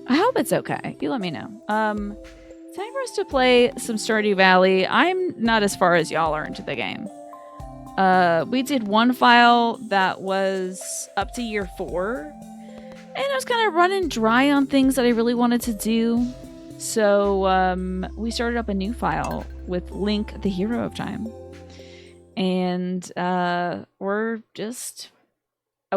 I hope it's okay. You let me know. It's time for us to play some Stardew Valley. I'm not as far as y'all are into the game. We did one file that was up to year 4, and I was kind of running dry on things that I really wanted to do. So we started up a new file with Link, the hero of time. And we're just...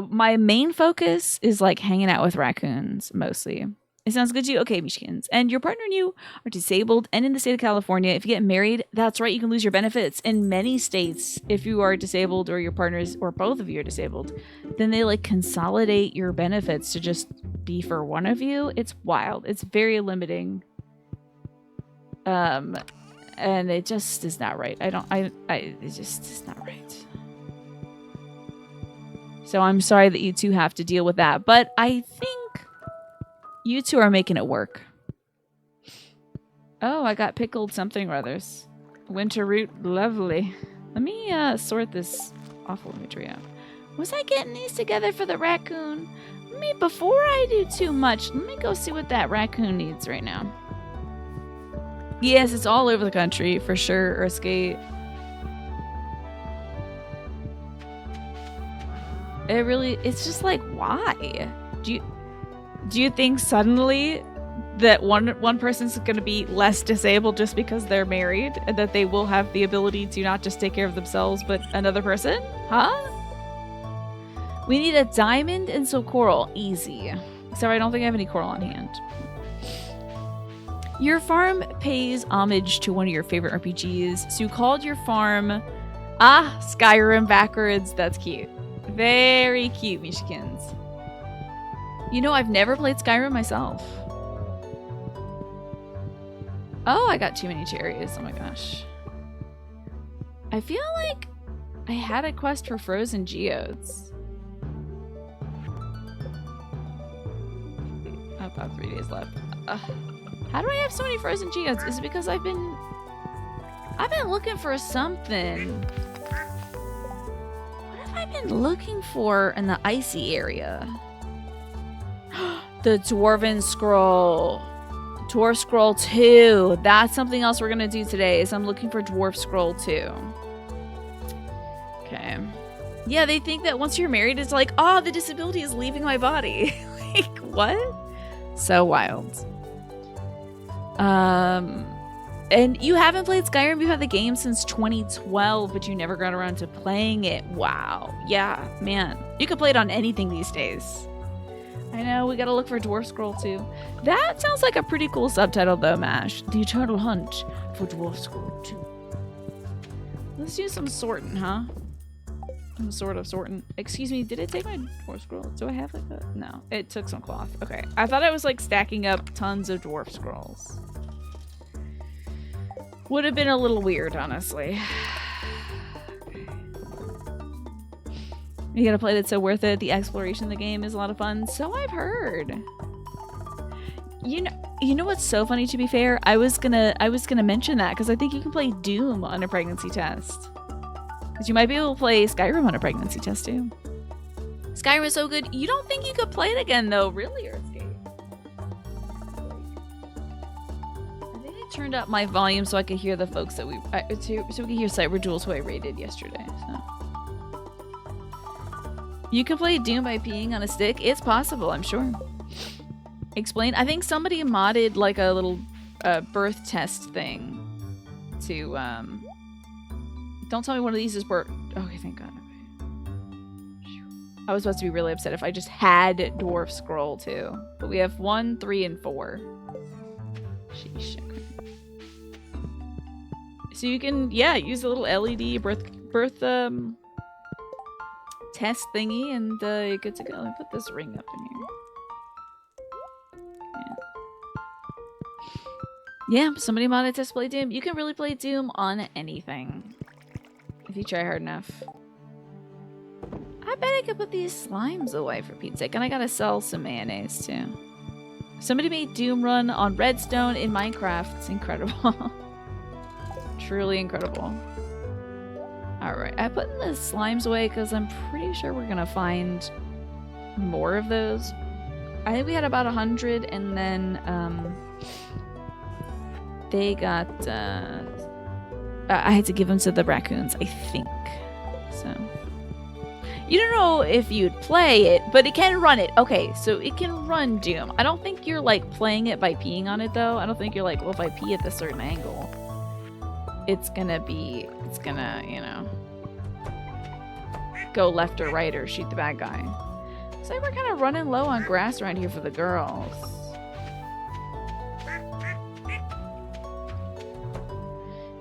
my main focus is like hanging out with raccoons mostly. It sounds good to you? Okay, Mishkins. And your partner and you are disabled and in the state of California. If you get married, that's right, you can lose your benefits. In many states, if you are disabled or your partners or both of you are disabled, then they like consolidate your benefits to just be for one of you. It's wild. It's very limiting. And it just is not right. It just is not right. So I'm sorry that you two have to deal with that, but I think you two are making it work. Oh, I got pickled something or others. Winter root, lovely. Let me sort this awful imagery out. Was I getting these together for the raccoon? Before I do too much, let me go see what that raccoon needs right now. Yes, it's all over the country for sure, Erskate. It's just like, why? Do you think suddenly that one person's going to be less disabled just because they're married, and that they will have the ability to not just take care of themselves but another person? Huh? We need a diamond and some coral. Easy. So I don't think I have any coral on hand. Your farm pays homage to one of your favorite RPGs, so you called your farm Skyrim backwards. That's cute. Very cute, Mishkins. You know, I've never played Skyrim myself. Oh, I got too many cherries. Oh my gosh. I feel like I had a quest for frozen geodes. I've got 3 days left. How do I have so many frozen geodes? Is it because I've been looking for something? What have I been looking for in the icy area? The Dwarven Scroll. Dwarf Scroll 2. That's something else we're gonna do today, is I'm looking for Dwarf Scroll 2. Okay. Yeah, they think that once you're married, it's like, oh, the disability is leaving my body. Like, what? So wild. And you haven't played Skyrim. You've had the game since 2012, but you never got around to playing it. Wow. Yeah, man. You can play it on anything these days. I know, we gotta look for Dwarf Scroll 2. That sounds like a pretty cool subtitle though, Mash. The Eternal Hunt for Dwarf Scroll 2. Let's do some sorting, huh? Some sort of sorting. Excuse me, did it take my Dwarf Scroll? Do I have like a... No, it took some cloth. Okay, I thought I was like stacking up tons of Dwarf Scrolls. Would have been a little weird, honestly. You gotta play it, so worth it. The exploration of the game is a lot of fun. So I've heard. You know what's so funny, to be fair? I was gonna mention that because I think you can play Doom on a pregnancy test. Because you might be able to play Skyrim on a pregnancy test too. Skyrim is so good. You don't think you could play it again though, really, Earthgate? I think I turned up my volume so I could hear the folks that so we could hear Cyber Duels, who I raided yesterday. So. You can play Doom by peeing on a stick. It's possible, I'm sure. Explain. I think somebody modded like a little birth test thing to don't tell me one of these is birth. Okay, thank God. Okay. I was supposed to be really upset if I just had Dwarf Scroll too. But we have 1, 3, and 4. Sheesh. So you can, yeah, use a little LED birth test thingy, and you're good to go. Let me put this ring up in here. Yeah, somebody modded to play Doom. You can really play Doom on anything if you try hard enough. I bet I could put these slimes away for Pete's sake, and I gotta sell some mayonnaise too. Somebody made Doom run on redstone in Minecraft. It's incredible. Truly incredible. Alright, I put the slimes away because I'm pretty sure we're gonna find more of those. I think we had about 100, and then they got. I had to give them to the raccoons, I think. So you don't know if you'd play it, but it can run it. Okay, so it can run Doom. I don't think you're like playing it by peeing on it though. I don't think you're like, well, if I pee at this certain angle, it's gonna, you know, go left or right or shoot the bad guy. So we're kind of running low on grass around here for the girls.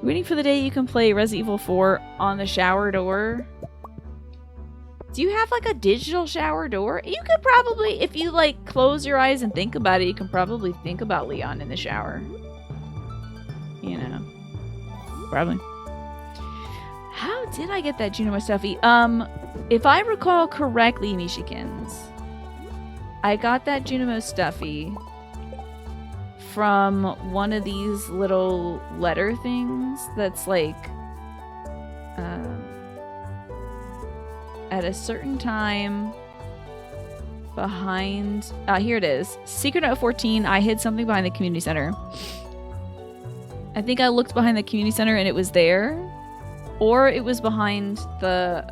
Waiting for the day you can play Resident Evil 4 on the shower door. Do you have like a digital shower door? You could probably, if you like close your eyes and think about it, you can probably think about Leon in the shower. You know. Probably. How did I get that Junimo stuffy? If I recall correctly, Mishikins, I got that Junimo stuffy from one of these little letter things that's like at a certain time behind here it is. Secret Note 14, I hid something behind the community center. I think I looked behind the community center and it was there. Or it was behind the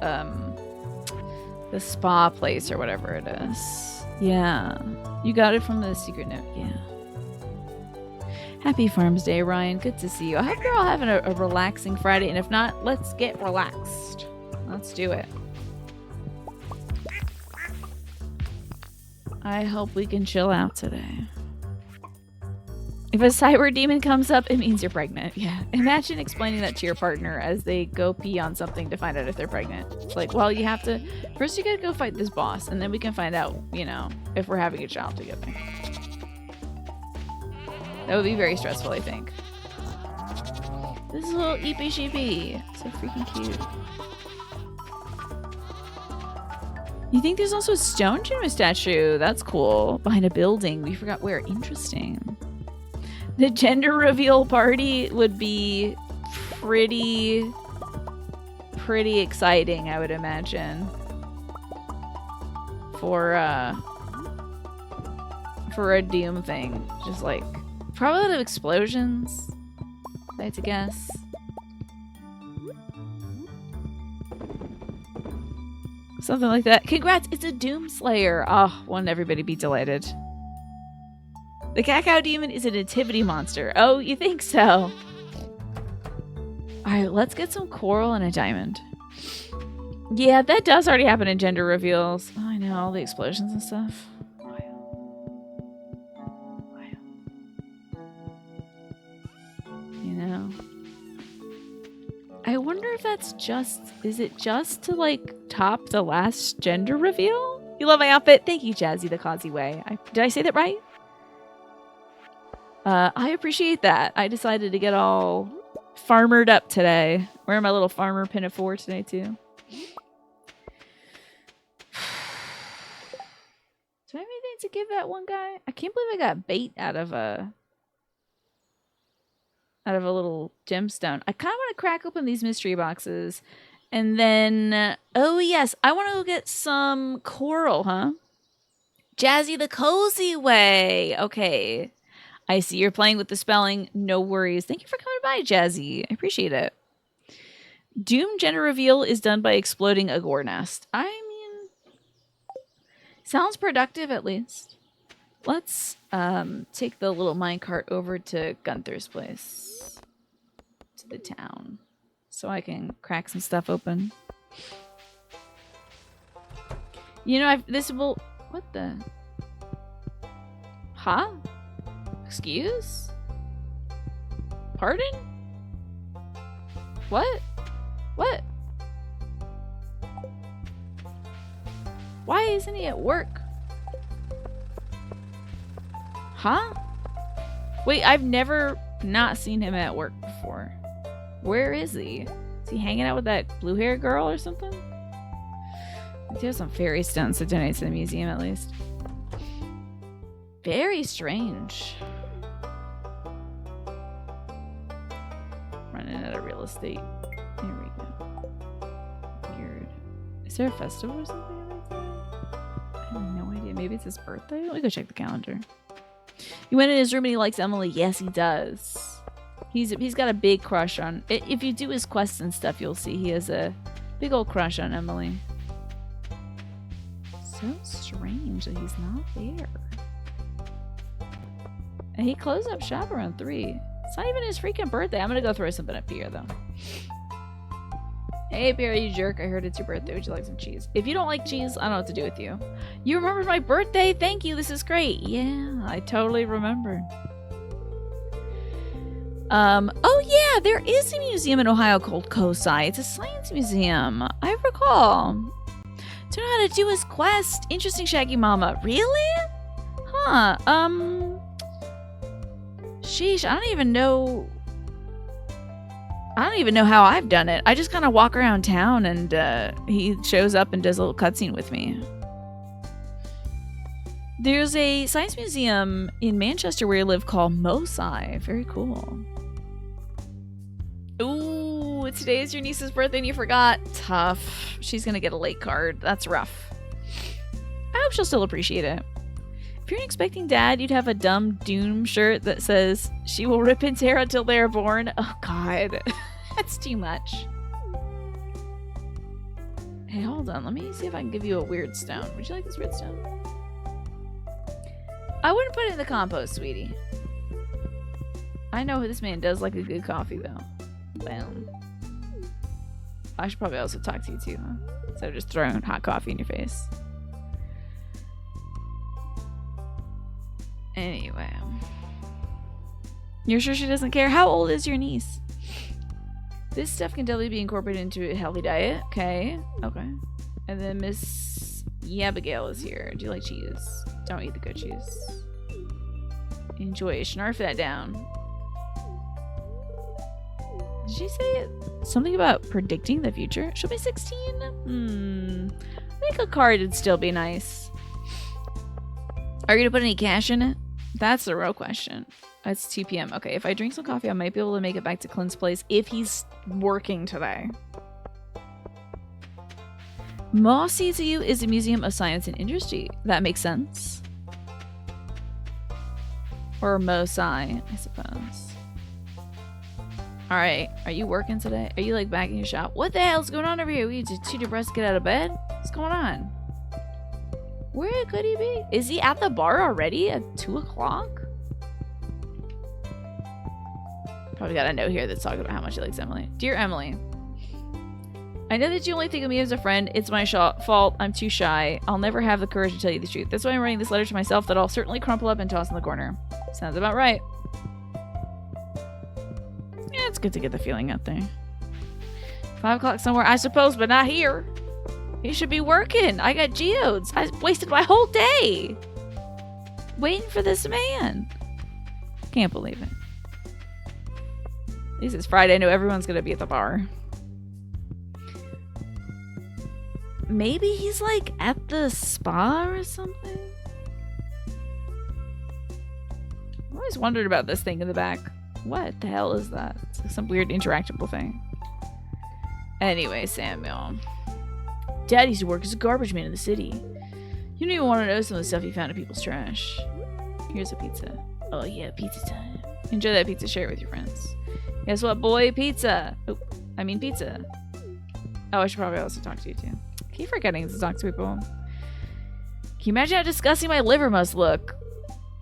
spa place or whatever it is. Yeah. You got it from the Secret Note, yeah. Happy Farms Day, Ryan. Good to see you. I hope you're all having a relaxing Friday, and if not, let's get relaxed. Let's do it. I hope we can chill out today. If a cyber demon comes up, it means you're pregnant. Yeah. Imagine explaining that to your partner as they go pee on something to find out if they're pregnant. It's like, well, you have to... First, you gotta go fight this boss, and then we can find out, you know, if we're having a child together. That would be very stressful, I think. This is a little Eepy Sheepy. So freaking cute. You think there's also a stone Juno statue? That's cool. Behind a building. We forgot where. Interesting. The gender reveal party would be pretty exciting, I would imagine. For a Doom thing. Just like... Probably a lot of explosions, I had to guess. Something like that. Congrats, it's a Doom Slayer. Oh, won't everybody be delighted? The Cacao Demon is a nativity monster. Oh, you think so? Alright, let's get some coral and a diamond. Yeah, that does already happen in gender reveals. Oh, I know, all the explosions and stuff. I wonder if that's just... Is it just to, like, top the last gender reveal? You love my outfit? Thank you, Jazzy the Causey Way. Did I say that right? I appreciate that. I decided to get all farmered up today. Wearing my little farmer pinafore today, too. Do I have anything to give that one guy? I can't believe I got bait out of a little gemstone. I kind of want to crack open these mystery boxes. And then... oh, yes. I want to go get some coral, huh? Jazzy the Cozy Way. Okay. I see you're playing with the spelling. No worries. Thank you for coming by, Jazzy. I appreciate it. Doom gender reveal is done by exploding a gore nest. I mean... sounds productive, at least. Let's take the little minecart over to Gunther's place. To the town. So I can crack some stuff open. You know, this will... What the... Huh? Excuse? Pardon? What? What? Why isn't he at work? Huh? Wait, I've never not seen him at work before. Where is he? Is he hanging out with that blue-haired girl or something? He has some fairy stones to donate to the museum, at least. Very strange. Running out of real estate. Here we go. Weird. Is there a festival or something right there? I have no idea. Maybe it's his birthday? Let me go check the calendar. He went in his room and he likes Emily. Yes, he does. He's got a big crush on... If you do his quests and stuff, you'll see he has a big old crush on Emily. So strange that he's not there. And he closed up shop around 3. It's not even his freaking birthday. I'm gonna go throw something at Pierre, though. Hey, Pierre, you jerk. I heard it's your birthday. Would you like some cheese? If you don't like cheese, I don't know what to do with you. You remembered my birthday? Thank you. This is great. Yeah, I totally remember. Oh yeah, there is a museum in Ohio called COSI. It's a science museum. I recall. Don't know how to do his quest. Interesting, Shaggy Mama. Really? Huh. Sheesh, I don't even know how I've done it. I just kind of walk around town and he shows up and does a little cutscene with me. There's a science museum in Manchester where I live called MOSI. Very cool. Ooh, today is your niece's birthday and you forgot. Tough. She's gonna get a late card. That's rough. I hope she'll still appreciate it. If you're an expecting dad, you'd have a dumb Doom shirt that says, "She will rip his hair until they are born." Oh, God. That's too much. Hey, hold on. Let me see if I can give you a weird stone. Would you like this weird stone? I wouldn't put it in the compost, sweetie. I know this man does like a good coffee, though. Bam. I should probably also talk to you, too, huh? Instead of just throwing hot coffee in your face. Anyway. You're sure she doesn't care? How old is your niece? This stuff can definitely be incorporated into a healthy diet. Okay. Okay. And then Miss Abigail is here. Do you like cheese? Don't eat the good cheese. Enjoy. Snarf that down. Did she say something about predicting the future? She'll be 16? I think a card would still be nice. Are you going to put any cash in it? That's the real question. It's 2 p.m. Okay, if I drink some coffee, I might be able to make it back to Clint's place if he's working today. Mossy to you is a museum of science and industry. That makes sense. Or Mosai, I suppose. Alright, are you working today? Are you like back in your shop? What the hell's going on over here? We just too depressed to get out of bed? What's going on? Where could he be? Is he at the bar already at 2 o'clock? Probably got a note here that's talking about how much he likes Emily. Dear Emily, I know that you only think of me as a friend. It's my fault. I'm too shy. I'll never have the courage to tell you the truth. That's why I'm writing this letter to myself that I'll certainly crumple up and toss in the corner. Sounds about right. Yeah, it's good to get the feeling out there. 5 o'clock somewhere, I suppose, but not here. He should be working. I got geodes. I wasted my whole day waiting for this man. Can't believe it. At least it's Friday. I know everyone's going to be at the bar. Maybe he's like at the spa or something. I always wondered about this thing in the back. What the hell is that? It's like some weird interactable thing. Anyway, Samuel. Dad used to work as a garbage man in the city. You don't even want to know some of the stuff he found in people's trash. Here's a pizza. Oh yeah, pizza time. Enjoy that pizza. Share it with your friends. Guess what, boy? Pizza. Oh, I mean pizza. Oh, I should probably also talk to you too. I keep forgetting to talk to people. Can you imagine how disgusting my liver must look?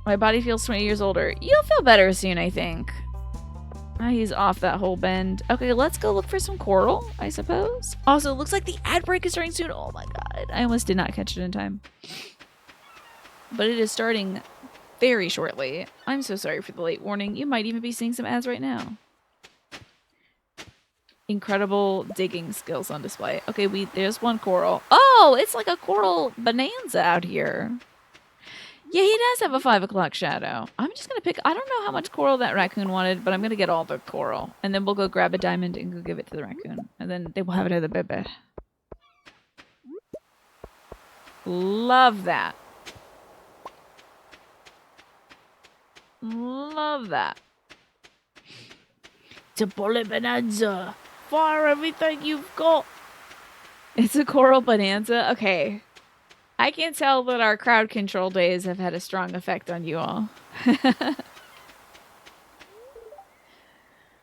My body feels 20 years older. You'll feel better soon, I think. He's off that whole bend. Okay, let's go look for some coral, I suppose. Also, it looks like the ad break is starting soon. Oh my god. I almost did not catch it in time. But it is starting very shortly. I'm so sorry for the late warning. You might even be seeing some ads right now. Incredible digging skills on display. Okay, there's one coral. Oh, it's like a coral bonanza out here. Yeah, he does have a 5 o'clock shadow. I'm just going to pick... I don't know how much coral that raccoon wanted, but I'm going to get all the coral. And then we'll go grab a diamond and go give it to the raccoon. And then they will have another baby. Love that. Love that. It's a bullet bonanza. Fire everything you've got. It's a coral bonanza? Okay. I can tell that our crowd control days have had a strong effect on you all.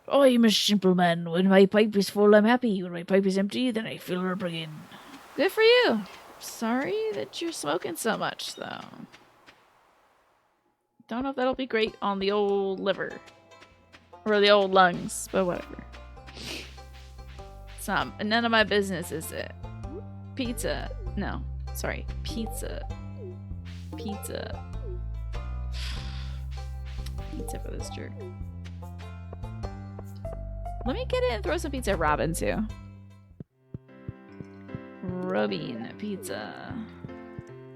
I am a simple man. When my pipe is full, I'm happy. When my pipe is empty, then I fill her up again. Good for you. Sorry that you're smoking so much, though. Don't know if that'll be great on the old liver. Or the old lungs, but whatever. It's not, none of my business, is it? Pizza. No. Sorry. Pizza. Pizza. Pizza for this jerk. Let me get in and throw some pizza at Robin, too. Robin pizza.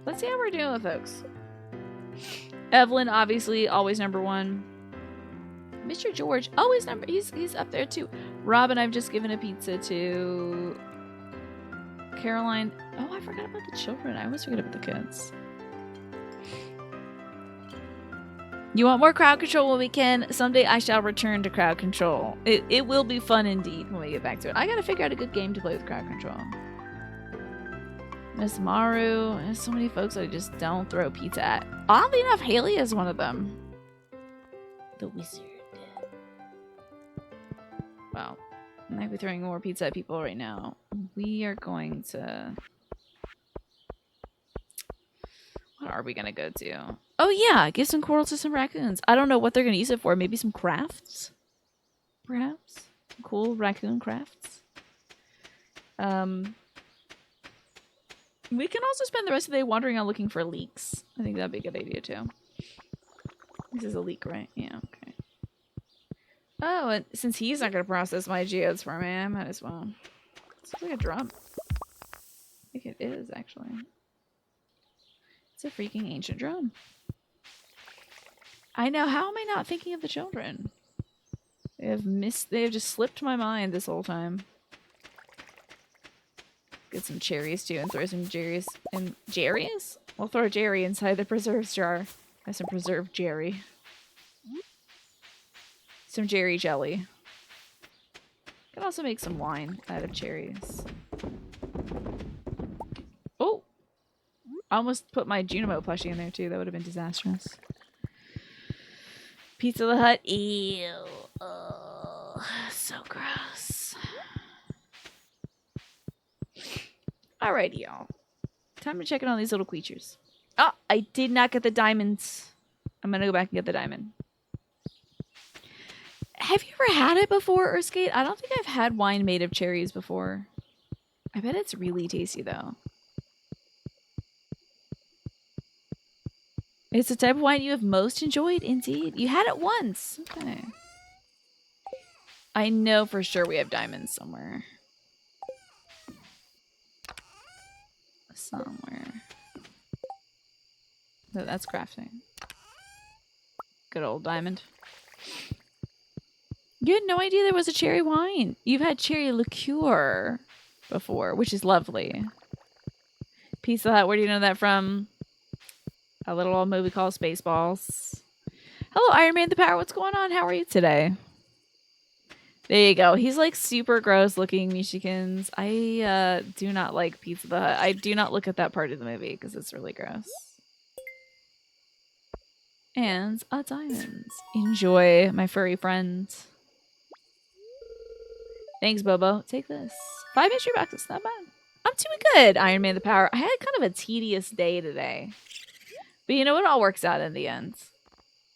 Let's see how we're doing with folks. Evelyn, obviously, always number one. Mr. George, always number. He's up there too. Robin, I've just given a pizza to. Caroline. Oh, I forgot about the children. I always forget about the kids. You want more crowd control when we can? Someday I shall return to crowd control. It will be fun indeed when we get back to it. I gotta figure out a good game to play with crowd control. Miss Maru. There's so many folks I just don't throw pizza at. Oddly enough, Haley is one of them. The wizard. Well, I might be throwing more pizza at people right now. We are going to... What are we going to go to? Oh yeah, give some coral to some raccoons. I don't know what they're going to use it for. Maybe some crafts? Perhaps? Cool raccoon crafts? We can also spend the rest of the day wandering out looking for leeks. I think that'd be a good idea too. This is a leek, right? Yeah, okay. Oh, and since he's not going to process my geodes for me, I might as well. It's like a drum. I think it is, actually. It's a freaking ancient drum. I know. How am I not thinking of the children? They have just slipped my mind this whole time. Get some cherries too and throw some Jerry's in Jerry's? We'll throw Jerry inside the preserves jar. Have some preserved Jerry. Some Jerry jelly. Can also make some wine out of cherries. Oh! I almost put my Junimo plushie in there too. That would have been disastrous. Pizza the Hut. Ew. Oh, so gross. Alrighty, y'all. Time to check in on these little creatures. Oh, I did not get the diamonds. I'm gonna go back and get the diamond. Have you ever had it before, Earthskate? I don't think I've had wine made of cherries before. I bet it's really tasty, though. It's the type of wine you have most enjoyed, indeed. You had it once. Okay. I know for sure we have diamonds somewhere. No, that's crafting. Good old diamond. You had no idea there was a cherry wine. You've had cherry liqueur before, which is lovely. Pizza Hut, where do you know that from? A little old movie called Spaceballs. Hello, Iron Man the Power. What's going on? How are you today? There you go. He's like super gross looking Michikins. I do not like Pizza the Hut. I do not look at that part of the movie because it's really gross. And diamonds. Enjoy, my furry friends. Thanks, Bobo. Take this. 5 mystery boxes. Not bad. I'm doing good, Iron Man the Power. I had kind of a tedious day today. But you know, it all works out in the end.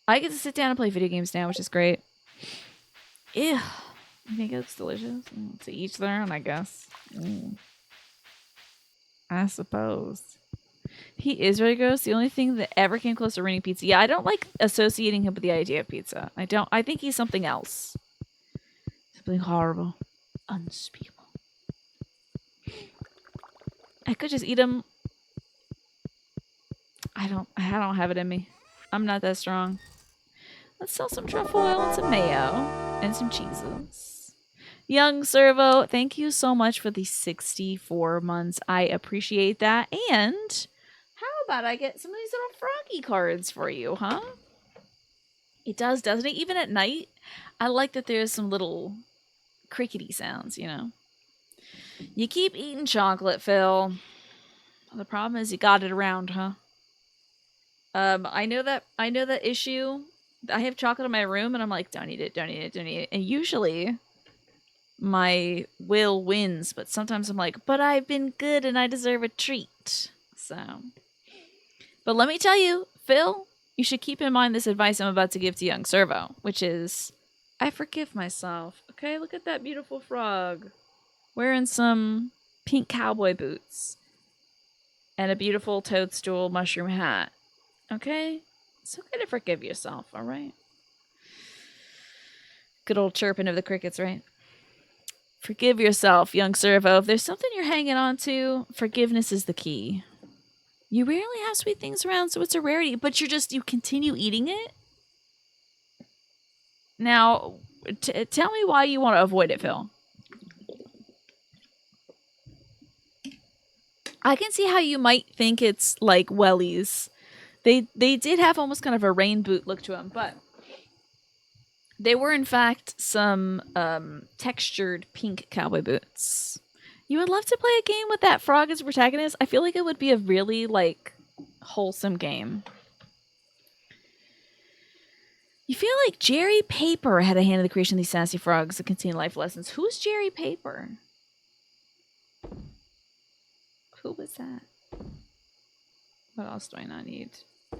I get to sit down and play video games now, which is great. Ew. I think it looks delicious. To each their own, I guess. I suppose. He is really gross. The only thing that ever came close to ruining pizza. Yeah, I don't like associating him with the idea of pizza. I think he's something else. Something horrible. Unspeakable. I could just eat him. I don't have it in me. I'm not that strong. Let's sell some truffle oil and some mayo. And some cheeses. Young Servo, thank you so much for the 64 months. I appreciate that. And how about I get some of these little froggy cards for you, huh? It does, doesn't it? Even at night, I like that there's some little crickety sounds, you know. You keep eating chocolate, Phil. The problem is you got it around, huh? I know that issue. I have chocolate in my room and I'm like, don't eat it, don't eat it, don't eat it. And usually my will wins, but sometimes I'm like, but I've been good and I deserve a treat. So, but let me tell you, Phil, you should keep in mind this advice I'm about to give to young Servo, which is, I forgive myself. Okay, look at that beautiful frog wearing some pink cowboy boots and a beautiful toadstool mushroom hat. Okay? It's okay to forgive yourself, alright? Good old chirping of the crickets, right? Forgive yourself, young Servo. If there's something you're hanging on to, forgiveness is the key. You rarely have sweet things around, so it's a rarity, but you continue eating it? Now, tell me why you want to avoid it, Phil. I can see how you might think it's like wellies. They did have almost kind of a rain boot look to them, but they were in fact some textured pink cowboy boots. You would love to play a game with that frog as a protagonist. I feel like it would be a really like wholesome game. You feel like Jerry Paper had a hand in the creation of these sassy frogs that contain life lessons. Who's Jerry Paper? Who was that? What else do I not need?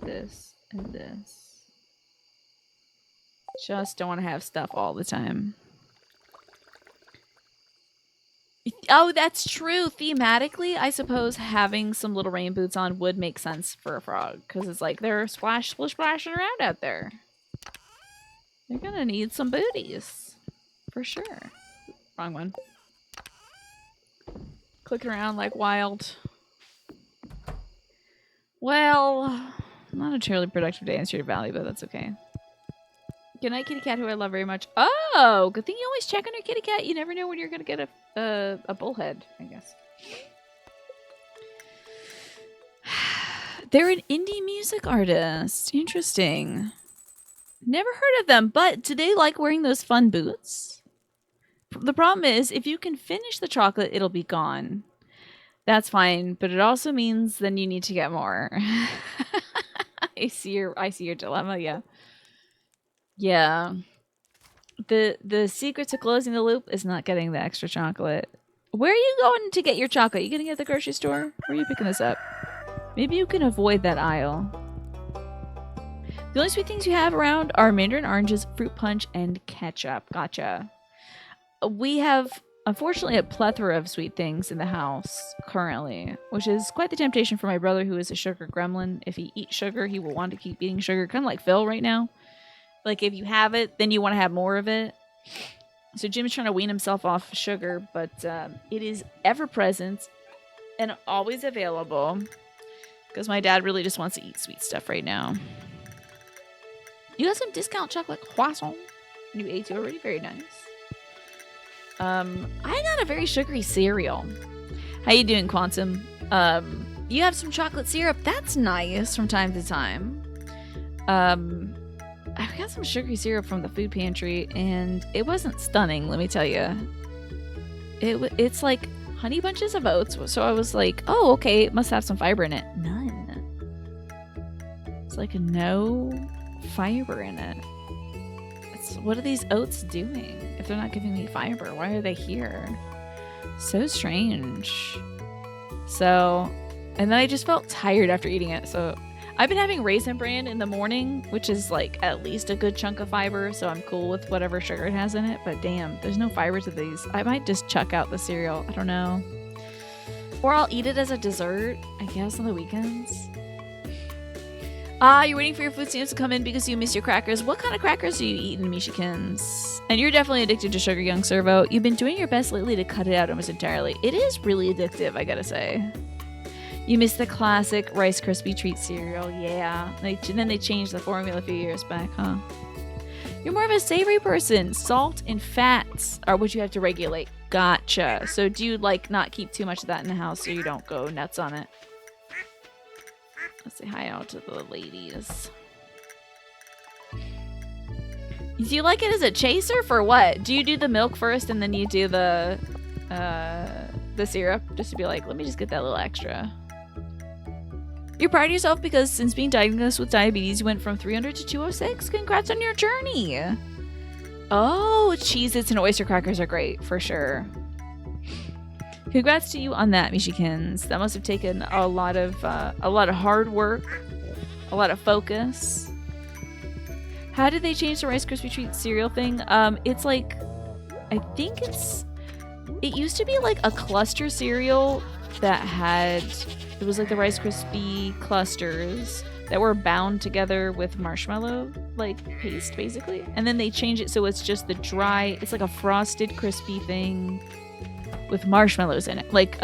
This and this. Just don't want to have stuff all the time. Oh, that's true. Thematically, I suppose having some little rain boots on would make sense for a frog. Because it's like they're splashing around out there. They're gonna need some booties. For sure. Wrong one. Clicking around like wild. Well, not a terribly productive day in Stardew Valley, but that's okay. Good night, kitty cat, who I love very much. Oh, good thing you always check on your kitty cat. You never know when you're gonna get a bullhead, I guess. They're an indie music artist. Interesting. Never heard of them, but do they like wearing those fun boots? The problem is, if you can finish the chocolate, it'll be gone. That's fine, but it also means then you need to get more. I see your dilemma, yeah. Yeah. The secret to closing the loop is not getting the extra chocolate. Where are you going to get your chocolate? You getting it at the grocery store? Where are you picking this up? Maybe you can avoid that aisle. The only sweet things you have around are mandarin oranges, fruit punch, and ketchup. Gotcha. We have, unfortunately, a plethora of sweet things in the house currently, which is quite the temptation for my brother, who is a sugar gremlin. If he eats sugar, he will want to keep eating sugar, kind of like Phil right now. Like, if you have it, then you want to have more of it. So Jim's trying to wean himself off sugar, but it is ever present and always available because my dad really just wants to eat sweet stuff right now. You got some discount chocolate croissant. You ate it already. Very nice. I got a very sugary cereal. How you doing, Quantum? You have some chocolate syrup. That's nice from time to time. I got some sugary syrup from the food pantry, and it wasn't stunning, let me tell you. It's like honey bunches of oats, so I was like, oh, okay, it must have some fiber in it. None. It's like no fiber in it. What are these oats doing if they're not giving me fiber? Why are they here? So strange. So, and then I just felt tired after eating it, so I've been having Raisin Bran in the morning, which is like at least a good chunk of fiber, so I'm cool with whatever sugar it has in it, but damn, there's no fiber to these. I might just chuck out the cereal. I don't know. Or I'll eat it as a dessert, I guess, on the weekends. You're waiting for your food stamps to come in because you miss your crackers. What kind of crackers do you eat in Mishikins? And you're definitely addicted to sugar, young Servo. You've been doing your best lately to cut it out almost entirely. It is really addictive, I gotta say. You miss the classic Rice Krispie treat cereal, yeah. Then they changed the formula a few years back, huh? You're more of a savory person. Salt and fats are what you have to regulate. Gotcha. So do you like not keep too much of that in the house so you don't go nuts on it? Let's say hi out to the ladies. Do you like it as a chaser for what? Do you do the milk first and then you do the syrup? Just to be like, let me just get that little extra. You're proud of yourself because since being diagnosed with diabetes, you went from 300 to 206. Congrats on your journey. Oh, Cheez-Its and oyster crackers are great, for sure. Congrats to you on that, Mishikins. That must have taken a lot of hard work, a lot of focus. How did they change the Rice Krispie Treat cereal thing? It's like, I think it used to be like a cluster cereal that had, it was like the Rice Krispie clusters that were bound together with marshmallow like paste basically, and then they change it so it's just the dry, it's like a frosted crispy thing with marshmallows in it, like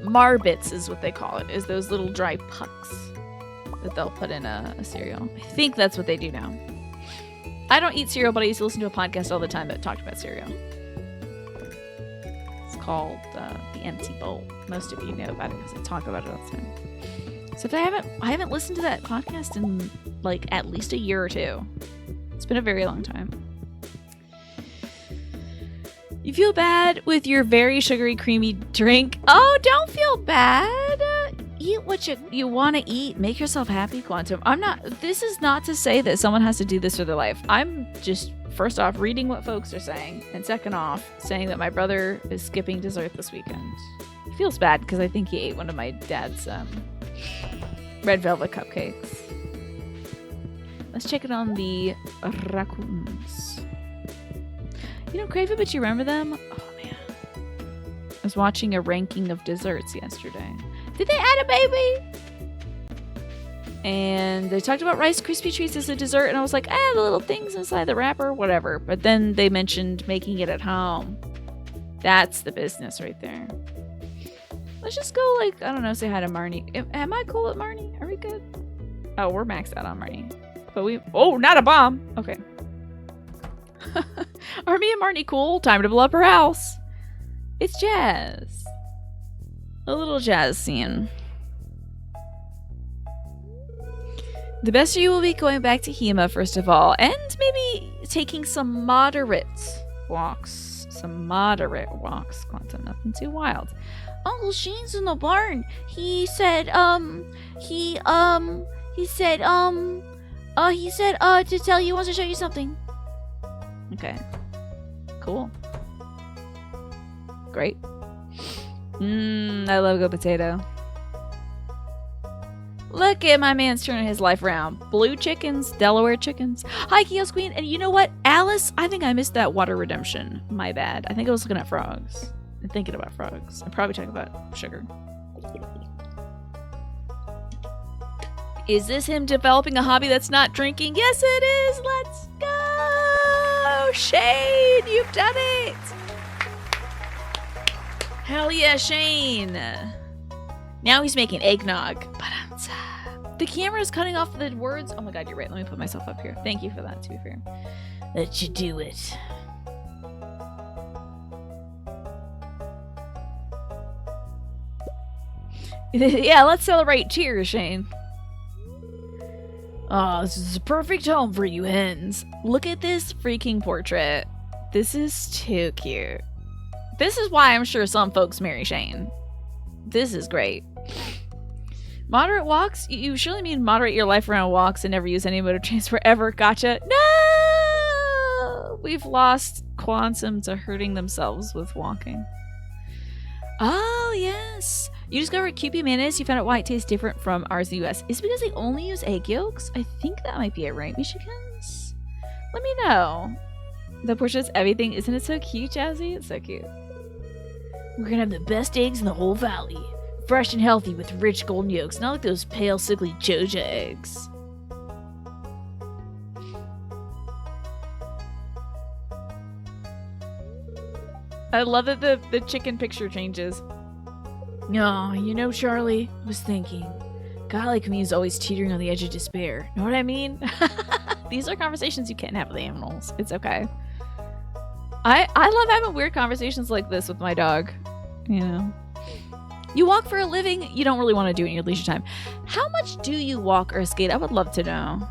Marbits is what they call it, is those little dry pucks that they'll put in a cereal. I think that's what they do now. I don't eat cereal, but I used to listen to a podcast all the time that talked about cereal. It's called The Empty Bowl. Most of you know about it because I talk about it all the time. So if I haven't listened to that podcast in like at least a year or two. It's been a very long time. You feel bad with your very sugary, creamy drink? Oh, don't feel bad. Eat what you want to eat. Make yourself happy, Quantum. This is not to say that someone has to do this for their life. I'm just, first off, reading what folks are saying. And second off, saying that my brother is skipping dessert this weekend. He feels bad because I think he ate one of my dad's red velvet cupcakes. Let's check it on the raccoons. You know, Crave It, but you remember them? Oh, man. I was watching a ranking of desserts yesterday. Did they add a baby? And they talked about Rice Krispie Treats as a dessert, and I was like, the little things inside the wrapper, whatever. But then they mentioned making it at home. That's the business right there. Let's just go, like, I don't know, say hi to Marnie. Am I cool with Marnie? Are we good? Oh, we're maxed out on Marnie. But oh, not a bomb. Okay. Are me and Marnie cool? Time to blow up her house. It's jazz. A little jazz scene. The best for you will be going back to Hema, first of all, and maybe taking some moderate walks. Quantum, nothing too wild. Uncle Shane's in the barn. He said, he said to tell you he wants to show you something. Okay. Cool. Great. I love Go Potato. Look at my man's turning his life around. Blue chickens, Delaware chickens. Hi, Kiosk Queen. And you know what? Alice, I think I missed that water redemption. My bad. I think I was looking at frogs. And thinking about frogs. I'm probably talking about sugar. Is this him developing a hobby that's not drinking? Yes, it is. Let's go. Shane, you've done it. Hell yeah, Shane. Now he's making eggnog. The camera is cutting off the words. Oh my god, you're right. Let me put myself up here. Thank you for that, to be fair. Let you do it. Yeah, let's celebrate. Cheers, Shane. Oh, this is a perfect home for you hens. Look at this freaking portrait. This is too cute. This is why I'm sure some folks marry Shane. This is great. Moderate walks? You surely mean moderate your life around walks and never use any mode of transport ever. Gotcha. No! We've lost Quantum to hurting themselves with walking. Oh, yes. You discovered Kewpie mayonnaise. You found out why it tastes different from ours in the US. Is it because they only use egg yolks? I think that might be it, right, Michigans? Let me know. The portrait's everything. Isn't it so cute, Jazzy? It's so cute. We're gonna have the best eggs in the whole valley. Fresh and healthy with rich golden yolks, not like those pale, sickly Joja eggs. I love that the chicken picture changes. No, you know, Charlie, I was thinking, guy like me is always teetering on the edge of despair. Know what I mean? These are conversations you can't have with animals. It's okay. I love having weird conversations like this with my dog. You know. You walk for a living, you don't really want to do it in your leisure time. How much do you walk or skate? I would love to know.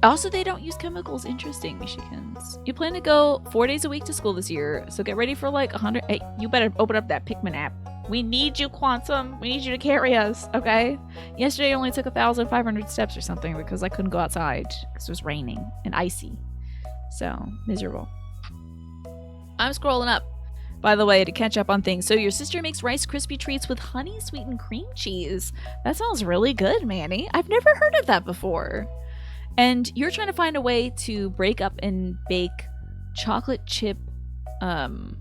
Also, they don't use chemicals. Interesting, Michigans. You plan to go 4 days a week to school this year, so get ready for like 100. Hey, you better open up that Pikmin app. We need you, Quantum. We need you to carry us, okay? Yesterday I only took 1,500 steps or something because I couldn't go outside because it was raining and icy. So, miserable. I'm scrolling up, by the way, to catch up on things. So your sister makes Rice Krispie treats with honey sweetened cream cheese. That sounds really good, Manny. I've never heard of that before. And you're trying to find a way to break up and bake chocolate chip, okay,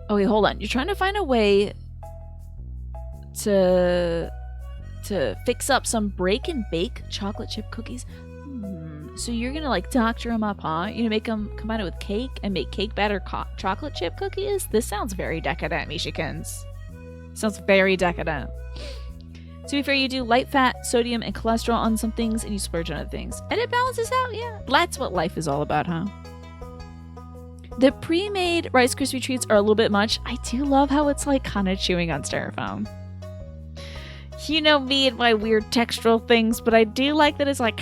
hold on. You're trying to find a way to fix up some break and bake chocolate chip cookies. So you're gonna like doctor them up, huh? You're gonna make them combine it with cake and make cake batter chocolate chip cookies? This sounds very decadent, Mishikins. Sounds very decadent. To be fair, you do light fat, sodium, and cholesterol on some things, and you splurge on other things. And it balances out, yeah. That's what life is all about, huh? The pre-made Rice Krispie treats are a little bit much. I do love how it's like kind of chewing on styrofoam. You know me and my weird textural things, but I do like that it's like...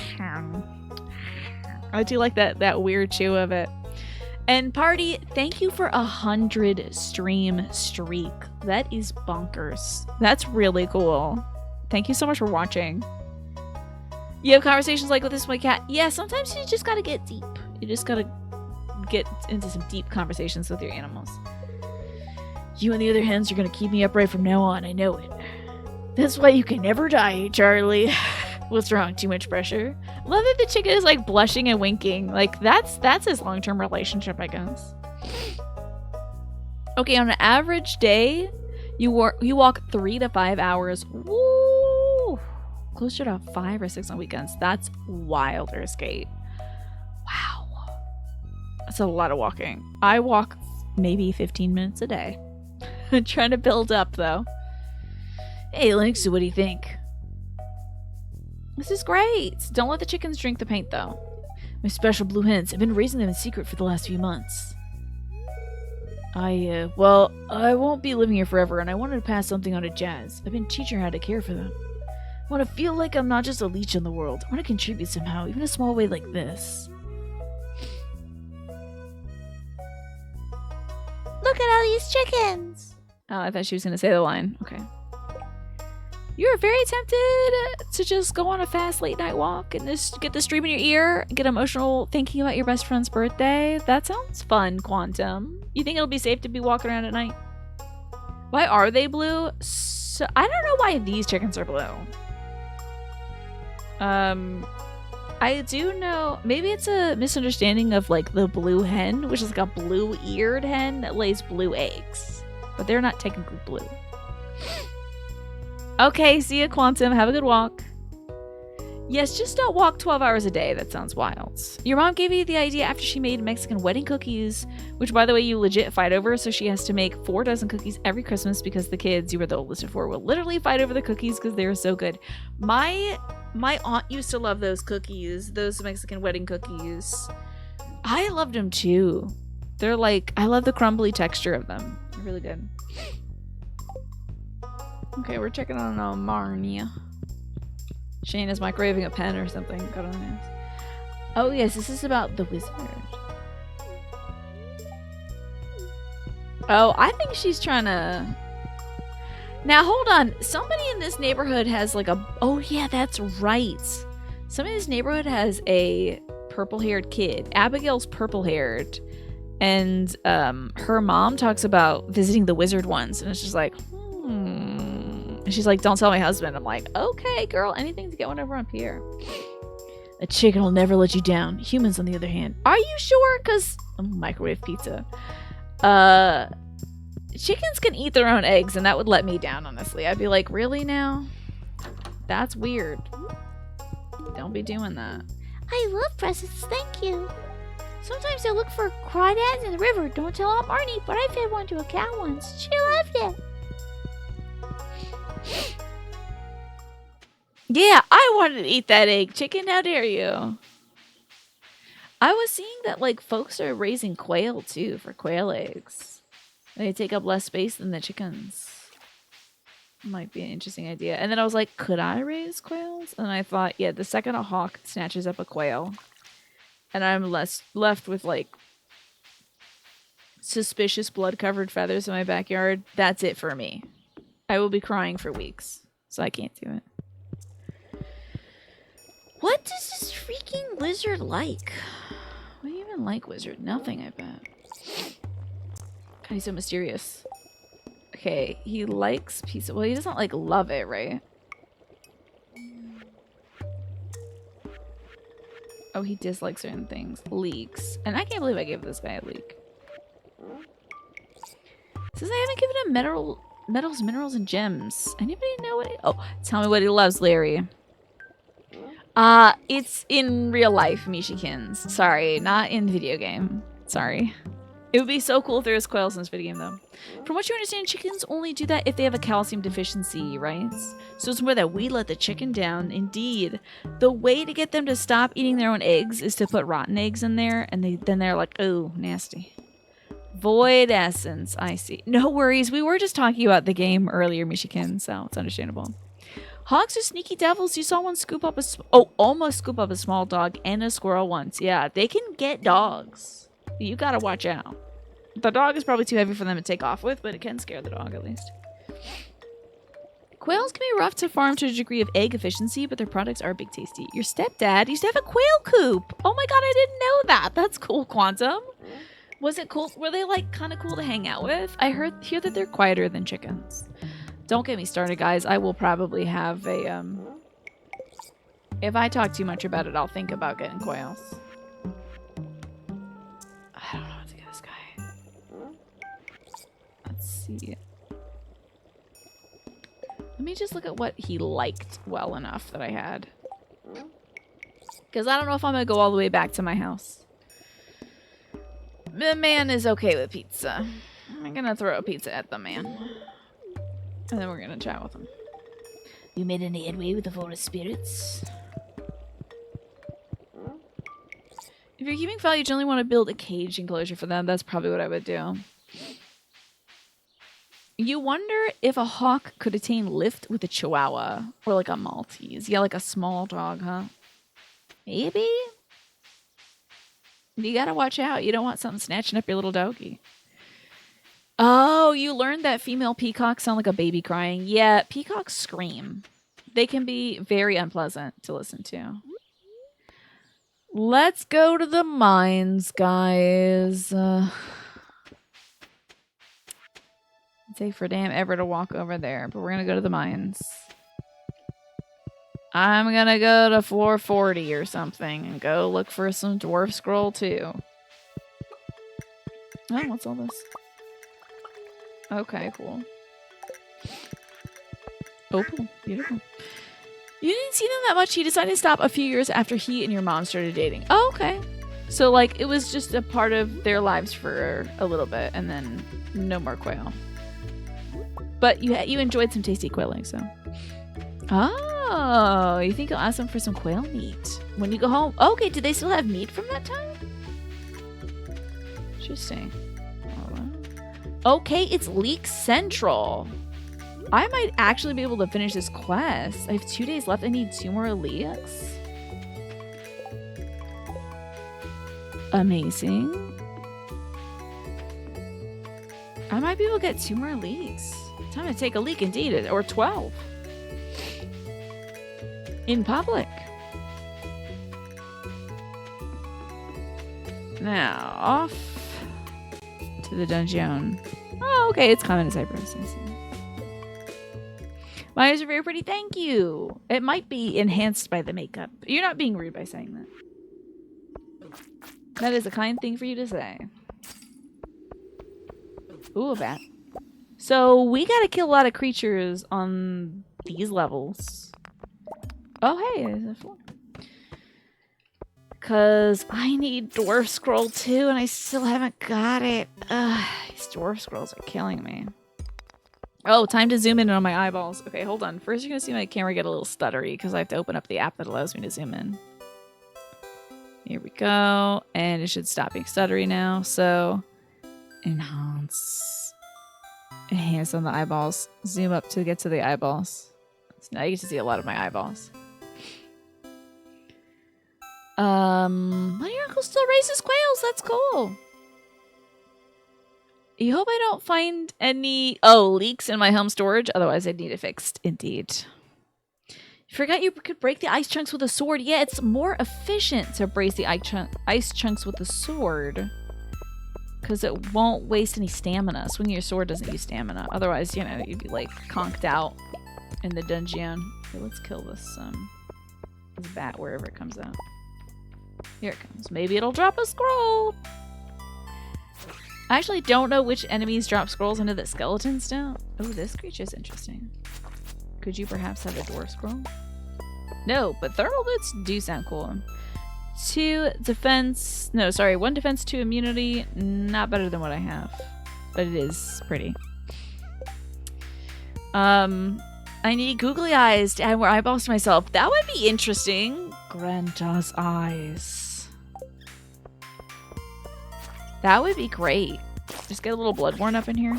I do like that weird chew of it. And Party, thank you for 100 stream streak. That is bonkers. That's really cool. Thank you so much for watching. You have conversations like with this with my cat? Yeah, sometimes you just gotta get deep. You just gotta get into some deep conversations with your animals. You and the other hens are gonna keep me upright from now on, I know it. That's why you can never die, Charlie. What's wrong? Too much pressure? Love that the chicken is like blushing and winking. Like that's his long-term relationship, I guess. Okay, on an average day, you walk 3 to 5 hours. Woo! Closer to 5 or 6 on weekends. That's wilder skate. Wow. That's a lot of walking. I walk maybe 15 minutes a day. I'm trying to build up though. Hey, Lynx, so what do you think? This is great. Don't let the chickens drink the paint, though. My special blue hens. I've been raising them in secret for the last few months. I won't be living here forever, and I wanted to pass something on to Jazz. I've been teaching her how to care for them. I want to feel like I'm not just a leech in the world. I want to contribute somehow, even a small way like this. Look at all these chickens! Oh, I thought she was going to say the line. Okay. You're very tempted to just go on a fast late night walk and just get the stream in your ear, get emotional thinking about your best friend's birthday. That sounds fun, Quantum. You think it'll be safe to be walking around at night? Why are they blue? So, I don't know why these chickens are blue. I do know, maybe it's a misunderstanding of like the blue hen, which is like a blue-eared hen that lays blue eggs. But they're not technically blue. Okay, see ya, Quantum. Have a good walk. Yes, just don't walk 12 hours a day. That sounds wild. Your mom gave you the idea after she made Mexican wedding cookies, which, by the way, you legit fight over, so she has to make 4 dozen cookies every Christmas because the kids, you were the oldest of 4, will literally fight over the cookies because they were so good. My aunt used to love those cookies, those Mexican wedding cookies. I loved them, too. They're like, I love the crumbly texture of them. They're really good. Okay, we're checking on Marnia. Shane is microwaving a pen or something. God knows. Oh yes, this is about the wizard. Oh, I think she's trying to... Now, hold on. Somebody in this neighborhood has like a... Oh yeah, that's right. Somebody in this neighborhood has a purple-haired kid. Abigail's purple-haired. And her mom talks about visiting the wizard once. And it's just like, And she's like, don't tell my husband. I'm like, okay, girl, anything to get one over up here. A chicken will never let you down. Humans, on the other hand. Are you sure? Because microwave pizza. Chickens can eat their own eggs, and that would let me down, honestly. I'd be like, really now? That's weird. Don't be doing that. I love presents, thank you. Sometimes I look for crawdads in the river. Don't tell Aunt Marnie, but I fed one to a cow once. She loved it. Yeah, I wanted to eat that egg. Chicken, how dare you? I was seeing that like folks are raising quail too for quail eggs. They take up less space than the chickens. Might be an interesting idea. And then I was like, could I raise quails? And I thought, yeah, the second a hawk snatches up a quail and I'm left with like suspicious blood-covered feathers in my backyard, that's it for me. I will be crying for weeks, so I can't do it. What does this freaking lizard like? What do you even like, wizard? Nothing, I bet. God, he's so mysterious. Okay, he likes pizza. Well, he doesn't, like, love it, right? Oh, he dislikes certain things. Leeks. And I can't believe I gave this guy a leek. It says I haven't given him metals, minerals, and gems. Anybody know what he... Oh, tell me what he loves, Larry. It's in real life, Mishikins. Sorry, not in video game. Sorry. It would be so cool if there was quails in this video game, though. From what you understand, chickens only do that if they have a calcium deficiency, right? So it's more that we let the chicken down. Indeed. The way to get them to stop eating their own eggs is to put rotten eggs in there, and then they're like, oh, nasty. Void essence, I see. No worries, we were just talking about the game earlier, Mishikin, so it's understandable. Hogs are sneaky devils. You saw one scoop up almost scoop up a small dog and a squirrel once. Yeah, they can get dogs. You gotta watch out. The dog is probably too heavy for them to take off with, but it can scare the dog at least. Quails can be rough to farm to a degree of egg efficiency, but their products are big tasty. Your stepdad used to have a quail coop. Oh my god, I didn't know that. That's cool, Quantum. Was it cool? Were they like kind of cool to hang out with? I hear that they're quieter than chickens. Don't get me started, guys. I will probably have a if I talk too much about it, I'll think about getting quails. I don't know how to get this guy. Let's see. Let me just look at what he liked well enough that I had. Because I don't know if I'm going to go all the way back to my house. The man is okay with pizza. I'm going to throw a pizza at the man. And then we're going to chat with him. You made any headway with the forest spirits? If you're keeping fowl, you generally want to build a cage enclosure for them. That's probably what I would do. You wonder if a hawk could attain lift with a chihuahua or like a Maltese. Yeah, like a small dog, huh? Maybe? You gotta watch out. You don't want something snatching up your little doggy. Oh, you learned that female peacocks sound like a baby crying. Yeah, peacocks scream. They can be very unpleasant to listen to. Let's go to the mines, guys. Take for damn ever to walk over there, but we're gonna go to the mines. I'm gonna go to floor 40 or something and go look for some dwarf scroll too. Oh, what's all this? Okay, cool. Oh, beautiful. You didn't see them that much. He decided to stop a few years after he and your mom started dating. Oh, okay. So, like, it was just a part of their lives for a little bit, and then no more quail. But you enjoyed some tasty quailing, so. Oh, you think you'll ask them for some quail meat when you go home? Okay, do they still have meat from that time? Interesting. Okay, it's Leeks Central. I might actually be able to finish this quest. I have 2 days left. I need 2 more leeks. Amazing. I might be able to get 2 more leeks. Time to take a leak indeed. Or 12. In public. Now, off to the dungeon. Oh, okay. It's common in Cyprus. I see. My eyes are very pretty. Thank you. It might be enhanced by the makeup. You're not being rude by saying that. That is a kind thing for you to say. Ooh, a bat. So we gotta kill a lot of creatures on these levels. Oh, hey, there's a floor. Because I need Dwarf Scroll too, and I still haven't got it. Ugh, these Dwarf Scrolls are killing me. Oh, time to zoom in on my eyeballs. Okay, hold on. First, you're going to see my camera get a little stuttery because I have to open up the app that allows me to zoom in. Here we go. And it should stop being stuttery now. So, enhance. Enhance on the eyeballs. Zoom up to get to the eyeballs. So now you get to see a lot of my eyeballs. My uncle still raises quails. That's cool. You hope I don't find any leaks in my home storage. Otherwise, I'd need it fixed. Indeed. You forgot you could break the ice chunks with a sword. Yeah, it's more efficient to break the ice chunks with a sword. Because it won't waste any stamina. Swinging your sword doesn't use stamina. Otherwise, you know, you'd be like conked out in the dungeon. Okay, let's kill this bat wherever it comes out. Here it comes. Maybe it'll drop a scroll. I actually don't know which enemies drop scrolls. I know that skeletons don't. Oh, this creature's interesting. Could you perhaps have a dwarf scroll? No, but thermal boots do sound cool. 1 defense, 2 immunity. Not better than what I have, but it is pretty. I need googly eyes to add more eyeballs to myself. That would be interesting. Grant us eyes. That would be great. Just get a little Bloodborne up in here.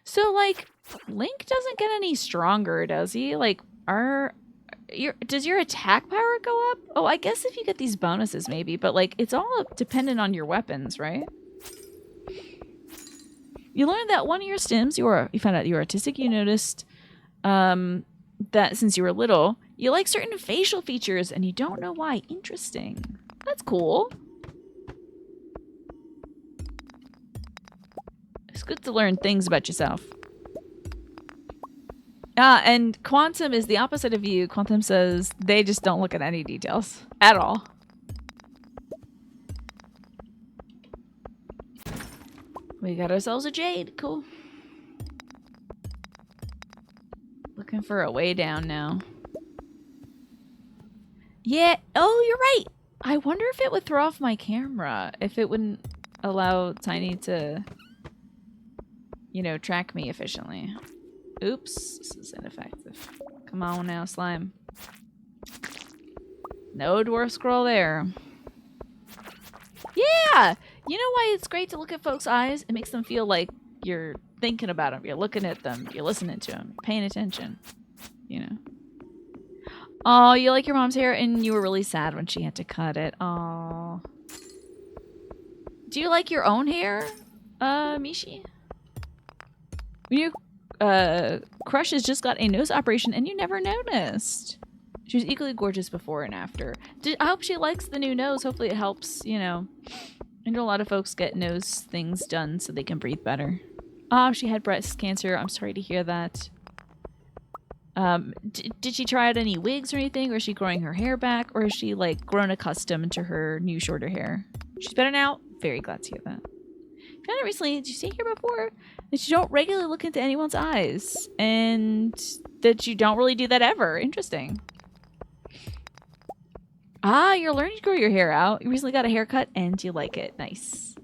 So, like, Link doesn't get any stronger, does he? Like, does your attack power go up? Oh, I guess if you get these bonuses, maybe. But, like, it's all dependent on your weapons, right? You learned that one of your stims, you found out you were autistic. You noticed that since you were little, you like certain facial features, and you don't know why. Interesting. That's cool. It's good to learn things about yourself. And Quantum is the opposite of you. Quantum says they just don't look at any details at all. We got ourselves a jade. Cool. Looking for a way down now. Yeah. Oh, you're right. I wonder if it would throw off my camera. If it wouldn't allow Tiny to, you know, track me efficiently. Oops. This is ineffective. Come on now, slime. No dwarf scroll there. Yeah! You know why it's great to look at folks' eyes? It makes them feel like you're thinking about them. You're looking at them. You're listening to them. Paying attention. You know. Oh, you like your mom's hair and you were really sad when she had to cut it. Oh. Do you like your own hair, Mishi? Your crush has just got a nose operation and you never noticed. She was equally gorgeous before and after. I hope she likes the new nose. Hopefully it helps, you know. I know a lot of folks get nose things done so they can breathe better. Oh, she had breast cancer. I'm sorry to hear that. Did she try out any wigs or anything? Or is she growing her hair back? Or is she, like, grown accustomed to her new shorter hair? She's better now. Very glad to hear that. Found it recently. Did you say here before that you don't regularly look into anyone's eyes? And that you don't really do that ever. Interesting. Ah, you're learning to grow your hair out. You recently got a haircut and you like it. Nice.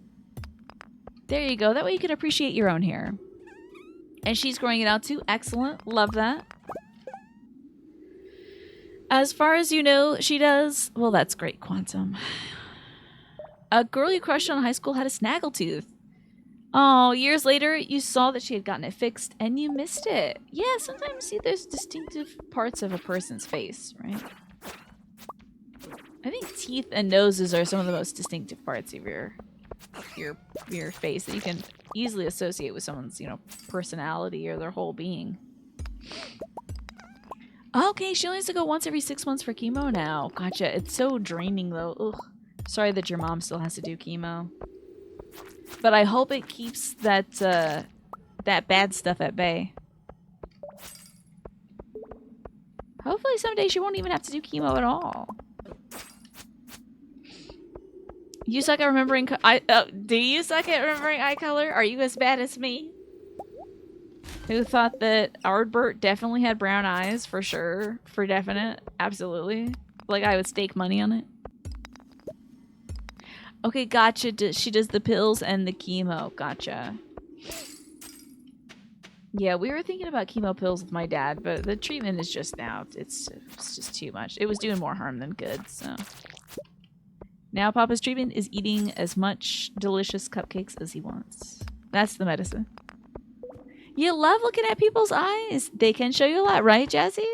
There you go. That way you can appreciate your own hair. And she's growing it out too. Excellent. Love that. As far as you know, she does. Well, that's great, Quantum. A girl you crushed on in high school had a snaggletooth. Oh, years later, you saw that she had gotten it fixed and you missed it. Yeah, sometimes see there's distinctive parts of a person's face, right? I think teeth and noses are some of the most distinctive parts of your face that you can easily associate with someone's, you know, personality or their whole being. Okay, she only has to go once every 6 months for chemo now. Gotcha. It's so draining though. Ugh. Sorry that your mom still has to do chemo. But I hope it keeps that that bad stuff at bay. Hopefully someday she won't even have to do chemo at all. You suck at remembering do you suck at remembering eye color? Are you as bad as me? Who thought that Ardbert definitely had brown eyes? For sure. For definite. Absolutely. Like I would stake money on it. Okay, gotcha. She does the pills and the chemo. Gotcha. Yeah, we were thinking about chemo pills with my dad, but the treatment is just now. It's just too much. It was doing more harm than good, so... Now Papa's treatment is eating as much delicious cupcakes as he wants. That's the medicine. You love looking at people's eyes. They can show you a lot, right, Jazzy?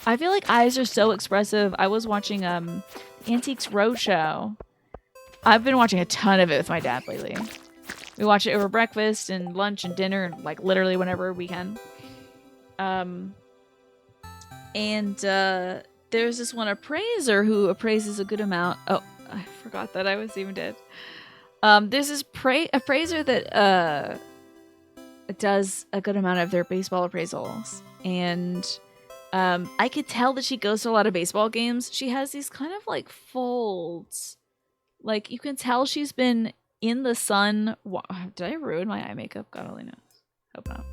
I feel like eyes are so expressive. I was watching Antiques Roadshow. I've been watching a ton of it with my dad lately. We watch it over breakfast and lunch and dinner and like literally whenever we can. And there's this one appraiser who appraises a good amount. Oh, I forgot that I was even dead. There's this appraiser that does a good amount of their baseball appraisals, and I could tell that she goes to a lot of baseball games. She has these kind of like folds, like you can tell she's been in the sun. Did I ruin my eye makeup? God only knows. Hope not.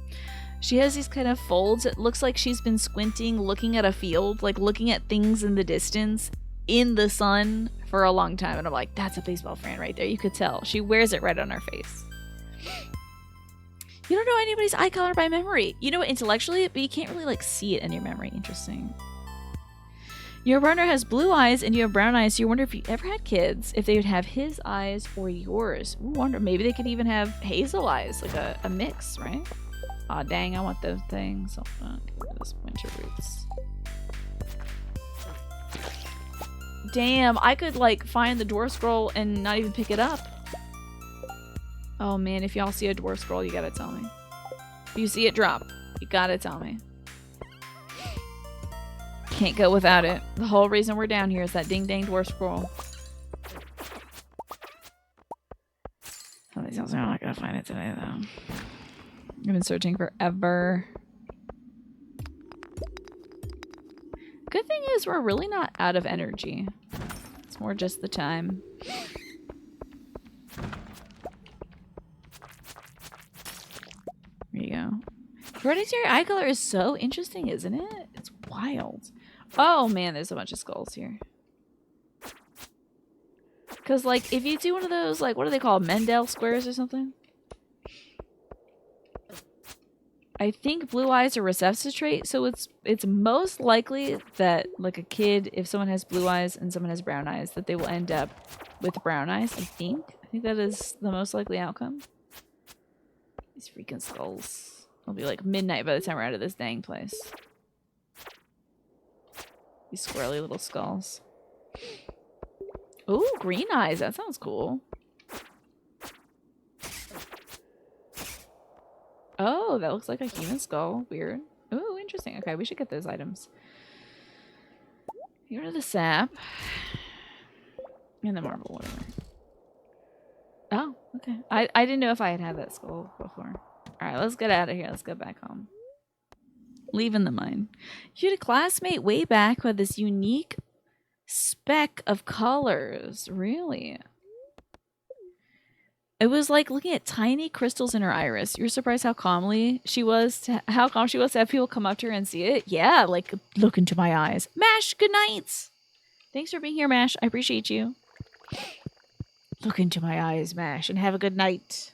She has these kind of folds. It looks like she's been squinting, looking at a field, like looking at things in the distance in the sun for a long time. And I'm like, that's a baseball fan right there. You could tell. She wears it right on her face. You don't know anybody's eye color by memory. You know it intellectually, but you can't really like see it in your memory. Interesting. Your partner has blue eyes and you have brown eyes, so you wonder if you ever had kids, if they would have his eyes or yours. Ooh, wonder maybe they could even have hazel eyes, like a mix, right? Aw, dang, I want those things. Oh, get rid of this winter roots. Damn, I could like find the dwarf scroll and not even pick it up. Oh man, if y'all see a dwarf scroll, you gotta tell me. If you see it drop, you gotta tell me. Can't go without it. The whole reason we're down here is that ding dang dwarf scroll. Somebody tells me I'm not gonna find it today though. I've been searching forever. Good thing is we're really not out of energy. It's more just the time. There you go. Hereditary eye color is so interesting, isn't it? It's wild. Oh man, there's a bunch of skulls here. Because like, if you do one of those, like, what are they called? Mendel squares or something? I think blue eyes are recessive trait, so it's most likely that like a kid, if someone has blue eyes and someone has brown eyes, that they will end up with brown eyes. I think that is the most likely outcome. These freaking skulls. It'll be like midnight by the time we're out of this dang place. These squirrely little skulls. Ooh, green eyes. That sounds cool. Oh, that looks like a human skull. Weird. Ooh, interesting. Okay, we should get those items. Here are the sap. And the marble, whatever. Oh, okay. I didn't know if I had that skull before. Alright, let's get out of here. Let's go back home. Leaving the mine. You had a classmate way back with this unique speck of colors. Really? It was like looking at tiny crystals in her iris. You're surprised how calmly she was to have people come up to her and see it. Yeah, like look into my eyes. Mash, good night. Thanks for being here, Mash. I appreciate you. Look into my eyes, Mash, and have a good night.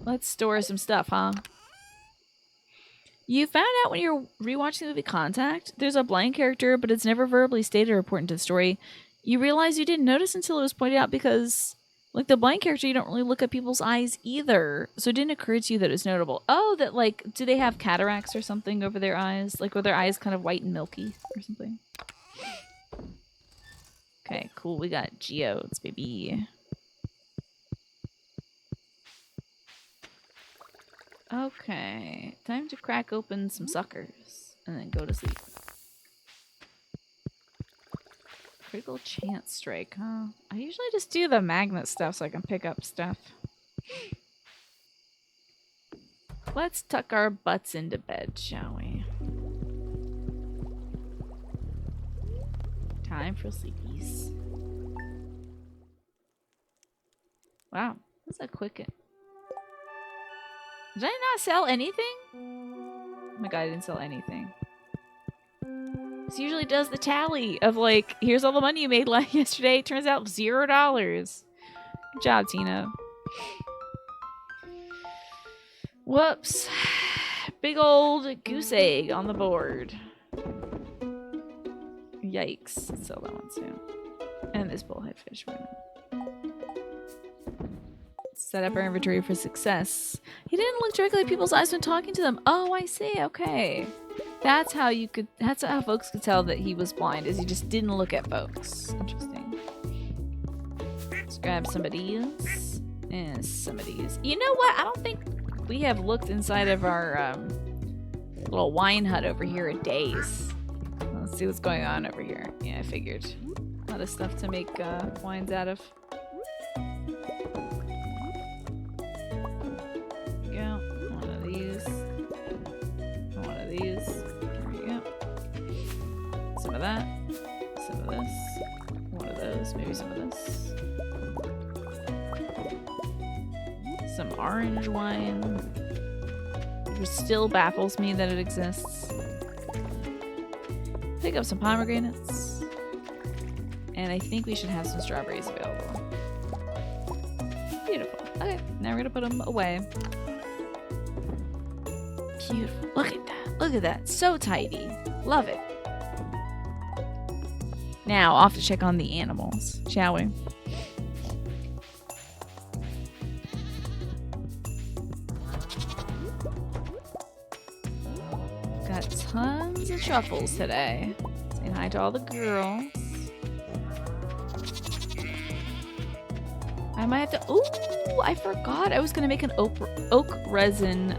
Let's store some stuff, huh? You found out when you're rewatching the movie Contact, there's a blind character, but it's never verbally stated or important to the story. You realize you didn't notice until it was pointed out because, like, the blind character, you don't really look at people's eyes either. So it didn't occur to you that it's notable. Oh, that, like, do they have cataracts or something over their eyes? Like, were their eyes kind of white and milky or something? Okay, cool. We got geodes, baby. Okay. Time to crack open some suckers and then go to sleep. Critical chance strike, huh? I usually just do the magnet stuff so I can pick up stuff. Let's tuck our butts into bed, shall we? Time for sleepies. Wow, that's a quick... Did I not sell anything? Oh my god, I didn't sell anything. This usually does the tally of like, here's all the money you made yesterday. Turns out $0. Good job, Tina. Whoops. Big old goose egg on the board. Yikes. Let's sell that one too. And this bullhead fish. Set up our inventory for success. He didn't look directly at people's eyes when talking to them. Oh, I see. Okay. That's how you could. That's how folks could tell that he was blind, is he just didn't look at folks. Interesting. Let's grab some of these and some of these. You know what? I don't think we have looked inside of our little wine hut over here in days. Let's see what's going on over here. Yeah, I figured. A lot of stuff to make wines out of. Yeah, one of these. One of these. There we go. Some of that. Some of this. One of those. Maybe some of this. Some orange wine. It still baffles me that it exists. Pick up some pomegranates. And I think we should have some strawberries available. Beautiful. Okay, now we're gonna put them away. Beautiful. Look at that. Look at that. So tidy. Love it. Now, off to check on the animals, shall we? Got tons of truffles today. Saying hi to all the girls. I might have to. Ooh, I forgot. I was gonna make an oak resin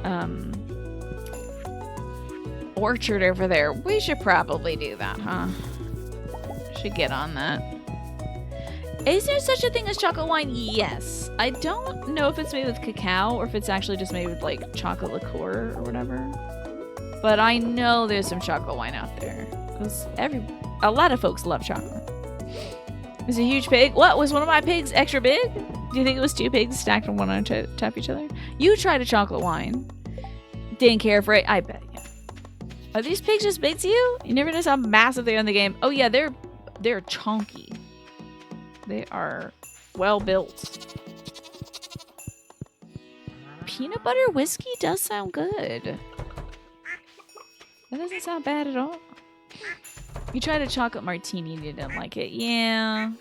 orchard over there. We should probably do that, huh? Should get on that. Is there such a thing as chocolate wine? Yes. I don't know if it's made with cacao or if it's actually just made with like chocolate liqueur or whatever. But I know there's some chocolate wine out there. Because a lot of folks love chocolate. There's a huge pig. What? Was one of my pigs extra big? Do you think it was two pigs stacked on one on top of each other? You tried a chocolate wine. Didn't care for it. I bet, yeah. Are these pigs just big to you? You never notice how massive they are in the game. Oh yeah, they're chunky. They are well built. Peanut butter whiskey does sound good. That doesn't sound bad at all. You tried a chocolate martini and you didn't like it. Yeah.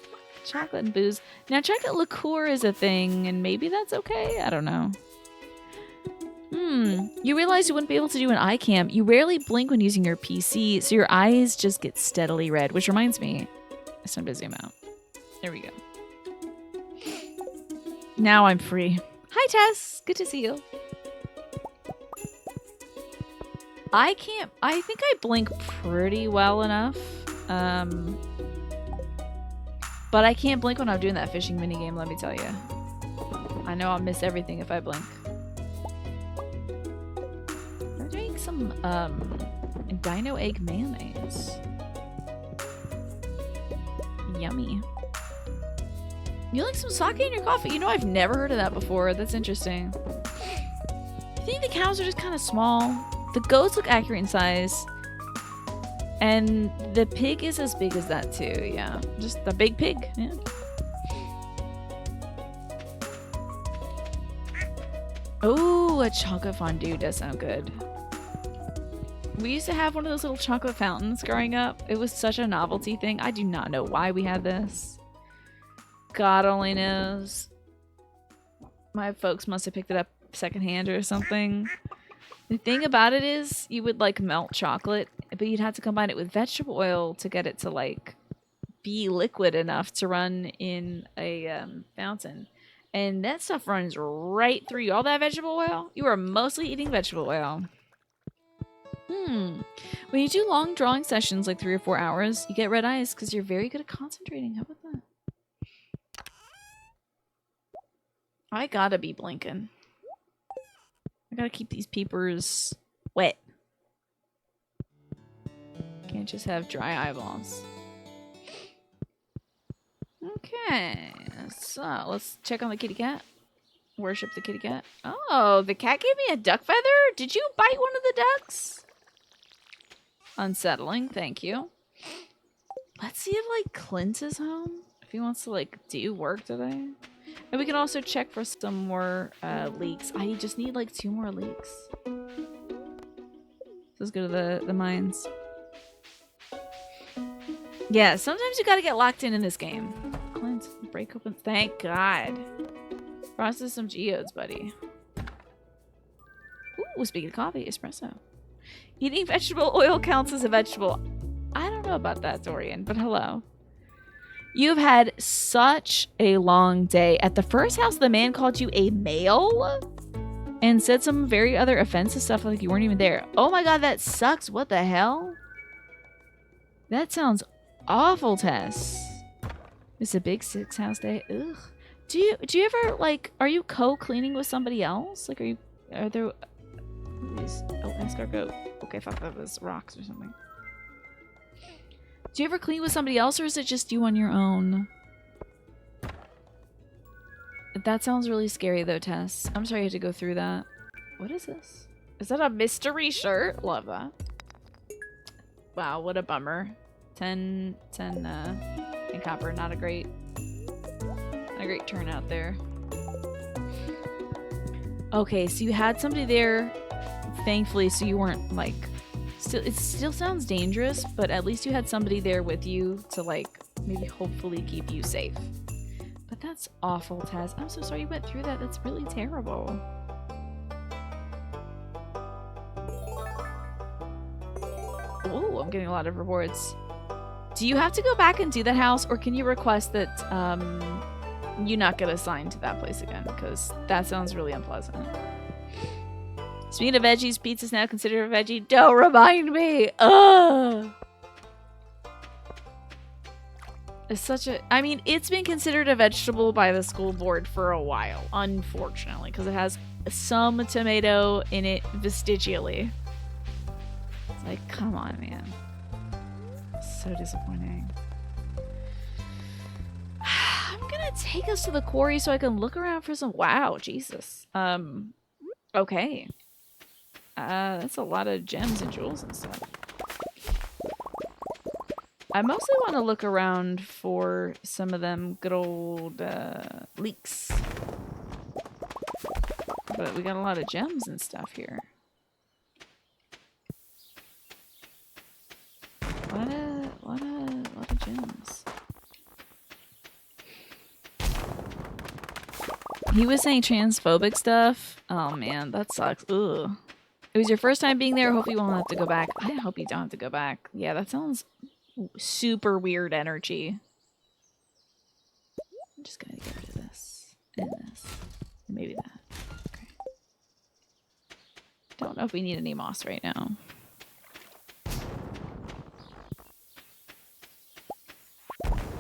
Chocolate and booze. Now, chocolate liqueur is a thing, and maybe that's okay? I don't know. You realize you wouldn't be able to do an eye cam. You rarely blink when using your PC, so your eyes just get steadily red, which reminds me. It's time to zoom out. There we go. Now I'm free. Hi, Tess. Good to see you. I think I blink pretty well enough. But I can't blink when I'm doing that fishing minigame, let me tell you. I know I'll miss everything if I blink. We're doing some dino egg mayonnaise. Yummy. You like some sake in your coffee? You know, I've never heard of that before. That's interesting. I think the cows are just kind of small. The goats look accurate in size. And the pig is as big as that too, yeah. Just the big pig, yeah. Oh, a chocolate fondue does sound good. We used to have one of those little chocolate fountains growing up. It was such a novelty thing. I do not know why we had this. God only knows. My folks must have picked it up secondhand or something. The thing about it is you would like melt chocolate, but you'd have to combine it with vegetable oil to get it to like be liquid enough to run in a fountain. And that stuff runs right through you. All that vegetable oil, you are mostly eating vegetable oil. When you do long drawing sessions, like 3 or 4 hours, you get red eyes because you're very good at concentrating. How about that? I gotta be blinking. I gotta keep these peepers wet. Can't just have dry eyeballs. Okay, so let's check on the kitty cat. Worship the kitty cat. Oh, the cat gave me a duck feather? Did you bite one of the ducks? Unsettling, thank you. Let's see if like Clint is home. If he wants to like do work today. And we can also check for some more leeks. I just need like 2 more leeks. Let's go to the mines. Yeah, sometimes you gotta get locked in this game. Clint, break open. Thank God. Process some geodes, buddy. Ooh, speaking of coffee, espresso. Eating vegetable oil counts as a vegetable. I don't know about that, Dorian, but hello. You've had such a long day. At the first house, the man called you a male and said some very other offensive stuff like you weren't even there. Oh my god, that sucks. What the hell? That sounds awful, Tess. It's a big 6-house day. Ugh. Do you ever, like, are you co-cleaning with somebody else? Like, are there... Oh, escargot. Okay, I thought that was rocks or something. Do you ever clean with somebody else, or is it just you on your own? That sounds really scary, though, Tess. I'm sorry you had to go through that. What is this? Is that a mystery shirt? Love that. Wow, what a bummer. 10 in copper. Not a great turnout there. Okay, so you had somebody there, thankfully, so you weren't, like... It still sounds dangerous, but at least you had somebody there with you to, like, maybe hopefully keep you safe. But that's awful, Tess. I'm so sorry you went through that. That's really terrible. Oh, I'm getting a lot of rewards. Do you have to go back and do that house, or can you request that you not get assigned to that place again? Because that sounds really unpleasant. Speaking of veggies, pizza's now considered a veggie. Don't remind me! Ugh! It's such a... I mean, it's been considered a vegetable by the school board for a while, unfortunately, because it has some tomato in it vestigially. It's like, come on, man. So disappointing. I'm gonna take us to the quarry so I can look around for some... Wow, Jesus. Okay. That's a lot of gems and jewels and stuff. I mostly want to look around for some of them good old leeks. But we got a lot of gems and stuff here. A lot of gems. He was saying transphobic stuff. Oh man, that sucks. Ugh. It was your first time being there. Hope you won't have to go back. I hope you don't have to go back. Yeah, that sounds super weird energy. I'm just gonna get rid of this and this. And maybe that. Okay. Don't know if we need any moss right now.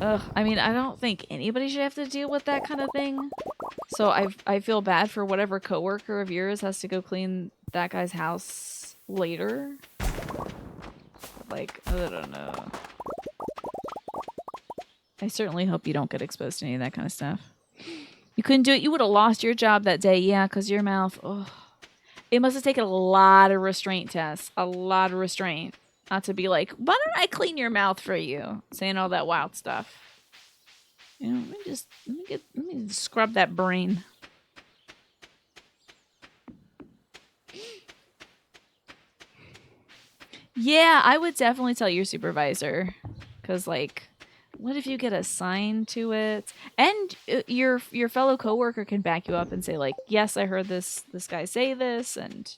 Ugh, I mean, I don't think anybody should have to deal with that kind of thing. So I feel bad for whatever coworker of yours has to go clean that guy's house later. Like, I don't know. I certainly hope you don't get exposed to any of that kind of stuff. You couldn't do it. You would have lost your job that day. Yeah, because your mouth. Oh, it must have taken a lot of restraint, Tess. A lot of restraint. Not to be like, why don't I clean your mouth for you? Saying all that wild stuff. You know, let me scrub that brain. Yeah, I would definitely tell your supervisor. Because, like, what if you get assigned to it? And your fellow coworker can back you up and say, like, yes, I heard this guy say this, and...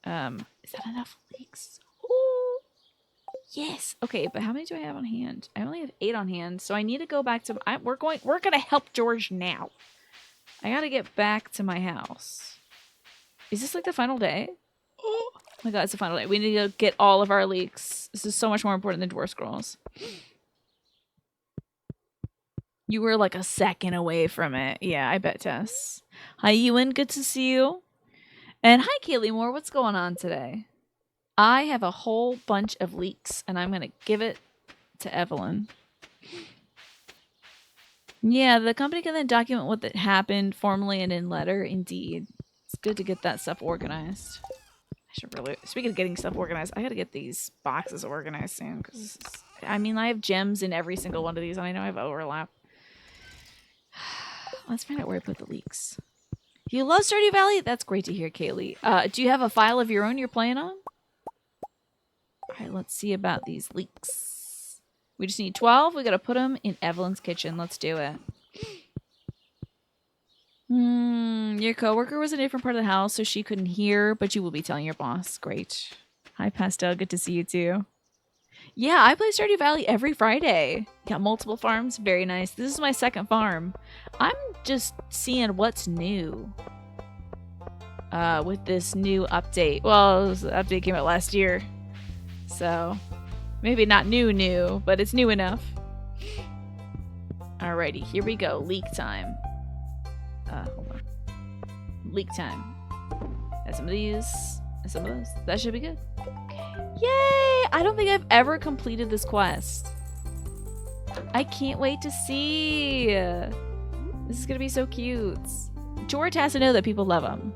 is that enough leeks? Ooh. Yes. Okay, but how many do I have on hand? I only have 8 on hand, so I need to go back to... We're gonna help George now. I gotta get back to my house. Is this, like, the final day? Oh my god, it's the final day. We need to get all of our leeks. This is so much more important than Dwarf Scrolls. You were, like, a second away from it. Yeah, I bet, Tess. Hi, Ewan. Good to see you. And hi, Kaylee Moore. What's going on today? I have a whole bunch of leeks, and I'm going to give it to Evelyn. Yeah, the company can then document what that happened formally and in letter. Indeed. It's good to get that stuff organized. I should really... Speaking of getting stuff organized, I got to get these boxes organized soon. Because I mean, I have gems in every single one of these, and I know I have overlap. Let's find out where I put the leeks. You love Stardew Valley? That's great to hear, Kaylee. Do you have a file of your own you're playing on? Alright, let's see about these leeks. We just need 12. We gotta put them in Evelyn's kitchen. Let's do it. Your coworker was in a different part of the house, so she couldn't hear, but you will be telling your boss. Great. Hi, Pastel. Good to see you too. Yeah, I play Stardew Valley every Friday. Got multiple farms. Very nice. This is my second farm. I'm just seeing what's new with this new update. Well, the update came out last year, so maybe not new, but it's new enough. Alrighty, here we go. Leak time. Hold on. Leak time. Have some of these. And some of those. That should be good. Yay! I don't think I've ever completed this quest. I can't wait to see. This is gonna be so cute. George has to know that people love him.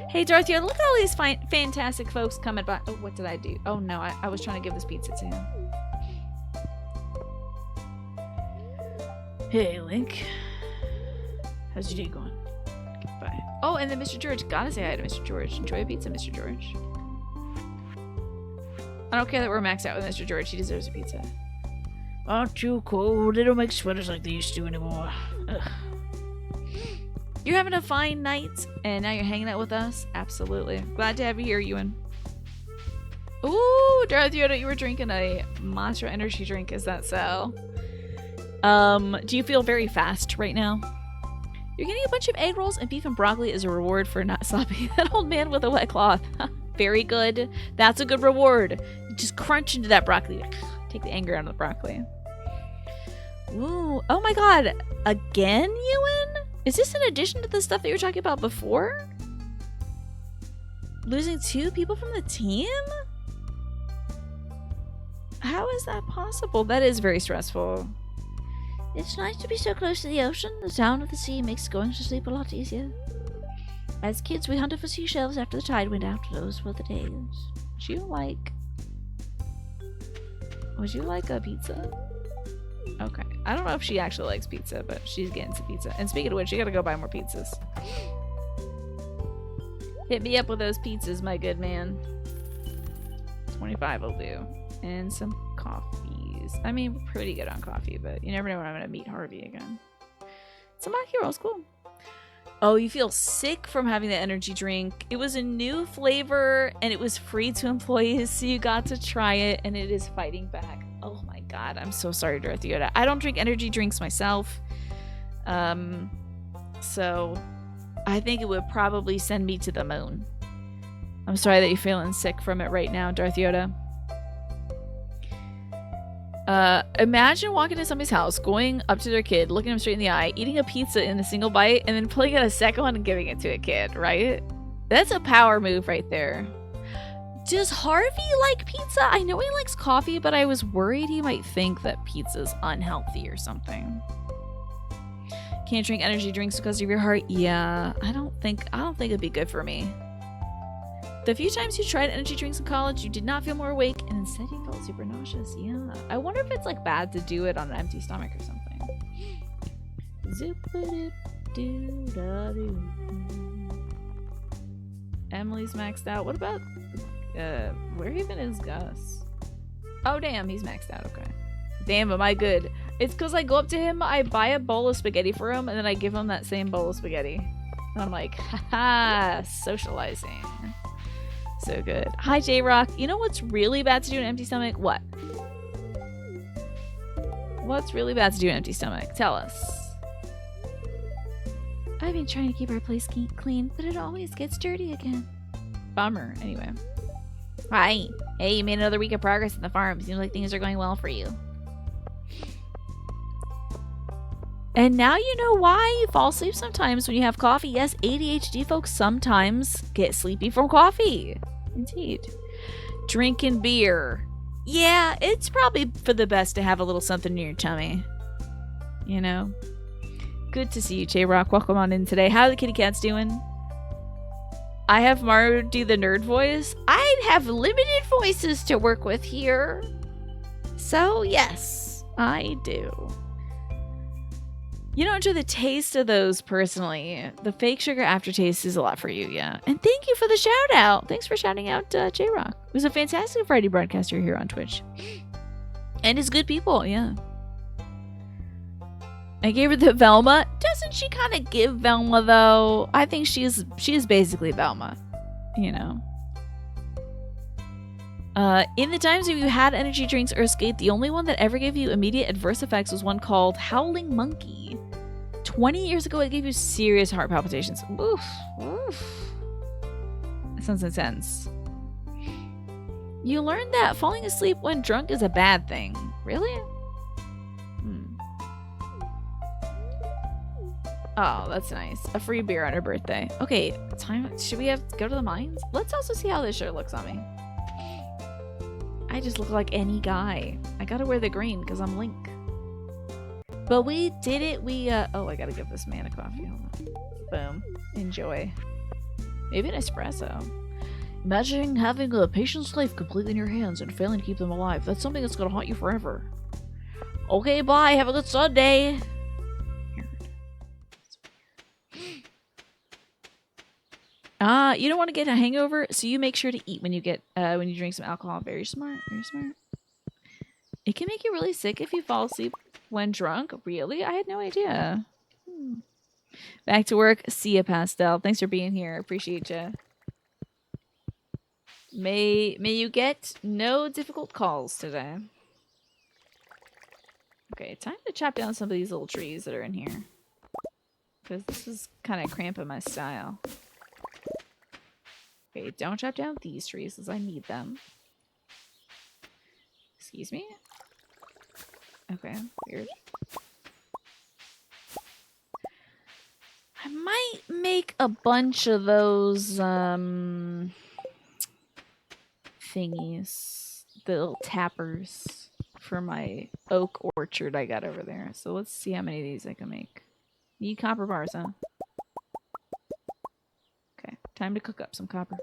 Hey, Dorothy, look at all these fantastic folks coming by. Oh, what did I do? Oh, no, I was trying to give this pizza to him. Hey, Link. How's your day going? Bye. Oh, and then Mr. George. Gotta say hi to Mr. George. Enjoy a pizza, Mr. George. I don't care that we're maxed out with Mr. George. He deserves a pizza. Aren't you cold? They don't make sweaters like they used to anymore. Ugh. You're having a fine night, and now you're hanging out with us? Absolutely. Glad to have you here, Ewan. Ooh, Dorothy, you were drinking a Monster Energy drink. Is that so? Do you feel very fast right now? You're getting a bunch of egg rolls and beef and broccoli as a reward for not slapping that old man with a wet cloth. Very good. That's a good reward. Just crunch into that broccoli. Take the anger out of the broccoli. Ooh. Oh my god. Again, Ewan? Is this in addition to the stuff that you were talking about before? Losing 2 people from the team? How is that possible? That is very stressful. It's nice to be so close to the ocean. The sound of the sea makes going to sleep a lot easier. As kids, we hunted for seashells after the tide went out. Those were the days. Would you like a pizza? Okay. I don't know if she actually likes pizza, but she's getting some pizza. And speaking of which, you gotta go buy more pizzas. Hit me up with those pizzas, my good man. 25 will do. And some coffees. I mean, we're pretty good on coffee, but you never know when I'm gonna meet Harvey again. Some My Heroes, cool. Oh, you feel sick from having the energy drink. It was a new flavor, and it was free to employees, so you got to try it, and it is fighting back. Oh my god, I'm so sorry, Dorothy Yoda. I don't drink energy drinks myself. So I think it would probably send me to the moon. I'm sorry that you're feeling sick from it right now, Darth Yoda. Imagine walking to somebody's house, going up to their kid, looking them straight in the eye, eating a pizza in a single bite, and then pulling out a second one and giving it to a kid, right? That's a power move right there. Does Harvey like pizza? I know he likes coffee, but I was worried he might think that pizza's unhealthy or something. Can't drink energy drinks because of your heart? Yeah, I don't think it'd be good for me. The few times you tried energy drinks in college, you did not feel more awake, and instead you felt super nauseous. Yeah. I wonder if it's like bad to do it on an empty stomach or something. Emily's maxed out. What about where even is Gus? Oh damn, he's maxed out. Okay. Damn, am I good? It's because I go up to him, I buy a bowl of spaghetti for him, and then I give him that same bowl of spaghetti. And I'm like, haha, socializing. So good. Hi, J-Rock. You know what's really bad to do in an empty stomach? What? What's really bad to do in an empty stomach? Tell us. I've been trying to keep our place clean, but it always gets dirty again. Bummer. Anyway. Hi. Hey, you made another week of progress in the farm. Seems like things are going well for you. And now you know why you fall asleep sometimes when you have coffee. Yes, ADHD folks sometimes get sleepy from coffee. Indeed. Drinking beer. Yeah, it's probably for the best to have a little something in your tummy. You know? Good to see you, J-Rock. Welcome on in today. How are the kitty cats doing? I have Mario do the nerd voice. I have limited voices to work with here. So, yes, I do. You don't enjoy the taste of those personally. The fake sugar aftertaste is a lot for you, yeah. And thank you for the shout out. Thanks for shouting out J-Rock. It was a fantastic Friday broadcaster here on Twitch. And his good people, yeah. I gave her the Velma. Doesn't she kind of give Velma though? I think she's basically Velma, you know. In the times when you had energy drinks or escape, the only one that ever gave you immediate adverse effects was one called Howling Monkey. 20 years ago, it gave you serious heart palpitations. Oof. That sounds intense. You learned that falling asleep when drunk is a bad thing. Really? Oh, that's nice. A free beer on her birthday. Okay, time. Should we go to the mines? Let's also see how this shirt looks on me. I just look like any guy. I gotta wear the green because I'm Link. But we did it. Oh, I gotta give this man a coffee. Hold on. Boom. Enjoy. Maybe an espresso. Imagine having a patient's life completely in your hands and failing to keep them alive. That's something that's gonna haunt you forever. Okay, bye. Have a good Sunday. You don't want to get a hangover, so you make sure to eat when you drink some alcohol. Very smart. Very smart. It can make you really sick if you fall asleep when drunk. Really? I had no idea. Back to work. See ya, Pastel. Thanks for being here. Appreciate you. May you get no difficult calls today. Okay, time to chop down some of these little trees that are in here. Because this is kind of cramping my style. Okay, don't chop down these trees because I need them. Excuse me? Okay, weird. I might make a bunch of those, thingies. The little tappers for my oak orchard I got over there. So let's see how many of these I can make. Need copper bars, huh? Okay, time to cook up some copper.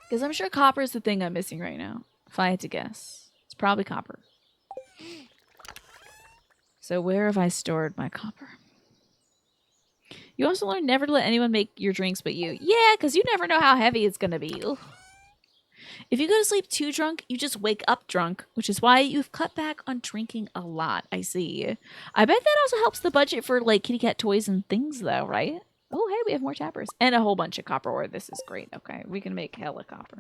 Because I'm sure copper is the thing I'm missing right now. If I had to guess. It's probably copper. So where have I stored my copper? You also learn never to let anyone make your drinks but you. Yeah, because you never know how heavy it's going to be. Ugh. If you go to sleep too drunk, you just wake up drunk, which is why you've cut back on drinking a lot. I see. I bet that also helps the budget for like kitty cat toys and things though, right? Oh, hey, we have more tappers. And a whole bunch of copper ore. This is great. Okay, we can make hella copper.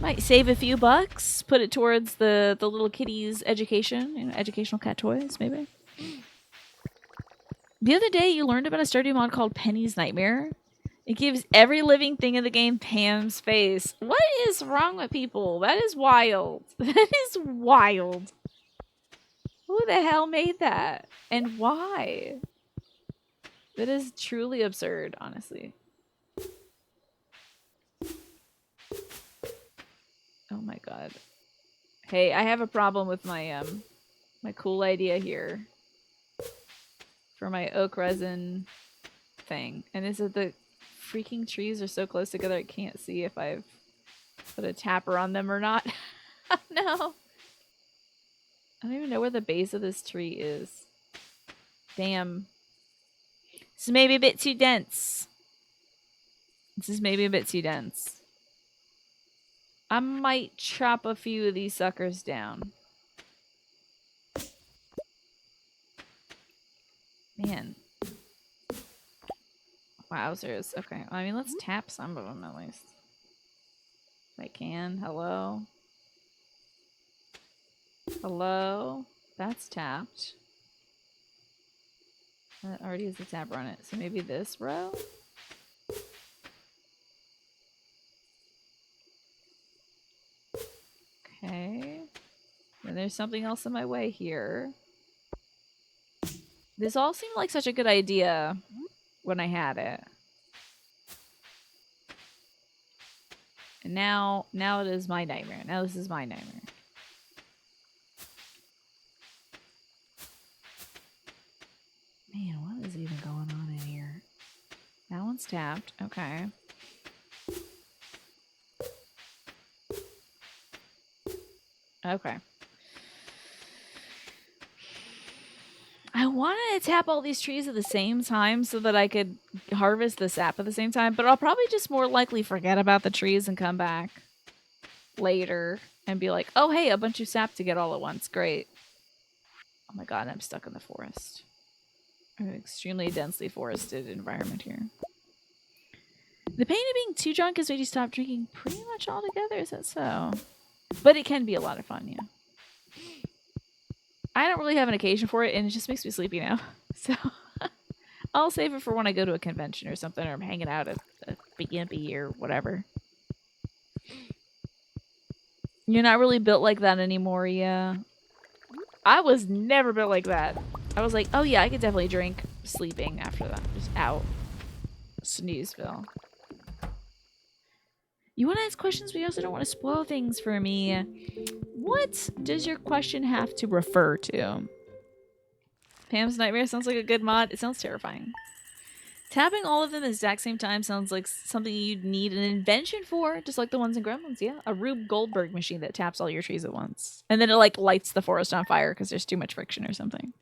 Might save a few bucks. Put it towards the little kitty's education. You know, educational cat toys, maybe. The other day, you learned about a Stardew mod called Penny's Nightmare. It gives every living thing in the game Pam's face. What is wrong with people? That is wild. That is wild. Who the hell made that? And why? That is truly absurd, honestly. Oh my god. Hey, I have a problem with my my cool idea here. For my oak resin thing. And is it the freaking trees are so close together I can't see if I've put a tapper on them or not. No. I don't even know where the base of this tree is. Damn. This is maybe a bit too dense. This is maybe a bit too dense. I might chop a few of these suckers down. Man. Wowzers. Okay. I mean, let's tap some of them at least. If I can. Hello? Hello? That's tapped. That already has a tapper on it. So maybe this row? Okay. And there's something else in my way here. This all seemed like such a good idea when I had it. And now it is my nightmare. Now this is my nightmare. Man, what is even going on in here? That one's tapped. Okay. Okay. I wanted to tap all these trees at the same time so that I could harvest the sap at the same time, but I'll probably just more likely forget about the trees and come back later and be like, oh, hey, a bunch of sap to get all at once. Great. Oh my god, I'm stuck in the forest. An extremely densely forested environment here. The pain of being too drunk has made you stop drinking pretty much altogether, is that so? But it can be a lot of fun, yeah. I don't really have an occasion for it, and it just makes me sleepy now. So I'll save it for when I go to a convention or something, or I'm hanging out at a Gimpy or whatever. You're not really built like that anymore, yeah. I was never built like that. I was like, oh yeah, I could definitely drink sleeping after that. Just out. Snoozeville. You want to ask questions, but you also don't want to spoil things for me. What does your question have to refer to? Pam's Nightmare sounds like a good mod. It sounds terrifying. Tapping all of them at the exact same time sounds like something you'd need an invention for, just like the ones in Gremlins, yeah. A Rube Goldberg machine that taps all your trees at once. And then it like lights the forest on fire because there's too much friction or something.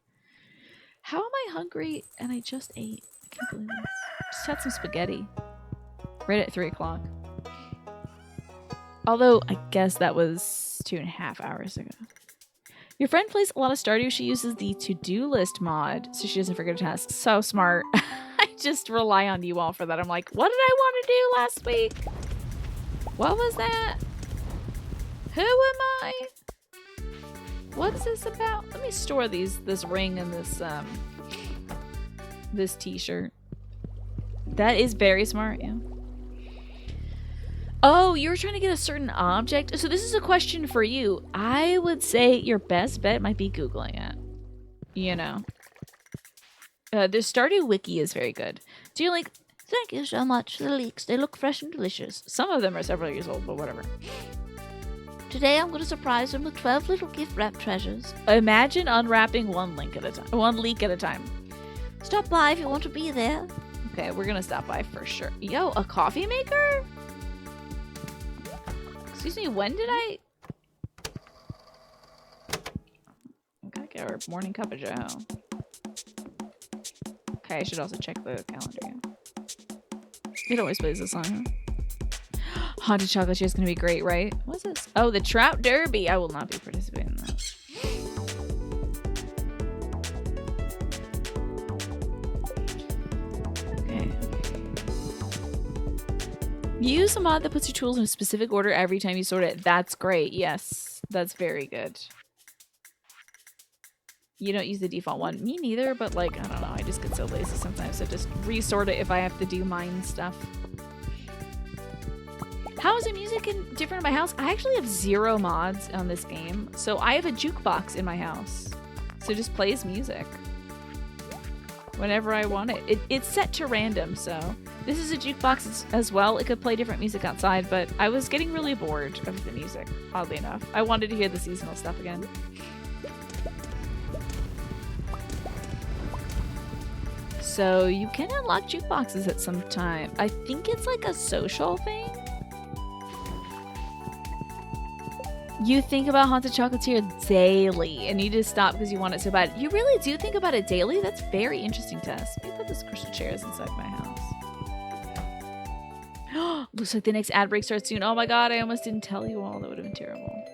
How am I hungry and I just ate? I can't believe this. Just had some spaghetti. Right at 3 o'clock. Although, I guess that was 2.5 hours ago. Your friend plays a lot of Stardew. She uses the to-do list mod so she doesn't forget a task. So smart. I just rely on you all for that. I'm like, what did I want to do last week? What was that? Who am I? What's this about? Let me store this ring and this t-shirt. That is very smart, yeah. Oh, you were trying to get a certain object? So this is a question for you. I would say your best bet might be Googling it. You know. The Stardew Wiki is very good. Do you like... Thank you so much for the leeks. They look fresh and delicious. Some of them are several years old, but whatever. Today I'm going to surprise them with 12 little gift wrap treasures. Imagine unwrapping one leek at a time. One leek at a time. Stop by if you want to be there. Okay, we're gonna stop by for sure. Yo, a coffee maker? Excuse me, when did I... gotta get our morning cup of joe. Okay, I should also check the calendar. It always plays this song, huh? Haunted Chocolate is gonna be great, right? What's this? Oh, the Trout Derby! I will not be participating in that. Use a mod that puts your tools in a specific order every time you sort it. That's great. Yes, that's very good. You don't use the default one. Me neither, but like, I don't know. I just get so lazy sometimes. I just resort it if I have to do mine stuff. How is the music different in my house? I actually have 0 mods on this game. So I have a jukebox in my house. So it just plays music whenever I want it. It's set to random, so... This is a jukebox as well. It could play different music outside, but I was getting really bored of the music, oddly enough. I wanted to hear the seasonal stuff again. So you can unlock jukeboxes at some time. I think it's like a social thing. You think about Haunted Chocolatier daily, and you just stop because you want it so bad. You really do think about it daily? That's very interesting to us. Let me put this crystal chairs inside my house. Looks like the next ad break starts soon. Oh my god, I almost didn't tell you all. That would have been terrible.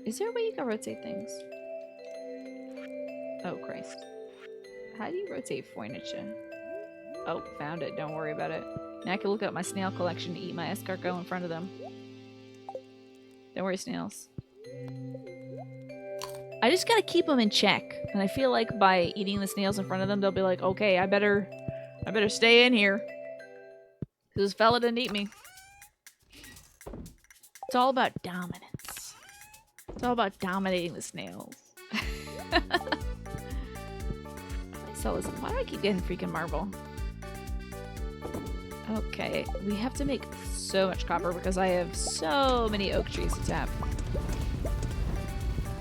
Is there a way you can rotate things? Oh, Christ. How do you rotate furniture? Oh, found it. Don't worry about it. Now I can look at my snail collection to eat my escargot in front of them. Don't worry, snails. I just gotta keep them in check. And I feel like by eating the snails in front of them, they'll be like, okay, I better stay in here. This fella didn't eat me. It's all about dominance. It's all about dominating the snails. Why do I keep getting freaking marble? Okay, we have to make so much copper because I have so many oak trees to tap.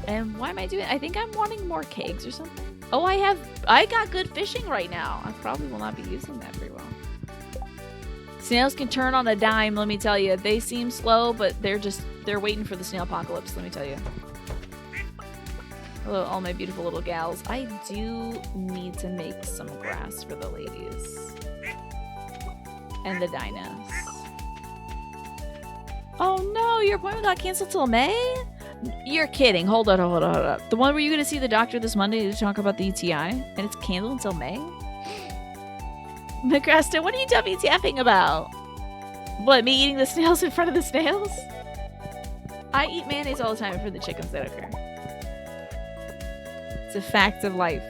And why am I doing it? I think I'm wanting more kegs or something. Oh, I got good fishing right now. I probably will not be using that very well. Snails can turn on a dime, let me tell you. They seem slow, but they're waiting for the snail apocalypse, let me tell you. Hello, all my beautiful little gals. I do need to make some grass for the ladies. And the dinos. Oh no, your appointment got canceled till May? You're kidding. Hold on, hold on, hold on. The one where you're going to see the doctor this Monday to talk about the ETI? And it's canceled until May? McCresta, what are you WTFing about? What, me eating the snails in front of the snails? I eat mayonnaise all the time for the chickens that occur. It's a fact of life.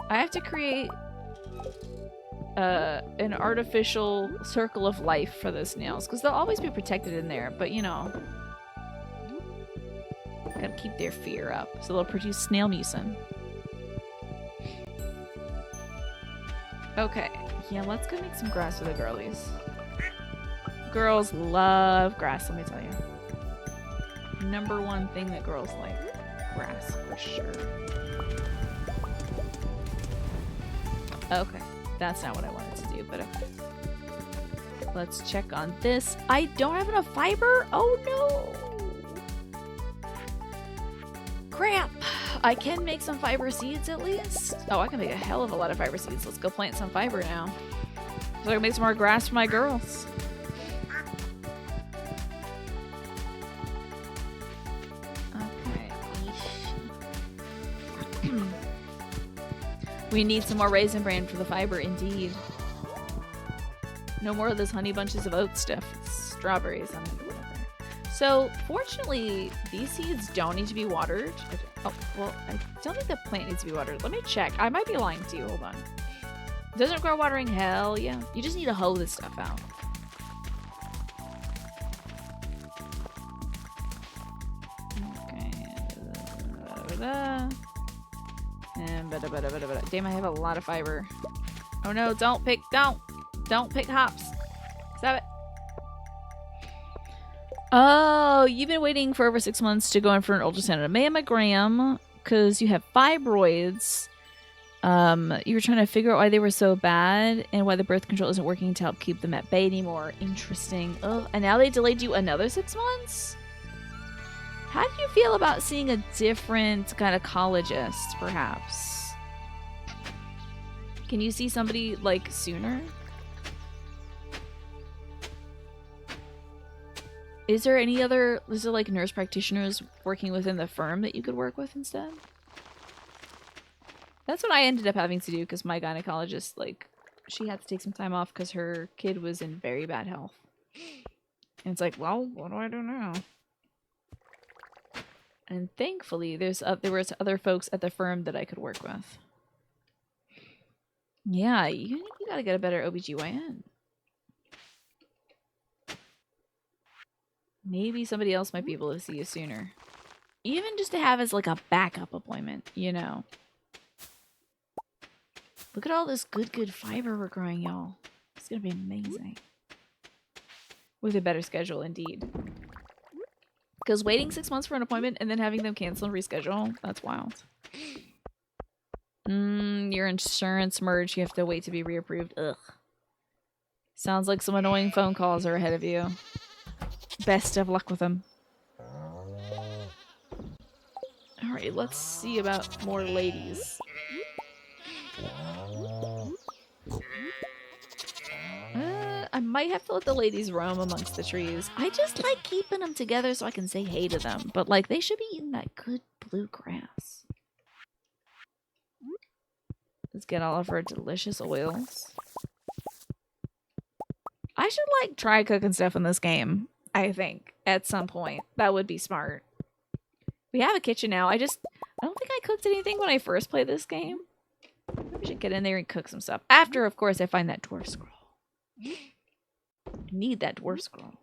I have to create an artificial circle of life for the snails because they'll always be protected in there, but you know, gotta keep their fear up so they'll produce snail mucin. Okay, yeah, let's go make some grass for the girlies. Girls love grass, let me tell you. Number one thing that girls like, grass for sure. Okay, that's not what I wanted to do, but okay. Let's check on this. I don't have enough fiber? Oh no! Crap! I can make some fiber seeds at least. Oh, I can make a hell of a lot of fiber seeds. Let's go plant some fiber now. So I can make some more grass for my girls. We need some more Raisin Bran for the fiber, indeed. No more of those honey bunches of oat stuff. It's strawberries on it, whatever. So, fortunately, these seeds don't need to be watered. Oh, well, I don't think the plant needs to be watered. Let me check. I might be lying to you. Hold on. Doesn't require watering? Hell yeah. You just need to hoe this stuff out. Okay. And damn, I have a lot of fiber. Oh no, don't pick hops. Stop it. Oh, you've been waiting for over 6 months to go in for an ultrasound and a mammogram because you have fibroids. You were trying to figure out why they were so bad and why the birth control isn't working to help keep them at bay anymore. Interesting. Oh, and now they delayed you another 6 months? How do you feel about seeing a different gynecologist, perhaps? Can you see somebody, like, sooner? Is there like, nurse practitioners working within the firm that you could work with instead? That's what I ended up having to do because my gynecologist, like, she had to take some time off because her kid was in very bad health. And it's like, well, what do I do now? And thankfully, there was other folks at the firm that I could work with. Yeah, you gotta get a better OBGYN. Maybe somebody else might be able to see you sooner. Even just to have as like a backup appointment, you know. Look at all this good fiber we're growing, y'all. It's gonna be amazing. With a better schedule, indeed. Because waiting 6 months for an appointment and then having them cancel and reschedule, that's wild. Your insurance merge, you have to wait to be reapproved. Ugh. Sounds like some annoying phone calls are ahead of you. Best of luck with them. Alright, let's see about more ladies. I might have to let the ladies roam amongst the trees. I just like keeping them together so I can say hey to them. But, like, they should be eating that good blue grass. Let's get all of our delicious oils. I should, like, try cooking stuff in this game, I think, at some point. That would be smart. We have a kitchen now. I don't think I cooked anything when I first played this game. Maybe we should get in there and cook some stuff. After, of course, I find that dwarf scroll. I need that dwarf scroll.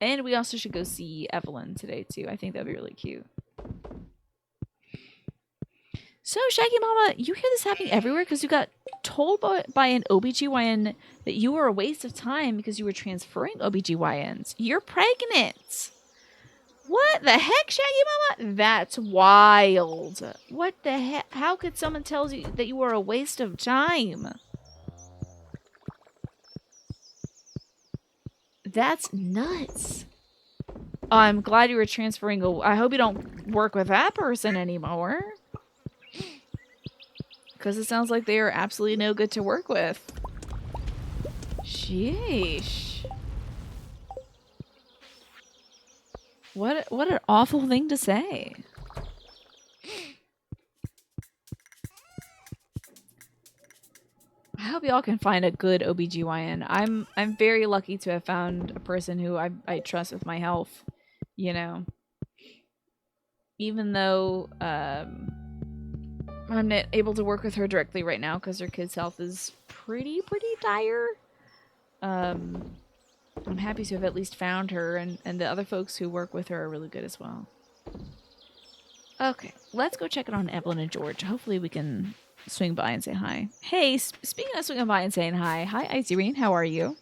And we also should go see Evelyn today, too. I think that'd be really cute. So, Shaggy Mama, you hear this happening everywhere because you got told by an OBGYN that you were a waste of time because you were transferring OBGYNs. You're pregnant! What the heck, Shaggy Mama? That's wild. What the heck? How could someone tell you that you were a waste of time? That's nuts. I'm glad you were transferring. I hope you don't work with that person anymore. Because it sounds like they are absolutely no good to work with. Sheesh. What an awful thing to say. I hope y'all can find a good OBGYN. I'm very lucky to have found a person who I trust with my health, you know. Even though I'm not able to work with her directly right now because her kid's health is pretty dire. I'm happy to have at least found her, and the other folks who work with her are really good as well. Okay, let's go check it on Evelyn and George. Hopefully we can swing by and say hi. Hey, speaking of swinging by and saying hi, Izirine, how are you?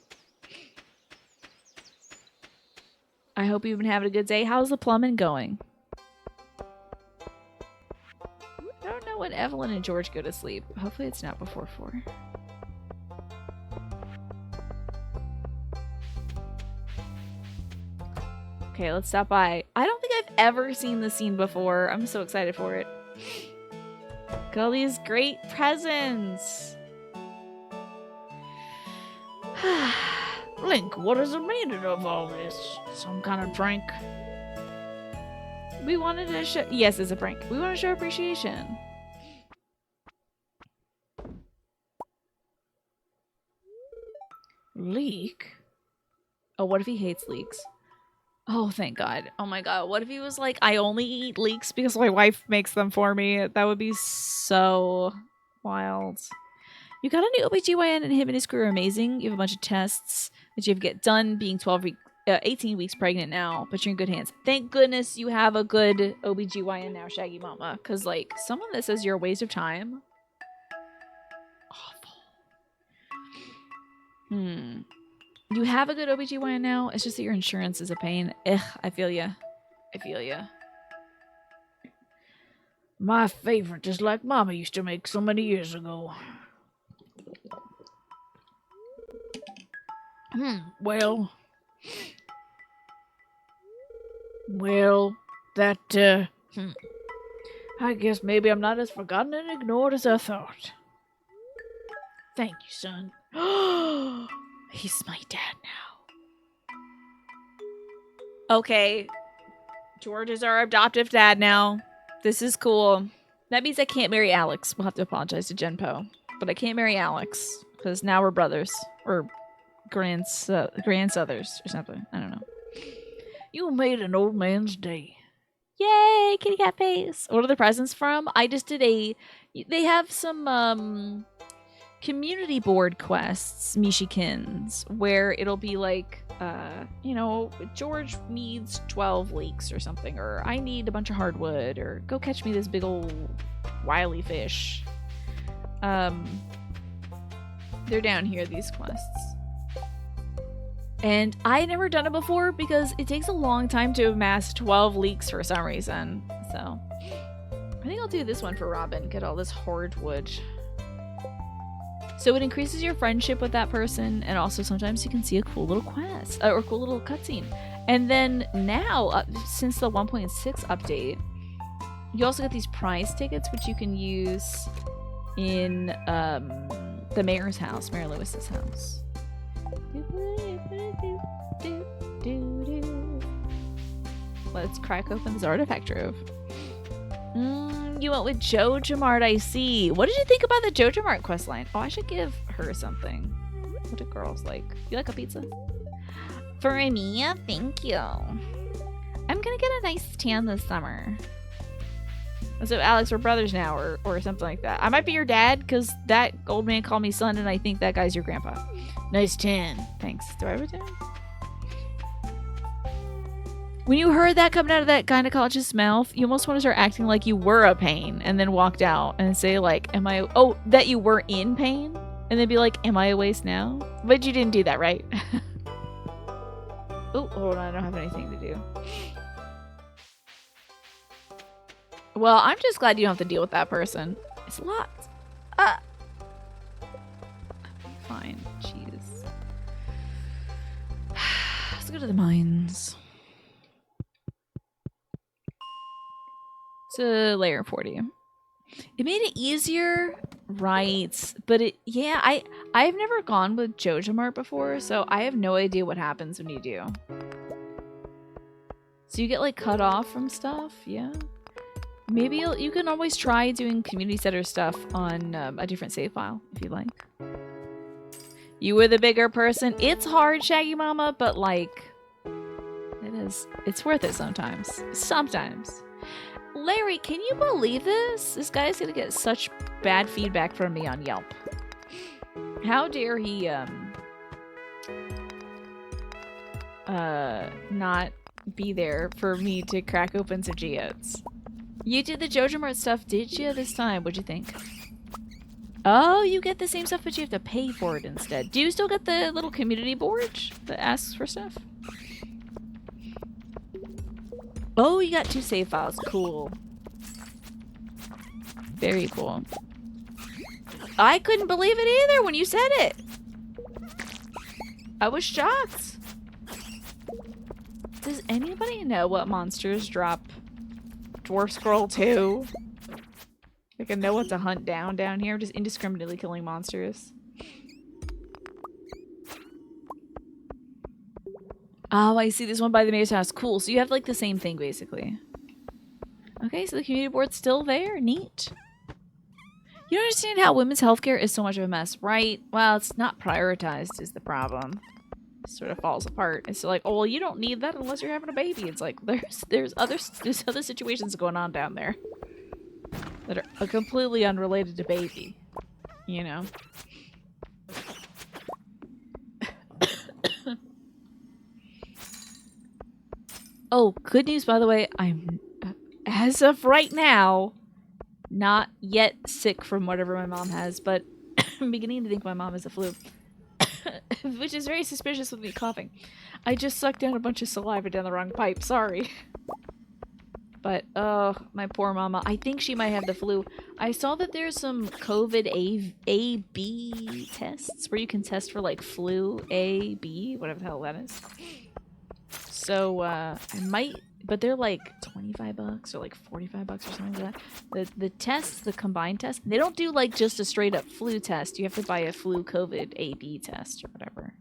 I hope you've been having a good day. How's the plumbing going? I don't know when Evelyn and George go to sleep. Hopefully it's not before 4. Okay, let's stop by. I don't think I've ever seen this scene before. I'm so excited for it. Look at all these great presents. Link, what is the meaning of all this? Some kind of prank? We wanted to show... Yes, it's a prank. We want to show appreciation. Leek? Oh, what if he hates leeks? Oh, thank God. Oh my God. What if he was like, I only eat leeks because my wife makes them for me? That would be so wild. You got a new OBGYN and him and his crew are amazing. You have a bunch of tests that you have to get done being 18 weeks pregnant now, but you're in good hands. Thank goodness you have a good OBGYN now, Shaggy Mama. Because, like, some of this is your waste of time. Awful. You have a good OBGYN now. It's just that your insurance is a pain. Ugh, I feel ya. I feel ya. My favorite is like Mama used to make so many years ago. Well, that, I guess maybe I'm not as forgotten and ignored as I thought. Thank you, son. He's my dad now. Okay. George is our adoptive dad now. This is cool. That means I can't marry Alex. We'll have to apologize to Genpo. But I can't marry Alex. Because now we're brothers. Or grandsothers or something. I don't know. You made an old man's day. Yay! Kitty cat face. What are the presents from? I just did they have some community board quests, Mishikins, where it'll be like, George needs 12 leeks or something, or I need a bunch of hardwood, or go catch me this big old wily fish. They're down here, these quests. And I had never done it before because it takes a long time to amass 12 leeks for some reason. So I think I'll do this one for Robin, get all this hardwood. So it increases your friendship with that person, and also sometimes you can see a cool little quest or a cool little cutscene. And then now, since the 1.6 update, you also get these prize tickets, which you can use in the mayor's house, Mayor Lewis's house. Let's crack open this artifact trove. You went with JoJamart, I see. What did you think about the JoJamart questline? Oh, I should give her something. What do girls like? You like a pizza? For me, thank you. I'm gonna get a nice tan this summer. So, Alex, we're brothers now, or something like that. I might be your dad, because that old man called me son, and I think that guy's your grandpa. Nice tan. Thanks. Do I have a tan? When you heard that coming out of that gynecologist's mouth, you almost want to start acting like you were a pain, and then walked out and say, like, that you were in pain? And then be like, am I a waste now? But you didn't do that, right? Oh, hold on. I don't have anything to do. Well, I'm just glad you don't have to deal with that person. It's a lot. Fine. Jeez. Let's go to the mines. It's a layer 40. It made it easier, right? But I've never gone with JoJamart before, so I have no idea what happens when you do. So you get like cut off from stuff, yeah. Maybe you can always try doing community center stuff on a different save file if you like. You were the bigger person. It's hard, Shaggy Mama, but like, it's worth it sometimes. Sometimes. Larry, can you believe this? This guy's gonna get such bad feedback from me on Yelp. How dare he not be there for me to crack open some geodes. You did the Jojo Mart stuff, did you, this time? What'd you think? Oh, you get the same stuff, but you have to pay for it instead. Do you still get the little community board that asks for stuff? Oh, you got 2 save files. Cool. Very cool. I couldn't believe it either when you said it. I was shocked. Does anybody know what monsters drop Dwarf Scroll 2? Like I know what to hunt down here, just indiscriminately killing monsters. Oh, I see this one by the mayor's house. Cool, so you have like the same thing basically. Okay, so the community board's still there. Neat. You don't understand how women's healthcare is so much of a mess, right? Well, it's not prioritized is the problem. It sort of falls apart. It's like, oh, well, you don't need that unless you're having a baby. It's like there's other situations going on down there that are completely unrelated to baby. You know. Oh, good news by the way. I'm as of right now not yet sick from whatever my mom has, but I'm beginning to think my mom has a flu. Which is very suspicious with me coughing. I just sucked down a bunch of saliva down the wrong pipe, sorry. But, oh, my poor mama. I think she might have the flu. I saw that there's some COVID A-B tests where you can test for, like, flu A-B, whatever the hell that is. So, I might... But they're like $25 or like $45 or something like that. The tests, the combined test, they don't do like just a straight up flu test. You have to buy a flu COVID A/B test or whatever.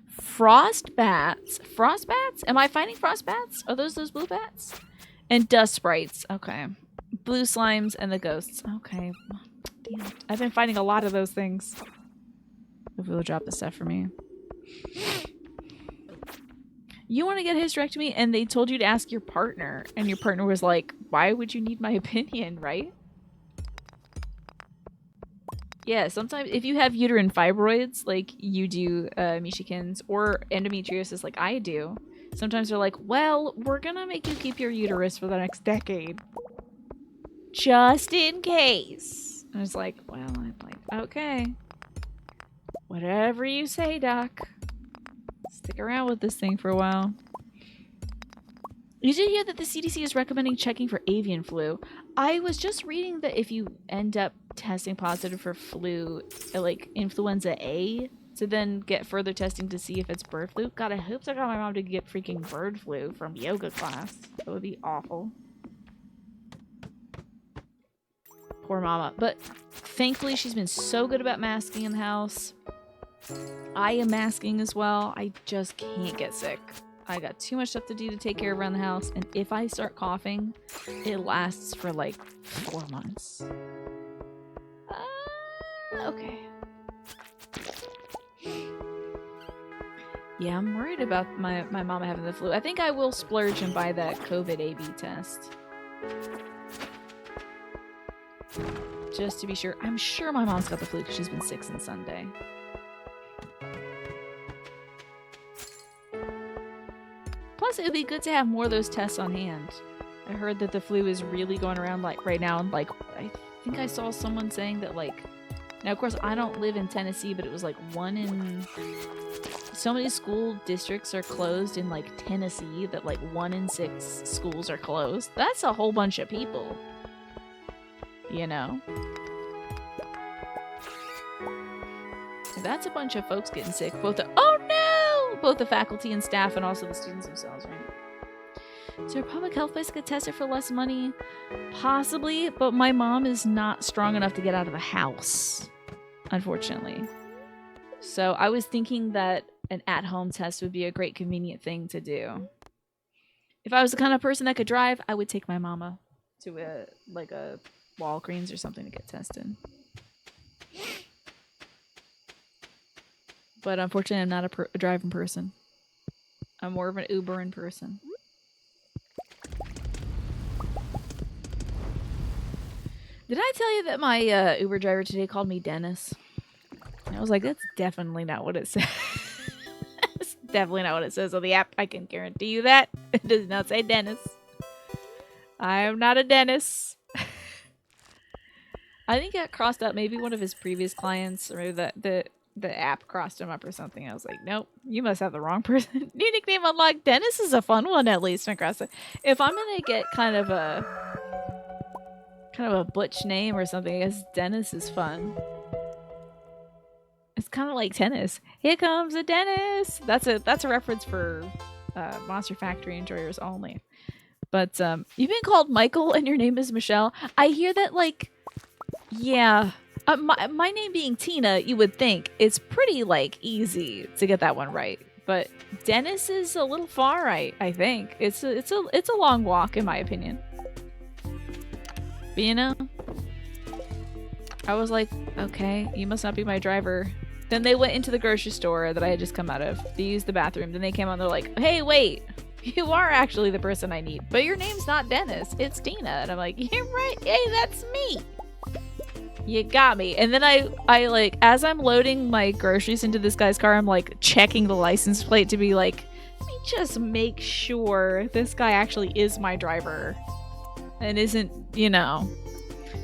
Frost bats. Frost bats? Am I finding frost bats? Are those blue bats? And dust sprites. Okay. Blue slimes and the ghosts. Okay. Damn it. I've been finding a lot of those things. Hopefully they'll drop the stuff for me. You want to get a hysterectomy and they told you to ask your partner and your partner was like, why would you need my opinion, right? Yeah, sometimes if you have uterine fibroids like you do, Mishikins, or endometriosis like I do, sometimes they're like, well, we're gonna make you keep your uterus for the next decade. Just in case. I was like, well, I'm like, okay. Whatever you say, doc. Stick around with this thing for a while. You did hear that the CDC is recommending checking for avian flu. I was just reading that if you end up testing positive for flu, like influenza A, to then get further testing to see if it's bird flu. God, I hope I got my mom to get freaking bird flu from yoga class. That would be awful. Poor mama. But thankfully she's been so good about masking in the house. I am masking as well. I just can't get sick. I got too much stuff to do to take care of around the house, and if I start coughing, it lasts for like 4 months. Okay. Yeah, I'm worried about my mama having the flu. I think I will splurge and buy that COVID A/B test. Just to be sure. I'm sure my mom's got the flu because she's been sick since Sunday. Plus, it would be good to have more of those tests on hand. I heard that the flu is really going around like right now, and like I think I saw someone saying that like now of course I don't live in Tennessee, but it was like 1 in so many school districts are closed in like Tennessee that like 1 in 6 schools are closed. That's a whole bunch of people. You know? That's a bunch of folks getting sick. Both the faculty and staff and also the students themselves, right? So public health place get tested for less money? Possibly, but my mom is not strong enough to get out of the house, unfortunately. So I was thinking that an at-home test would be a great convenient thing to do. If I was the kind of person that could drive, I would take my mama to a Walgreens or something to get tested. But unfortunately, I'm not a driving person. I'm more of an Ubering person. Did I tell you that my Uber driver today called me Dennis? I was like, that's definitely not what it says. That's definitely not what it says on the app. I can guarantee you that. It does not say Dennis. I am not a Dennis. I think it crossed out maybe one of his previous clients, or maybe the app crossed him up or something. I was like, nope, you must have the wrong person. New nickname unlocked. Dennis is a fun one, at least. Across it. If I'm gonna get kind of a butch name or something, I guess Dennis is fun. It's kind of like tennis. Here comes a Dennis. That's a reference for Monster Factory enjoyers only. But you've been called Michael and your name is Michelle. I hear that, like, yeah. My name being Tina, you would think it's pretty, like, easy to get that one right. But Dennis is a little far, I think. It's a long walk, in my opinion. But you know, I was like, okay, you must not be my driver. Then they went into the grocery store that I had just come out of. They used the bathroom. Then they came out and they're like, hey, wait. You are actually the person I need. But your name's not Dennis. It's Tina. And I'm like, you're right. Hey, that's me. You got me. And then I like, as I'm loading my groceries into this guy's car, I'm like checking the license plate to be like, let me just make sure this guy actually is my driver. And isn't, you know,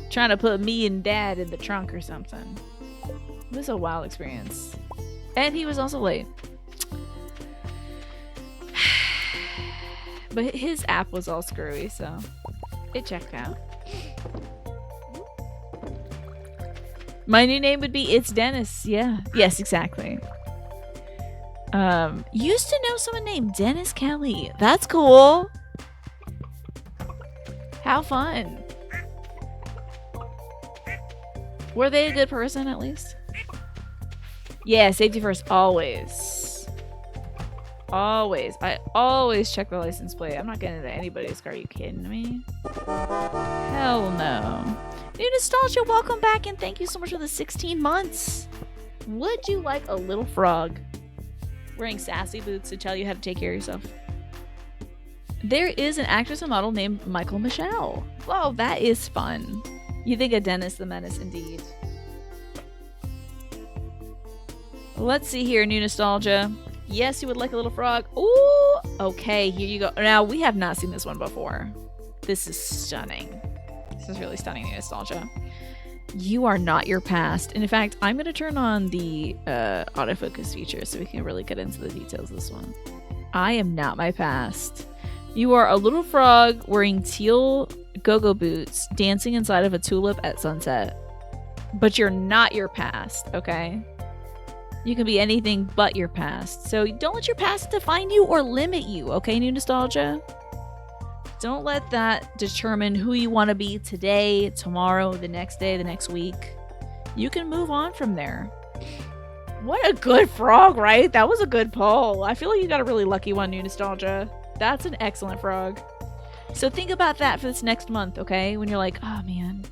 trying to put me and Dad in the trunk or something. It was a wild experience. And he was also late. But his app was all screwy, so it checked out. My new name would be It's Dennis. Yeah. Yes, exactly. Used to know someone named Dennis Kelly. That's cool. How fun. Were they a good person, at least? Yeah, safety first. Always. Always. I always check the license plate. I'm not getting into anybody's car. Are you kidding me? Hell no. New Nostalgia, welcome back, and thank you so much for the 16 months. Would you like a little frog wearing sassy boots to tell you how to take care of yourself? There is an actress and model named Michael Michelle. Whoa, that is fun. You think of Dennis the Menace, indeed. Let's see here, New Nostalgia. Yes, you would like a little frog. Ooh, okay, here you go. Now, we have not seen this one before. This is stunning. This is really stunning, New Nostalgia. You are not your past. And in fact, I'm going to turn on the autofocus feature so we can really get into the details of this one. I am not my past. You are a little frog wearing teal go-go boots, dancing inside of a tulip at sunset. But you're not your past, okay? You can be anything but your past. So don't let your past define you or limit you, okay, New Nostalgia? Don't let that determine who you want to be today, tomorrow, the next day, the next week. You can move on from there. What a good frog, right? That was a good poll. I feel like you got a really lucky one, New Nostalgia. That's an excellent frog. So think about that for this next month, okay? When you're like, oh man,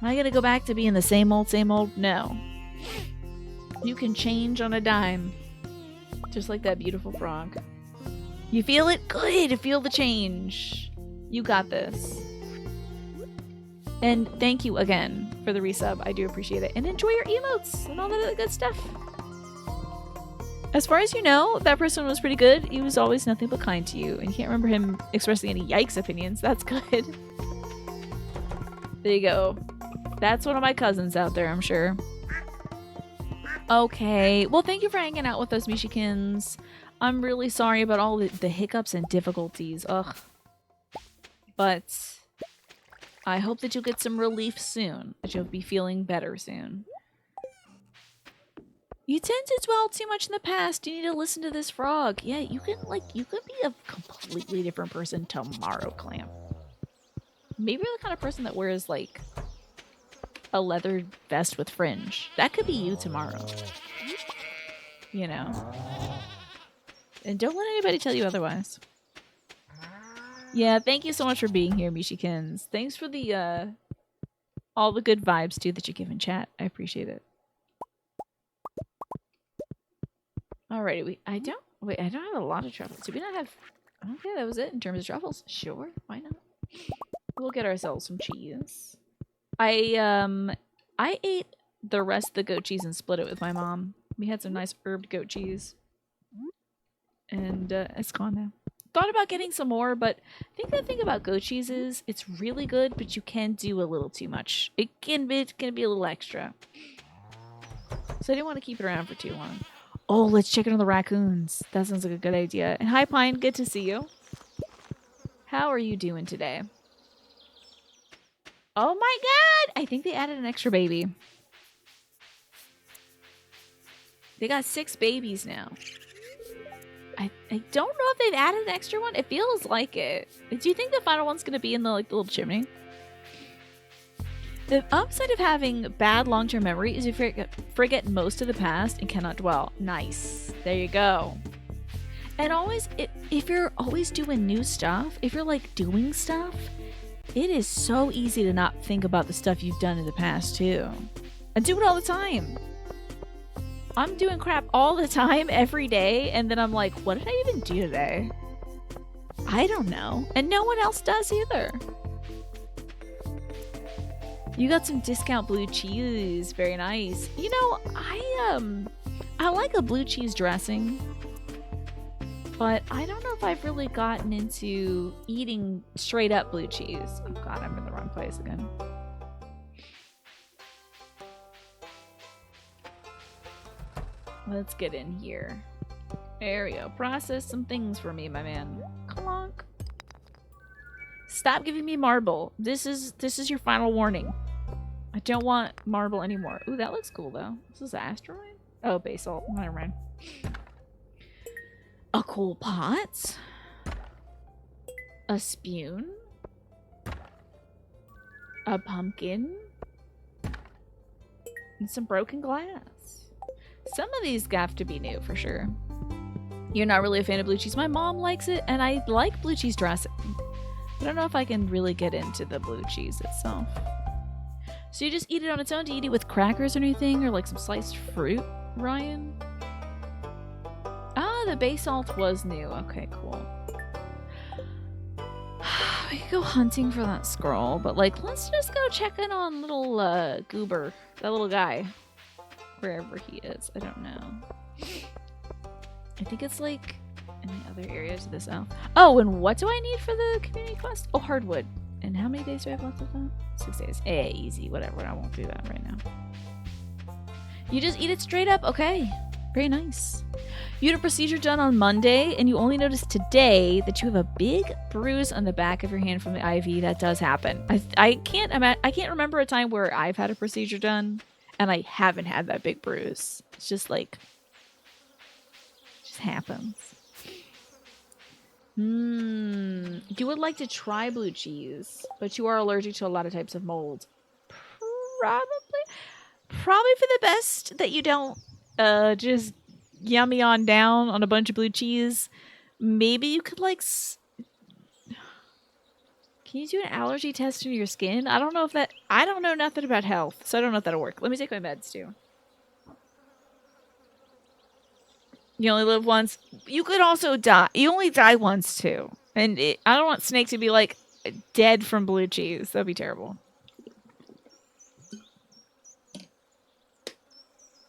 am I gonna go back to being the same old, same old? No. You can change on a dime. Just like that beautiful frog. You feel it? Good! Feel the change. You got this. And thank you again for the resub. I do appreciate it. And enjoy your emotes and all that other good stuff. As far as you know, that person was pretty good. He was always nothing but kind to you. And you can't remember him expressing any yikes opinions. That's good. There you go. That's one of my cousins out there, I'm sure. Okay. Well, thank you for hanging out with us, Mishikins. I'm really sorry about all the hiccups and difficulties. Ugh. But I hope that you'll get some relief soon. That you'll be feeling better soon. You tend to dwell too much in the past. You need to listen to this frog. Yeah, you could be a completely different person tomorrow, Clamp. Maybe you're the kind of person that wears, like, a leather vest with fringe. That could be you tomorrow. You know? And don't let anybody tell you otherwise. Yeah, thank you so much for being here, Mishikins. Thanks for the all the good vibes too that you give in chat. I appreciate it. Alrighty, I don't have a lot of truffles. Do we not have? Okay, that was it in terms of truffles. Sure, why not? We'll get ourselves some cheese. I ate the rest of the goat cheese and split it with my mom. We had some nice herbed goat cheese, and it's gone now. Thought about getting some more, but I think the thing about goat cheese is it's really good, but you can do a little too much. It can be a little extra. So I didn't want to keep it around for too long. Oh, let's check in on the raccoons. That sounds like a good idea. And hi, Pine. Good to see you. How are you doing today? Oh my god! I think they added an extra baby. They got 6 babies now. I don't know if they've added an extra one. It feels like it. Do you think the final one's going to be in the little chimney? The upside of having bad long-term memory is you forget most of the past and cannot dwell. Nice. There you go. And always, if you're always doing new stuff, if you're like doing stuff, it is so easy to not think about the stuff you've done in the past too. I do it all the time. I'm doing crap all the time, every day, and then I'm like, what did I even do today? I don't know. And no one else does either. You got some discount blue cheese. Very nice. You know, I like a blue cheese dressing, but I don't know if I've really gotten into eating straight up blue cheese. Oh god, I'm in the wrong place again. Let's get in here. There we go. Process some things for me, my man. Clonk. Stop giving me marble. This is your final warning. I don't want marble anymore. Ooh, that looks cool though. This is asteroid? Oh, basalt. Never mind. A coal pot. A spoon. A pumpkin. And some broken glass. Some of these have to be new for sure. You're not really a fan of blue cheese. My mom likes it, and I like blue cheese dressing. I don't know if I can really get into the blue cheese itself. So you just eat it on its own? Do you eat it with crackers or anything? Or like some sliced fruit, Ryan? Ah, the basalt was new. Okay, cool. We could go hunting for that scroll, but like, let's just go check in on little Goober. That little guy. Wherever he is. I don't know. I think it's like in the other areas of this elf. Oh, and what do I need for the community quest? Oh, hardwood. And how many days do I have left of that? 6 days. Easy. Whatever. I won't do that right now. You just eat it straight up? Okay. Very nice. You had a procedure done on Monday, and you only noticed today that you have a big bruise on the back of your hand from the IV. That does happen. I can't remember a time where I've had a procedure done and I haven't had that big bruise. It's just like, it just happens. You would like to try blue cheese, but you are allergic to a lot of types of mold. Probably for the best that you don't just yummy on down on a bunch of blue cheese. Maybe you could like can you do an allergy test in your skin? I don't know nothing about health, so I don't know if that'll work. Let me take my meds too. You only live once. You could also die. You only die once too. And I don't want Snake to be like dead from blue cheese. That'd be terrible.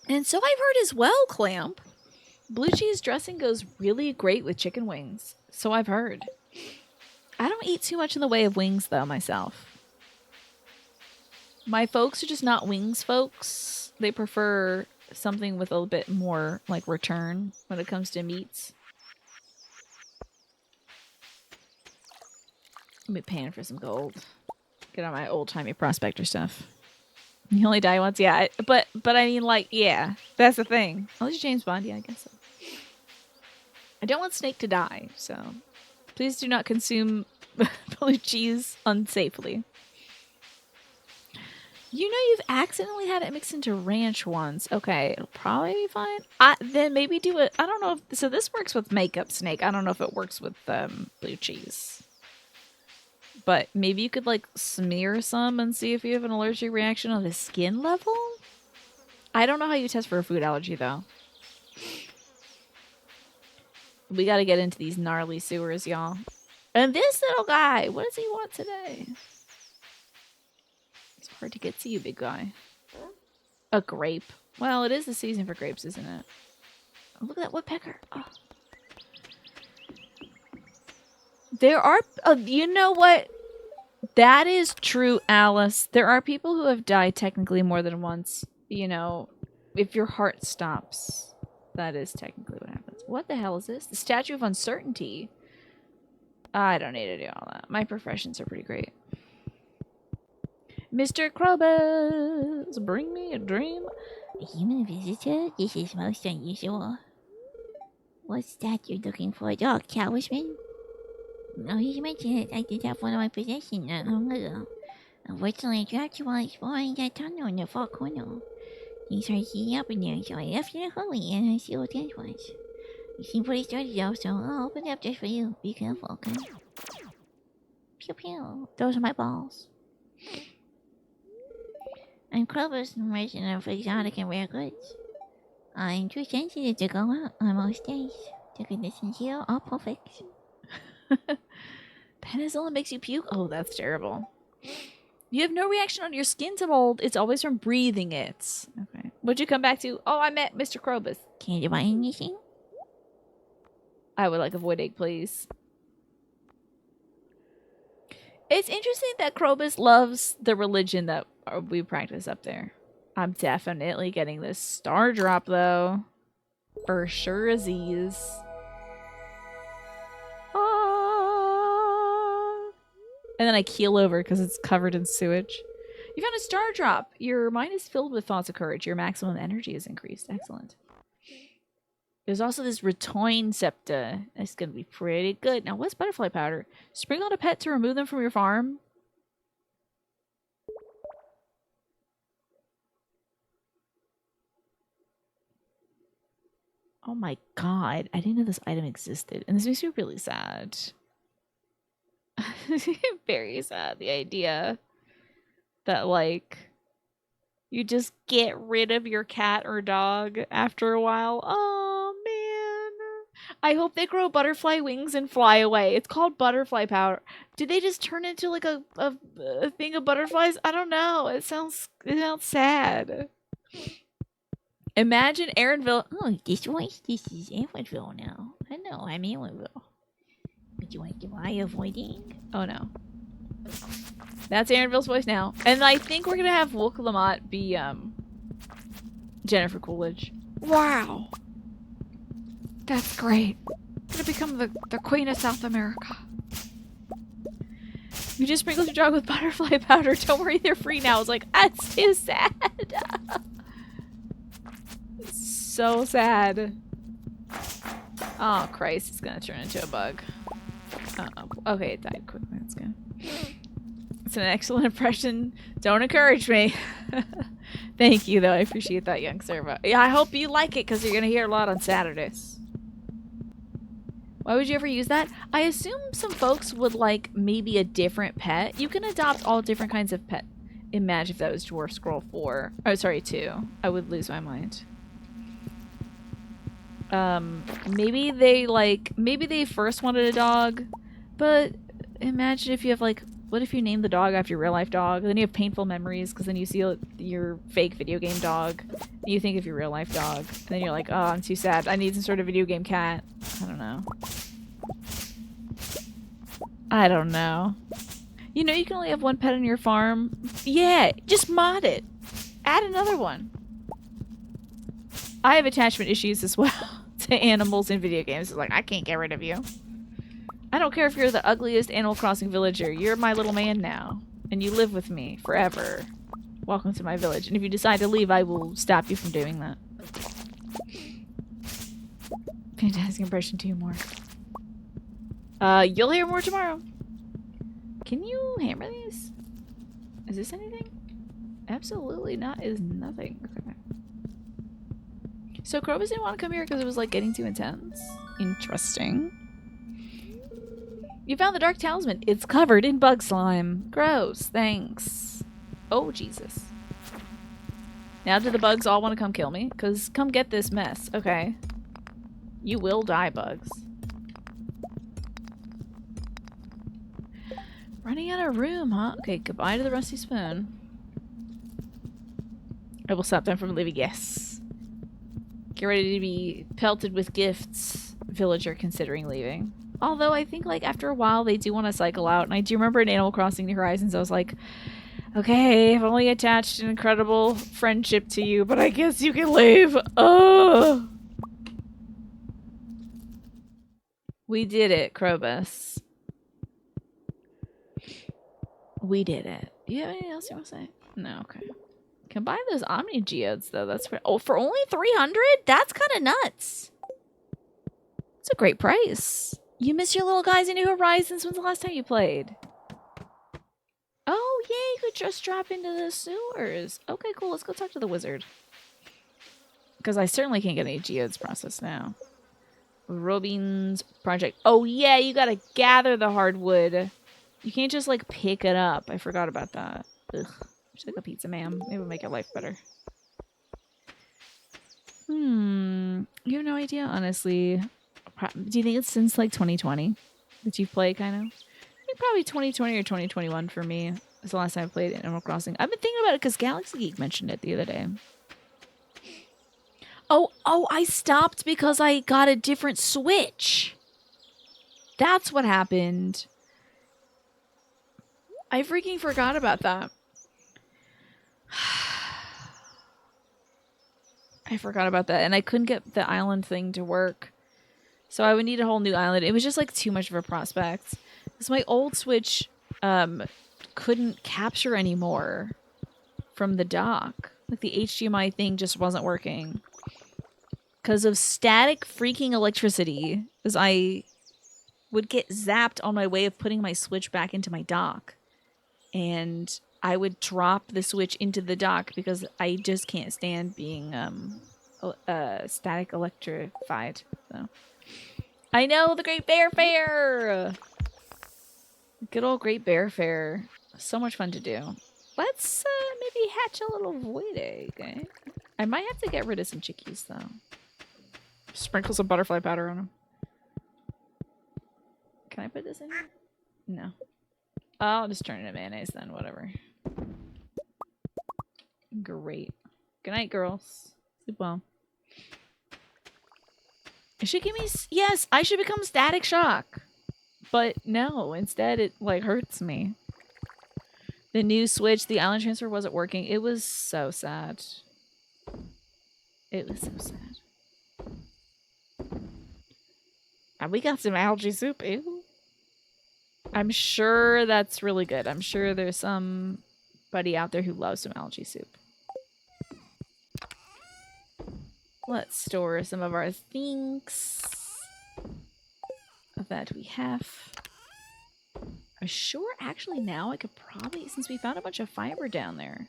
And so I've heard as well, Clamp. Blue cheese dressing goes really great with chicken wings. So I've heard. I don't eat too much in the way of wings, though, myself. My folks are just not wings folks. They prefer something with a little bit more, like, return when it comes to meats. I'll be paying for some gold. Get on my old-timey prospector stuff. You only die once? Yeah, but I mean, like, yeah. That's the thing. Unless you're James Bond, yeah, I guess so. I don't want Snake to die, so... Please do not consume blue cheese unsafely. You know you've accidentally had it mixed into ranch once. Okay, it'll probably be fine. Then maybe do it. I don't know if... So this works with makeup, Snake. I don't know if it works with blue cheese. but maybe you could like smear some and see if you have an allergic reaction on the skin level. I don't know how you test for a food allergy though. We got to get into these gnarly sewers, y'all. And this little guy, what does he want today? It's hard to get to you, big guy. A grape. Well, it is the season for grapes, isn't it? Oh, look at that woodpecker. Oh. There are, you know what? That is true, Alice. There are people who have died technically more than once. You know, if your heart stops, that is technically what happens. What the hell is this? The Statue of Uncertainty. I don't need to do all that. My professions are pretty great. Mr. Krobus, bring me a dream. A human visitor? This is most unusual. What's that you're looking for, a dog, talisman? No, you mentioned it. I did have one of my possessions not long ago. Unfortunately, I dropped it while exploring that tunnel in the far corner. Things started heating up in there, so I left it hurry and I see what that was. You seem pretty sturdy though, so I'll open it up just for you. Be careful, okay? Pew pew. Those are my balls. I'm Clover's merchant of exotic and rare goods. I'm too sensitive to go out on most days. The conditions here are perfect. Penicillin makes you puke? Oh, that's terrible. You have no reaction on your skin to mold. It's always from breathing it. Okay. What'd you come back to? Oh, I met Mr. Krobus. Can you buy anything? I would like a void egg, please. It's interesting that Krobus loves the religion that we practice up there. I'm definitely getting this star drop, though. For sure as is. And then I keel over because it's covered in sewage. You found a star drop. Your mind is filled with thoughts of courage. Your maximum energy is increased. Excellent. There's also this Retoin scepter. That's going to be pretty good. Now, what's butterfly powder? Sprinkle on a pet to remove them from your farm? Oh my god. I didn't know this item existed. And this makes me really sad. Very sad. The idea that, like, you just get rid of your cat or dog after a while. Oh, man. I hope they grow butterfly wings and fly away. It's called butterfly powder. Do they just turn into, like, a thing of butterflies? I don't know. It sounds sad. Imagine Aaronville. Oh, this is Aaronville now. I know, I'm Aaronville. Would you like to buy avoiding? Oh, no. That's Aaronville's voice now. And I think we're going to have Woke Lamont be, Jennifer Coolidge. Wow. That's great. I'm gonna become the queen of South America. You just sprinkled your dog with butterfly powder. Don't worry, they're free now. It's like, that's too sad. So sad. Oh, Christ. It's going to turn into a bug. Okay, it died quickly. That's good. It's an excellent impression. Don't encourage me. Thank you, though. I appreciate that, young servo. Yeah, I hope you like it, because you're going to hear a lot on Saturdays. Why would you ever use that? I assume some folks would like maybe a different pet. You can adopt all different kinds of pet. Imagine if that was Dwarf Scroll 4. Oh, sorry, 2. I would lose my mind. Maybe they first wanted a dog, but imagine if you have like, what if you name the dog after your real life dog? Then you have painful memories because then you see your fake video game dog. And you think of your real life dog. And then you're like, oh, I'm too sad. I need some sort of video game cat. I don't know. I don't know. You know, you can only have one pet on your farm. Yeah, just mod it. Add another one. I have attachment issues as well to animals in video games. It's like, I can't get rid of you. I don't care if you're the ugliest Animal Crossing villager. You're my little man now. And you live with me forever. Welcome to my village. And if you decide to leave, I will stop you from doing that. Fantastic impression, 2 more. You'll hear more tomorrow. Can you hammer these? Is this anything? Absolutely not. Is nothing. Okay. So Krobus didn't want to come here because it was like getting too intense. Interesting. You found the dark talisman. It's covered in bug slime. Gross. Thanks. Oh, Jesus. Now do the bugs all want to come kill me? Because come get this mess. Okay. You will die, bugs. Running out of room, huh? Okay, goodbye to the rusty spoon. I will stop them from leaving. Yes. Get ready to be pelted with gifts, villager considering leaving. Although I think like after a while they do want to cycle out. And I do remember in Animal Crossing New Horizons I was like, okay, I've only attached an incredible friendship to you, but I guess you can leave. Oh. We did it, Krobus. We did it. Do you have anything else you want to say? No, okay. Can buy those Omni Geodes though. That's for only 300? That's kind of nuts. It's a great price. You miss your little guys in New Horizons. When's the last time you played? Oh, yeah, you could just drop into the sewers. Okay, cool. Let's go talk to the wizard. Because I certainly can't get any geodes processed now. Robin's project. Oh, yeah, you gotta gather the hardwood. You can't just, like, pick it up. I forgot about that. Ugh. Just like a pizza, ma'am. Maybe it'll make your life better. You have no idea, honestly. Do you think it's since, like, 2020 that you've played, kind of? I think probably 2020 or 2021 for me. It's the last time I played Animal Crossing. I've been thinking about it because Galaxy Geek mentioned it the other day. Oh, I stopped because I got a different Switch. That's what happened. I freaking forgot about that. I forgot about that. And I couldn't get the island thing to work. So I would need a whole new island. It was just like too much of a prospect. Because my old Switch couldn't capture anymore from the dock. Like the HDMI thing just wasn't working. Because of static freaking electricity. Because I would get zapped on my way of putting my Switch back into my dock. And I would drop the Switch into the dock because I just can't stand being static electrified. So. I know, the Great Bear Fair! Good old Great Bear Fair. So much fun to do. Let's maybe hatch a little void egg, eh? I might have to get rid of some chickies, though. Sprinkle some butterfly powder on them. Can I put this in here? No. I'll just turn it into mayonnaise then, whatever. Great. Good night, girls. Sleep well. It should give me... Yes, I should become Static Shock. But no, instead it, like, hurts me. The new Switch, the island transfer wasn't working. It was so sad. It was so sad. And we got some algae soup. Ew. I'm sure that's really good. I'm sure there's somebody out there who loves some algae soup. Let's store some of our things that we have. I'm sure actually now I could probably, since we found a bunch of fiber down there.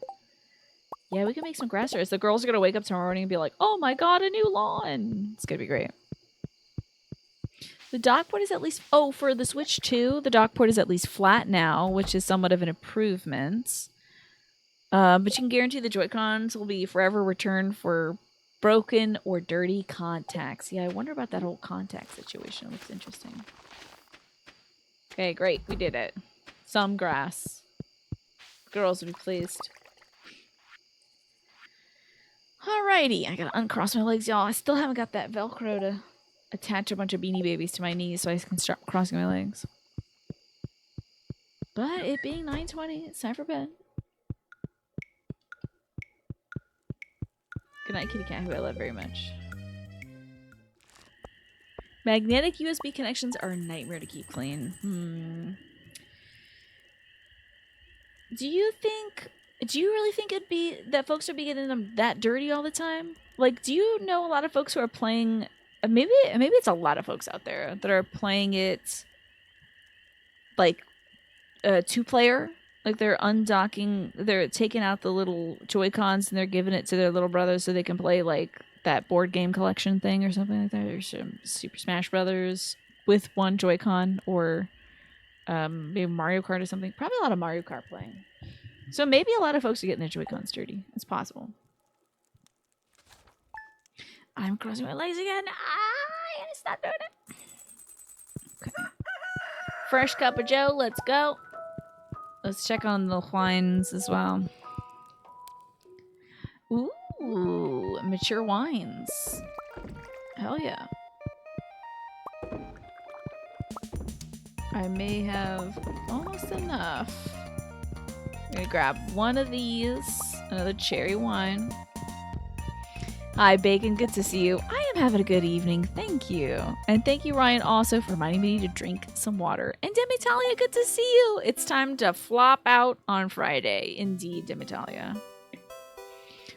Yeah, we can make some grass stairs. The girls are going to wake up tomorrow morning and be like, oh my god, a new lawn. It's going to be great. The dock port is at least... Oh, for the Switch 2, the dock port is at least flat now, which is somewhat of an improvement. But you can guarantee the Joy-Cons will be forever returned for broken or dirty contacts. Yeah, I wonder about that whole contact situation. It looks interesting. Okay, great. We did it. Some grass. Girls would be pleased. Alrighty. I gotta uncross my legs, y'all. I still haven't got that Velcro to attach a bunch of Beanie Babies to my knees so I can start crossing my legs. But it being 9:20, it's time for bed. Good night, kitty cat, who I love very much. Magnetic USB connections are a nightmare to keep clean. Do you really think it'd be that folks would be getting them that dirty all the time? Like, do you know a lot of folks who are playing... Maybe it's a lot of folks out there that are playing it like 2-player. Like they're undocking, they're taking out the little Joy-Cons and they're giving it to their little brothers so they can play like that board game collection thing or something like that. Or some Super Smash Brothers with one Joy-Con, or Maybe Mario Kart or something. Probably a lot of Mario Kart playing. So maybe a lot of folks are getting their Joy-Cons dirty. It's possible. I'm crossing my legs again. I gotta stop doing it. Okay. Fresh cup of Joe. Let's go. Let's check on the wines as well. Ooh, mature wines. Hell yeah. I may have almost enough. I'm gonna grab one of these, another cherry wine. Hi, Bacon. Good to see you. I am having a good evening. Thank you. And thank you, Ryan, also for reminding me to drink some water. And Demitalia, good to see you. It's time to flop out on Friday. Indeed, Demitalia.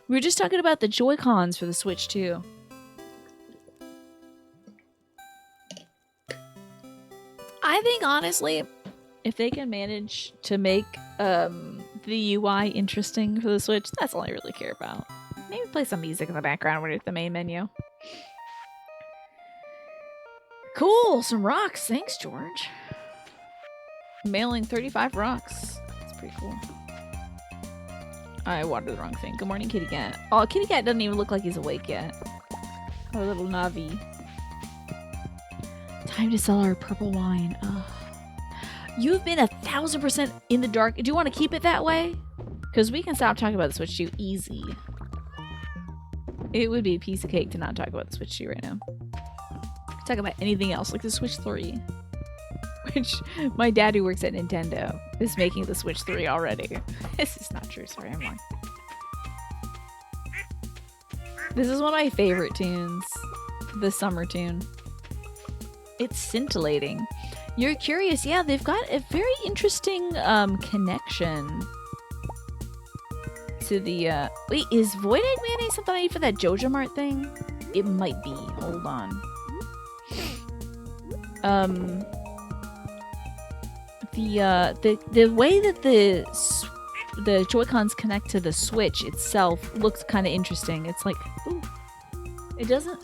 We were just talking about the Joy-Cons for the Switch, too. I think, honestly, if they can manage to make the UI interesting for the Switch, that's all I really care about. Maybe play some music in the background when you're at the main menu. Cool, some rocks. Thanks, George. Mailing 35 rocks. That's pretty cool. I watered the wrong thing. Good morning, Kitty Cat. Oh, Kitty Cat doesn't even look like he's awake yet. Our little Navi. Time to sell our purple wine. Ugh. You've been 1,000% in the dark. Do you want to keep it that way? Because we can stop talking about the Switch 2 easy. It would be a piece of cake to not talk about the Switch 2 right now. Talk about anything else, like the Switch 3. Which, my dad who works at Nintendo is making the Switch 3 already. This is not true, sorry, I'm lying. This is one of my favorite tunes. The summer tune. It's scintillating. You're curious, yeah, they've got a very interesting connection to the wait, is Void Egg Mayonnaise something I need for that Joja Mart thing? It might be. Hold on. The way that the Joy-Cons connect to the Switch itself looks kind of interesting. It's like, ooh, it doesn't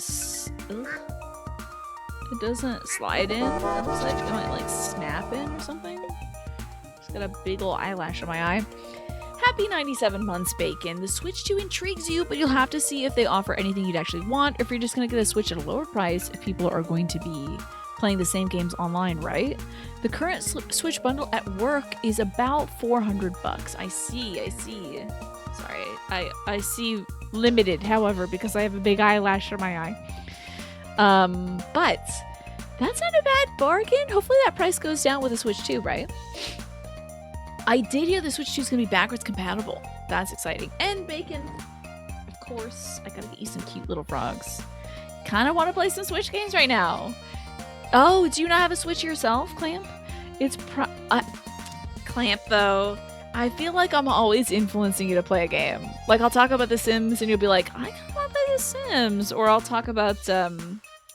slide in. It looks like it might like snap in or something. Just got a big ol' eyelash on my eye. Happy 97 months, Bacon. The Switch 2 intrigues you, but you'll have to see if they offer anything you'd actually want, or if you're just going to get a Switch at a lower price if people are going to be playing the same games online, right? The current Switch bundle at work is about $400. I see. Sorry, I see limited, however, because I have a big eyelash on my eye. But that's not a bad bargain. Hopefully that price goes down with the Switch 2, right? I did hear the Switch 2 is going to be backwards compatible. That's exciting. And Bacon, of course, I gotta get you some cute little frogs. Kind of want to play some Switch games right now. Oh, do you not have a Switch yourself, Clamp? It's Clamp, though. I feel like I'm always influencing you to play a game. Like, I'll talk about The Sims, and you'll be like, I kind of want to play The Sims. Or I'll talk about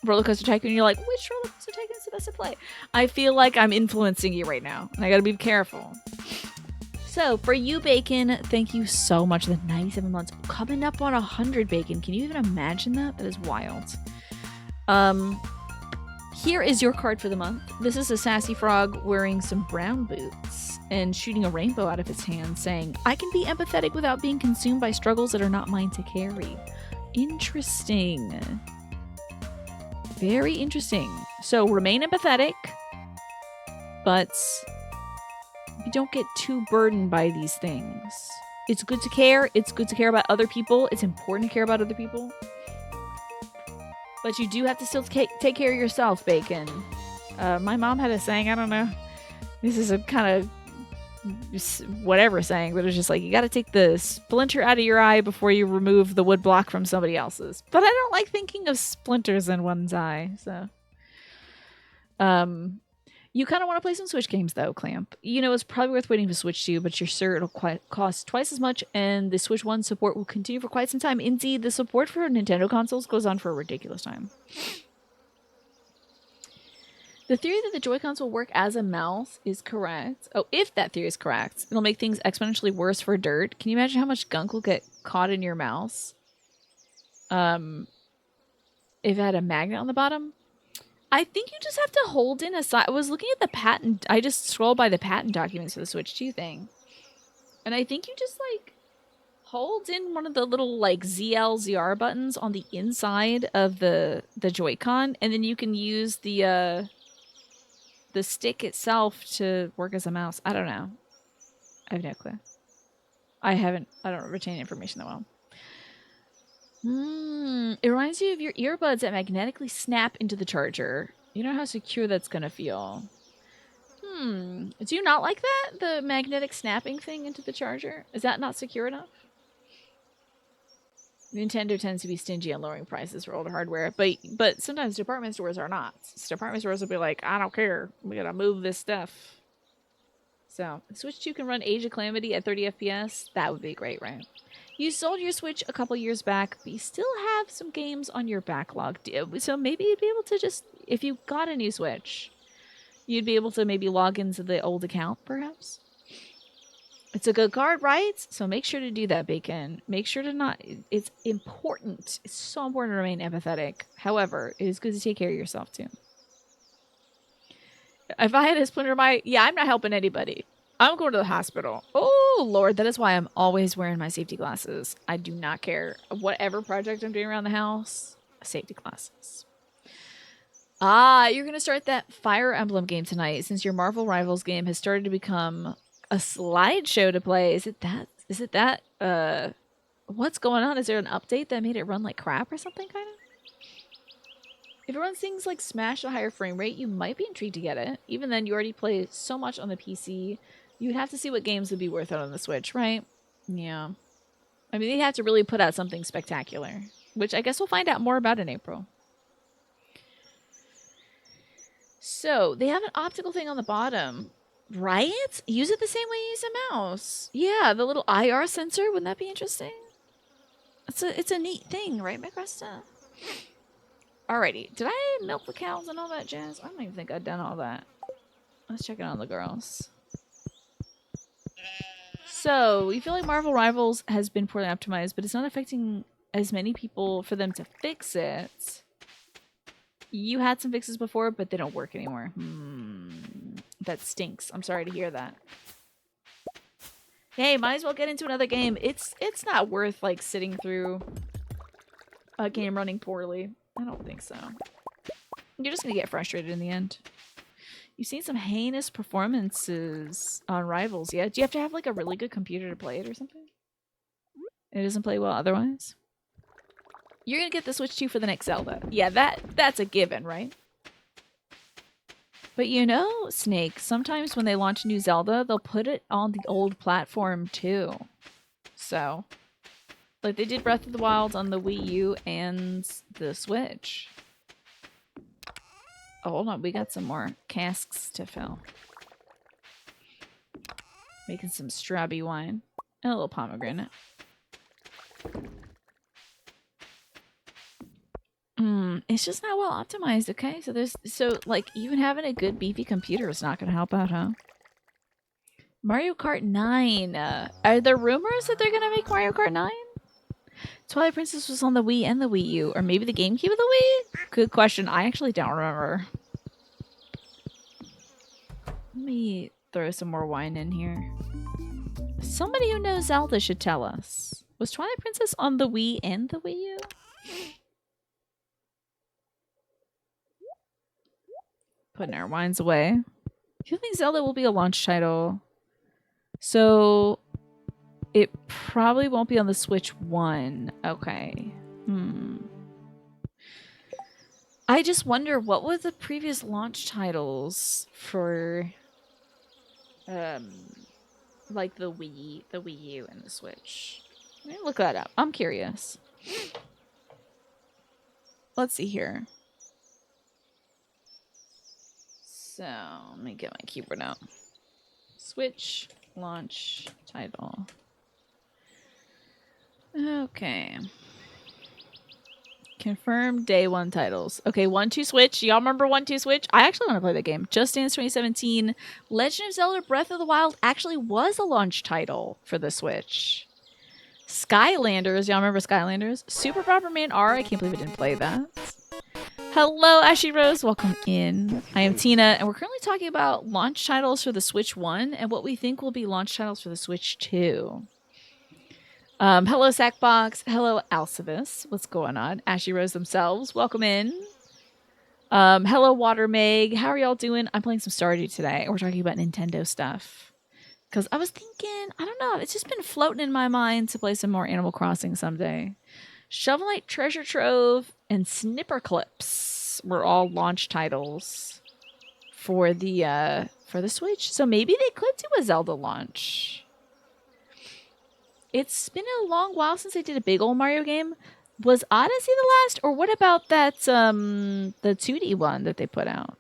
Roller Coaster Tycoon, and you're like, which Roller Coaster Tycoon is the best to play? I feel like I'm influencing you right now, and I gotta be careful. So, for you, Bacon, thank you so much for the 97 months. Coming up on 100, Bacon. Can you even imagine that? That is wild. Here is your card for the month. This is a sassy frog wearing some brown boots and shooting a rainbow out of his hand, saying, I can be empathetic without being consumed by struggles that are not mine to carry. Interesting. Very interesting. So remain empathetic, but you don't get too burdened by these things. It's good to care. It's good to care about other people. It's important to care about other people. But you do have to still take care of yourself, Bacon. My mom had a saying, I don't know. This is a kind of whatever saying, but it's just like, you got to take the splinter out of your eye before you remove the wood block from somebody else's. But I don't like thinking of splinters in one's eye, so. You kind of want to play some Switch games, though, Clamp. You know, it's probably worth waiting for Switch 2, but you're sure it'll cost twice as much, and the Switch 1 support will continue for quite some time. Indeed, the support for Nintendo consoles goes on for a ridiculous time. The theory that the Joy-Cons will work as a mouse is correct. Oh, if that theory is correct, it'll make things exponentially worse for dirt. Can you imagine how much gunk will get caught in your mouse? If it had a magnet on the bottom? I think you just have to hold in a side. I was looking at the patent. I just scrolled by the patent documents for the Switch 2 thing. And I think you just, like, hold in one of the little, like, ZR buttons on the inside of the Joy-Con, and then you can use the stick itself to work as a mouse. I don't know. I have no clue. I don't retain information that well. It reminds you of your earbuds that magnetically snap into the charger. You know how secure that's gonna feel. Do you not like that? The magnetic snapping thing into the charger? Is that not secure enough? Nintendo tends to be stingy on lowering prices for older hardware, but sometimes department stores are not. Department stores will be like, I don't care. We gotta move this stuff. So, Switch 2 can run Age of Calamity at 30 FPS. That would be great, right? You sold your Switch a couple years back, but you still have some games on your backlog. So maybe you'd be able to just, if you got a new Switch, you'd be able to maybe log into the old account, perhaps? It's a good card, right? So make sure to do that, Bacon. Make sure to not... It's important. It's so important to remain empathetic. However, it is good to take care of yourself, too. If I had a splinter in my... Yeah, I'm not helping anybody. I'm going to the hospital. Oh, Lord. That is why I'm always wearing my safety glasses. I do not care. Whatever project I'm doing around the house, safety glasses. You're going to start that Fire Emblem game tonight since your Marvel Rivals game has started to become a slideshow to play. Is it that? What's going on? Is there an update that made it run like crap or something, kind of? If it runs things like Smash at a higher frame rate, you might be intrigued to get it. Even then, you already play so much on the PC. You'd have to see what games would be worth it on the Switch, right? Yeah. I mean, they'd have to really put out something spectacular, which I guess we'll find out more about in April. So, they have an optical thing on the bottom, right? Use it the same way you use a mouse. Yeah, the little IR sensor. Wouldn't that be interesting? It's a neat thing, right, Macresta? Alrighty. Did I milk the cows and all that jazz? I don't even think I'd done all that. Let's check in on the girls. So, we feel like Marvel Rivals has been poorly optimized, but it's not affecting as many people for them to fix it. You had some fixes before, but they don't work anymore. That stinks. I'm sorry to hear that. Hey, might as well get into another game. It's not worth, like, sitting through a game running poorly. I don't think so. You're just gonna get frustrated in the end. You've seen some heinous performances on Rivals, yeah? Do you have to have, like, a really good computer to play it or something? It doesn't play well otherwise? You're gonna get the Switch 2 for the next Zelda. Yeah, that's a given, right? But you know, Snake, sometimes when they launch a new Zelda, they'll put it on the old platform too. So, like they did Breath of the Wild on the Wii U and the Switch. Oh, hold on, we got some more casks to fill. Making some strawberry wine. And a little pomegranate. It's just not well optimized, okay? So like even having a good beefy computer is not gonna help out, huh? Mario Kart 9. Are there rumors that they're gonna make Mario Kart 9? Twilight Princess was on the Wii and the Wii U, or maybe the GameCube of the Wii? Good question. I actually don't remember. Let me throw some more wine in here. Somebody who knows Zelda should tell us. Was Twilight Princess on the Wii and the Wii U? Putting our wines away. Do you think Zelda will be a launch title? So it probably won't be on the Switch 1. Okay. I just wonder what were the previous launch titles for like the Wii U and the Switch. Let me look that up. I'm curious. Let's see here. So, let me get my keyboard out. Switch launch title. Okay. Confirm day one titles. Okay, 1-2 Switch. Y'all remember 1-2 Switch? I actually want to play that game. Just Dance 2017. Legend of Zelda Breath of the Wild actually was a launch title for the Switch. Skylanders. Y'all remember Skylanders? Super Bomberman R. I can't believe I didn't play that. Hello, Ashy Rose. Welcome in. I am Tina, and we're currently talking about launch titles for the Switch 1 and what we think will be launch titles for the Switch 2. Hello, Sackbox. Hello, Alcibus. What's going on? Ashy Rose themselves. Welcome in. Hello, Water Meg. How are y'all doing? I'm playing some Stardew today. We're talking about Nintendo stuff. Because I was thinking, I don't know, it's just been floating in my mind to play some more Animal Crossing someday. Shovel Knight Treasure Trove and Snipper Clips were all launch titles for the Switch. So maybe they could do a Zelda launch. It's been a long while since I did a big old Mario game. Was Odyssey the last? Or what about that the 2D one that they put out?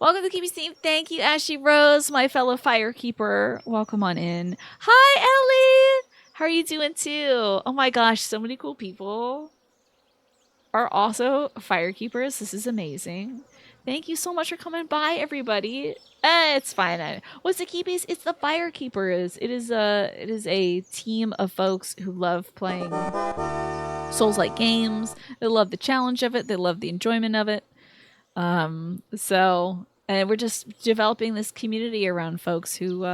Welcome to Keepy Steve. Thank you, Ashy Rose, my fellow firekeeper. Welcome on in. Hi, Ellie. How are you doing too? Oh my gosh, so many cool people are also firekeepers. This is amazing. Thank you so much for coming by, everybody. It's fine. What's the Keepies? It's the firekeepers. It is a team of folks who love playing Souls-like games. They love the challenge of it. They love the enjoyment of it. And we're just developing this community around folks who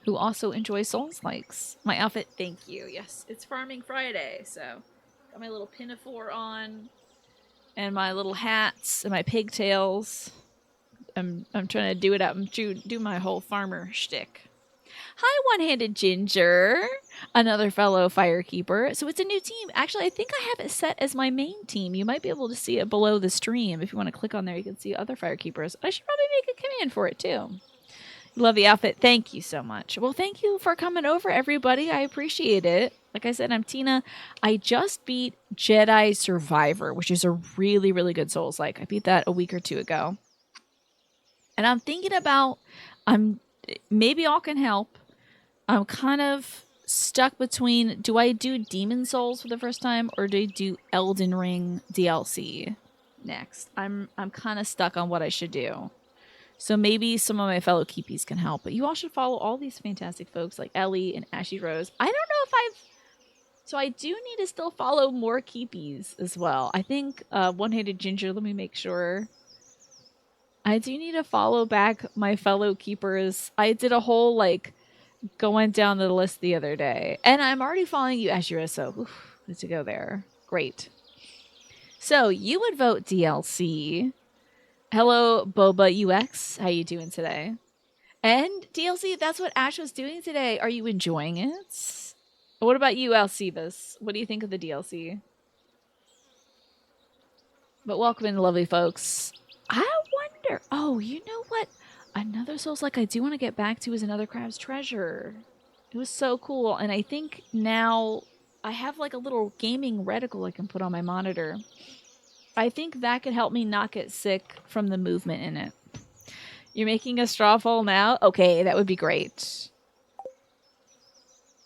also enjoy Souls likes. My outfit, thank you. Yes, it's Farming Friday, so got my little pinafore on, and my little hats and my pigtails. I'm trying to do it up and do my whole farmer shtick. Hi, One-Handed Ginger, another fellow firekeeper. So it's a new team. Actually, I think I have it set as my main team. You might be able to see it below the stream. If you want to click on there, you can see other firekeepers. I should probably make a command for it, too. Love the outfit. Thank you so much. Well, thank you for coming over, everybody. I appreciate it. Like I said, I'm Tina. I just beat Jedi Survivor, which is a really, really good Souls-like. I beat that a week or two ago. And I'm thinking about, maybe y'all can help. I'm kind of stuck between, do I do Demon Souls for the first time or do I do Elden Ring DLC next? I'm kind of stuck on what I should do. So maybe some of my fellow keepies can help. But you all should follow all these fantastic folks like Ellie and Ashy Rose. I don't know if so I do need to still follow more keepies as well. I think One-Handed Ginger, let me make sure. I do need to follow back my fellow keepers. I did a whole going down the list the other day. And I'm already following you, Ashira, so good to go there. Great. So you would vote DLC. Hello, Boba UX. How you doing today? And DLC, that's what Ash was doing today. Are you enjoying it? What about you, Alcibus? What do you think of the DLC? But welcome in, lovely folks. I wonder... Oh, you know what? Another Souls-like I do want to get back to is Another Crab's Treasure. It was so cool. And I think now I have a little gaming reticle I can put on my monitor. I think that could help me not get sick from the movement in it. You're making a straw poll now? Okay, that would be great.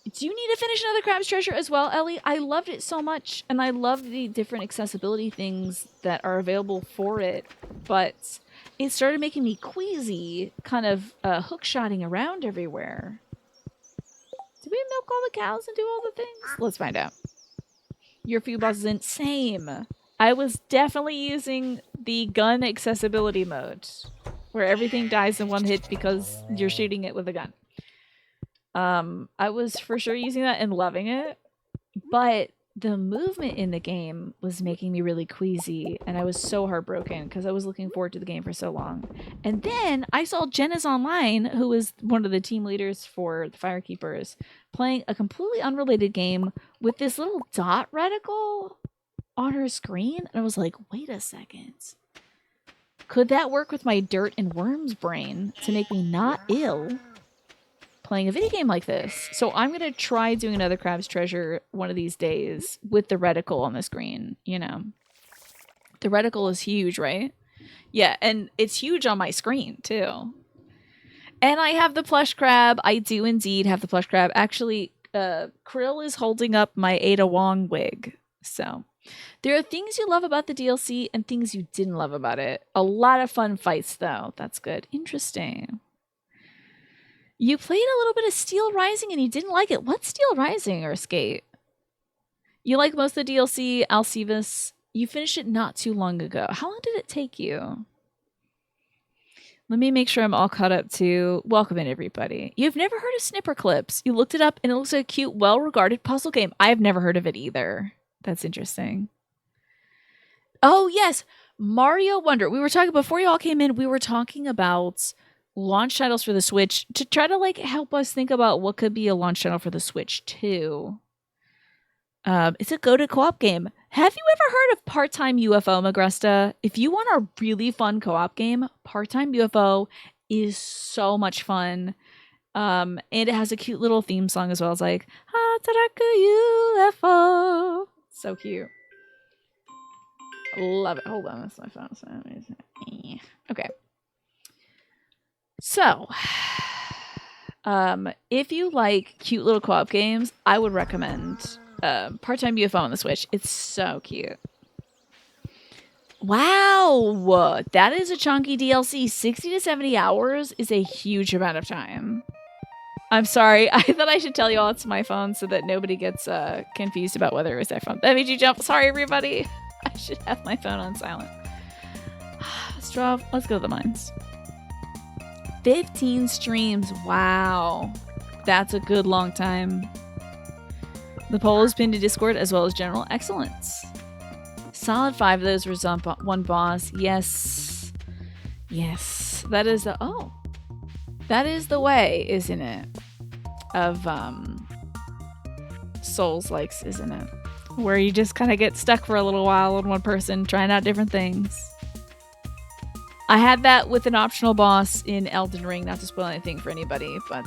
Do you need to finish Another Crab's Treasure as well, Ellie? I loved it so much, and I love the different accessibility things that are available for it, but it started making me queasy, kind of hook-shotting around everywhere. Did we milk all the cows and do all the things? Let's find out. Your few bosses in... Same. I was definitely using the gun accessibility mode, where everything dies in one hit because you're shooting it with a gun. I was for sure using that and loving it, but the movement in the game was making me really queasy, and I was so heartbroken because I was looking forward to the game for so long. And then I saw Jenna's online, who was one of the team leaders for the Firekeepers, playing a completely unrelated game with this little dot reticle on her screen, and I was like, wait a second. Could that work with my dirt and worms brain to make me not ill playing a video game like this? So I'm going to try doing Another Crab's Treasure one of these days with the reticle on the screen, you know. The reticle is huge, right? Yeah, and it's huge on my screen, too. And I have the plush crab. I do indeed have the plush crab. Actually, Krill is holding up my Ada Wong wig, so... There are things you love about the DLC and things you didn't love about it. A lot of fun fights, though. That's good. Interesting. You played a little bit of Steel Rising and you didn't like it. What's Steel Rising or Skate? You like most of the DLC, Alcivus? You finished it not too long ago. How long did it take you? Let me make sure I'm all caught up to welcome in everybody. You've never heard of Snipper Clips. You looked it up and it looks like a cute, well-regarded puzzle game. I have never heard of it either. That's interesting. Oh, yes. Mario Wonder. We were talking, before you all came in, we were talking about launch titles for the Switch to try to like help us think about what could be a launch title for the Switch too. It's a go-to co-op game. Have you ever heard of Part-Time UFO, Magresta? If you want a really fun co-op game, Part-Time UFO is so much fun. And it has a cute little theme song as well. It's like, Hataraku UFO. So cute. Love it. Hold on, that's my phone. Okay. So, if you like cute little co-op games, I would recommend Part-Time UFO on the Switch. It's so cute. Wow, that is a chunky DLC. 60 to 70 hours is a huge amount of time. I'm sorry. I thought I should tell you all it's my phone so that nobody gets confused about whether it was their phone. That made you jump. Sorry, everybody. I should have my phone on silent. Let's go to the mines. 15 streams. Wow. That's a good long time. The poll is pinned to Discord as well as general excellence. Solid 5 of those were one boss. Yes. Yes. That is the... Oh. That is the way, isn't it? Of Souls-likes, isn't it? Where you just kind of get stuck for a little while on one person trying out different things. I had that with an optional boss in Elden Ring, not to spoil anything for anybody, but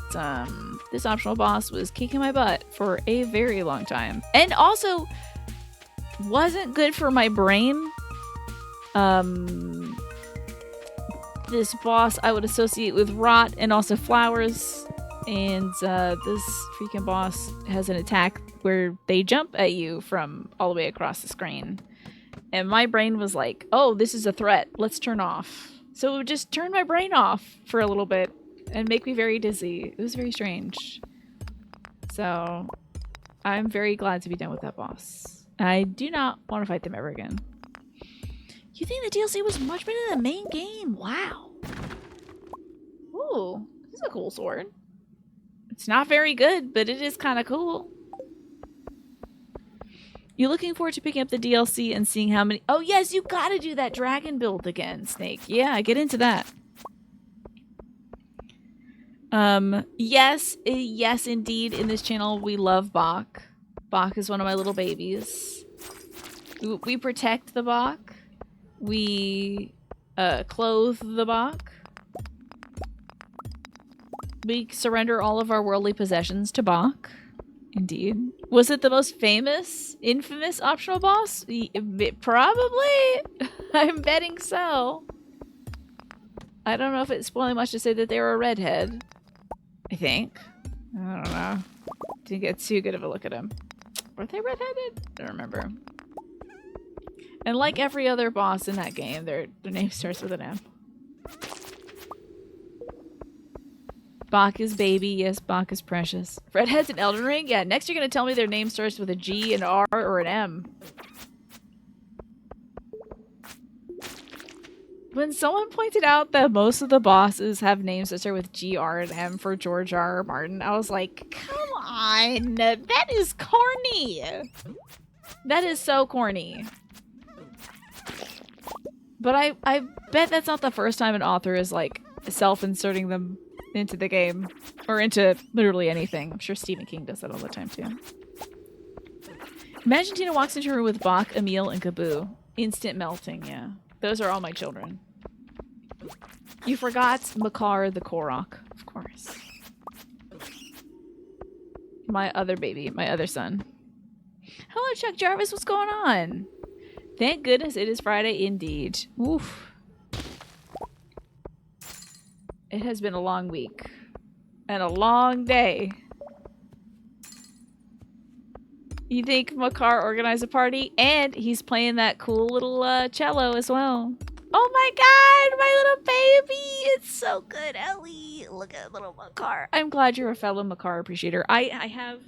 this optional boss was kicking my butt for a very long time. And also wasn't good for my brain. This boss I would associate with rot and also flowers. And this freaking boss has an attack where they jump at you from all the way across the screen. And my brain was like, oh, this is a threat. Let's turn off. So it would just turn my brain off for a little bit and make me very dizzy. It was very strange. So I'm very glad to be done with that boss. I do not want to fight them ever again. You think the DLC was much better than the main game? Wow. Ooh, this is a cool sword. It's not very good, but it is kind of cool. You're looking forward to picking up the DLC and seeing how many... Oh, yes, you gotta do that dragon build again, Snake. Yeah, get into that. Yes, indeed. In this channel, we love Bach. Bach is one of my little babies. We protect the Bach. We clothe the Bach. We surrender all of our worldly possessions to Bach. Indeed. Was it the most famous, infamous optional boss? Probably. I'm betting so. I don't know if it's spoiling much to say that they were a redhead. I think. I don't know. Didn't get too good of a look at him. Were they redheaded? I don't remember. And like every other boss in that game, their name starts with an M. Bach is baby. Yes, Bach is precious. Redheads in Elden Ring? Yeah, next you're going to tell me their name starts with a G, an R, or an M. When someone pointed out that most of the bosses have names that start with G, R, and M for George R. R. Martin, I was like, come on. That is corny. That is so corny. But I bet that's not the first time an author is like self-inserting them into the game or into literally anything. I'm sure Stephen King does that all the time too. Imagine Tina walks into a room with Bach, Emil, and Kaboo. Instant melting, yeah. Those are all my children. You forgot Makar the Korok, of course. My other baby, my other son. Hello, Chuck Jarvis, what's going on? Thank goodness it is Friday indeed. Oof. It has been a long week. And a long day. You think Makar organized a party? And he's playing that cool little cello as well. Oh my god, my little baby! It's so good, Ellie. Look at little Makar. I'm glad you're a fellow Makar appreciator. I have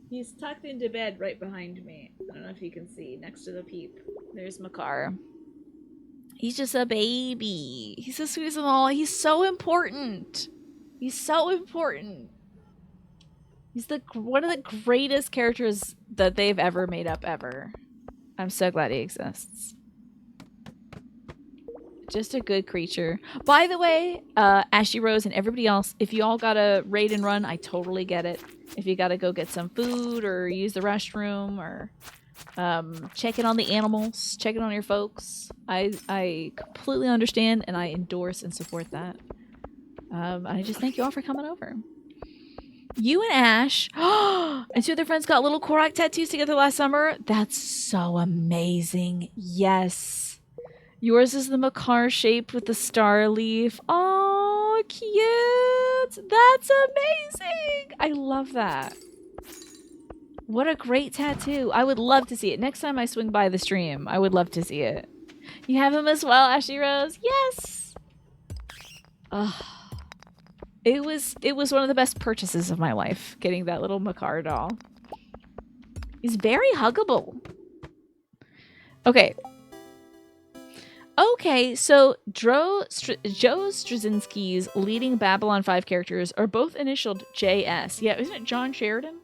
He's tucked into bed right behind me. I don't know if you can see, next to the peep. There's Makar. He's just a baby. He's the sweetest of all. He's so important. He's so important. He's one of the greatest characters that they've ever made up ever. I'm so glad he exists. Just a good creature. By the way, Ashy Rose and everybody else, if you all gotta raid and run, I totally get it. If you gotta go get some food or use the restroom or check in on the animals, check in on your folks, I completely understand and I endorse and support that. I just thank you all for coming over. You and Ash and two of their friends got little Korok tattoos together last summer. That's so amazing. Yes. Yours is the Makar shape with the star leaf. Oh, cute. That's amazing. I love that. What a great tattoo. I would love to see it. Next time I swing by the stream, I would love to see it. You have him as well, Ashley Rose? Yes. It was one of the best purchases of my life, getting that little Makar doll. He's very huggable. Okay. Okay, so Joe Straczynski's leading Babylon 5 characters are both initialed JS. Yeah, isn't it John Sheridan?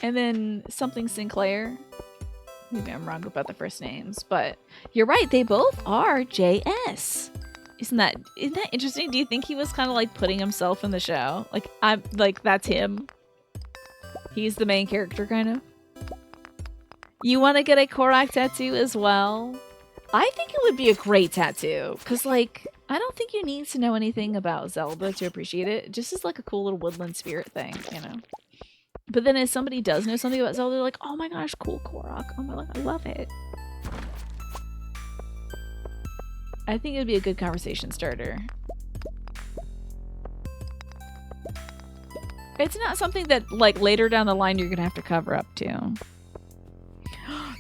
And then something Sinclair. Maybe I'm wrong about the first names, but you're right, they both are JS. Isn't that interesting? Do you think he was kind of like putting himself in the show? Like that's him. He's the main character kind of. You want to get a Korok tattoo as well? I think it would be a great tattoo cuz like I don't think you need to know anything about Zelda to appreciate it. It just is like a cool little woodland spirit thing, you know. But then if somebody does know something about Zelda, they're like, "Oh my gosh, cool Korok. Oh my god, I love it." I think it would be a good conversation starter. It's not something that, like, later down the line you're gonna have to cover up to.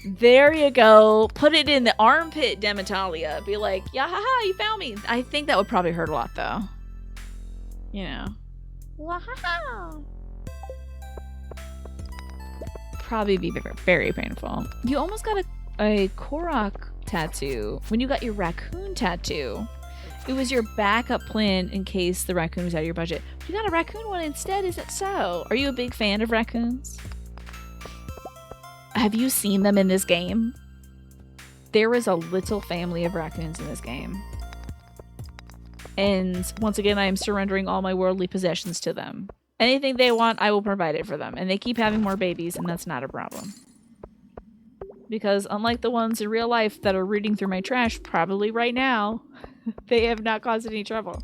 There you go. Put it in the armpit, Demitalia. Be like, yeah, haha, you found me. I think that would probably hurt a lot, though. You know. Wow. Probably be very painful. You almost got a Korok tattoo when you got your raccoon tattoo. It was your backup plan in case the raccoon was out of your budget. You got a raccoon one instead, is it so? Are you a big fan of raccoons? Have you seen them in this game? There is a little family of raccoons in this game. And once again, I am surrendering all my worldly possessions to them. Anything they want, I will provide it for them. And they keep having more babies, and that's not a problem. Because unlike the ones in real life that are rooting through my trash, probably right now, they have not caused any trouble.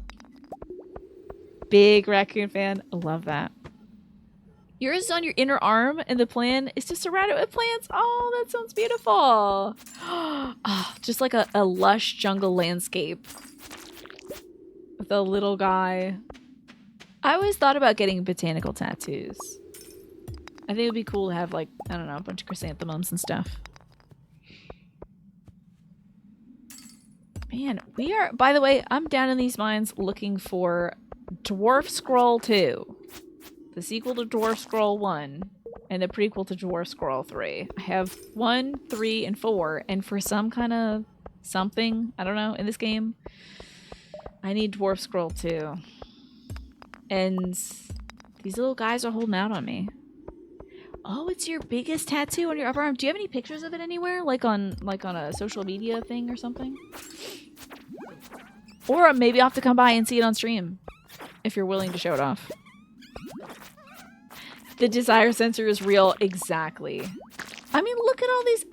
Big raccoon fan. I love that. Yours is on your inner arm, and the plan is to surround it with plants. Oh, that sounds beautiful. Oh, just like a lush jungle landscape. With a little guy. I always thought about getting botanical tattoos. I think it would be cool to have, like, I don't know, a bunch of chrysanthemums and stuff. Man, we are, by the way, I'm down in these mines looking for Dwarf Scroll 2. The sequel to Dwarf Scroll 1 and the prequel to Dwarf Scroll 3. I have 1, 3, and 4, and for some kind of something, I don't know, in this game, I need Dwarf Scroll 2. And these little guys are holding out on me. Oh, it's your biggest tattoo on your upper arm. Do you have any pictures of it anywhere? Like on a social media thing or something? Or maybe I'll have to come by and see it on stream. If you're willing to show it off. The desire sensor is real. Exactly. I mean, look at all these.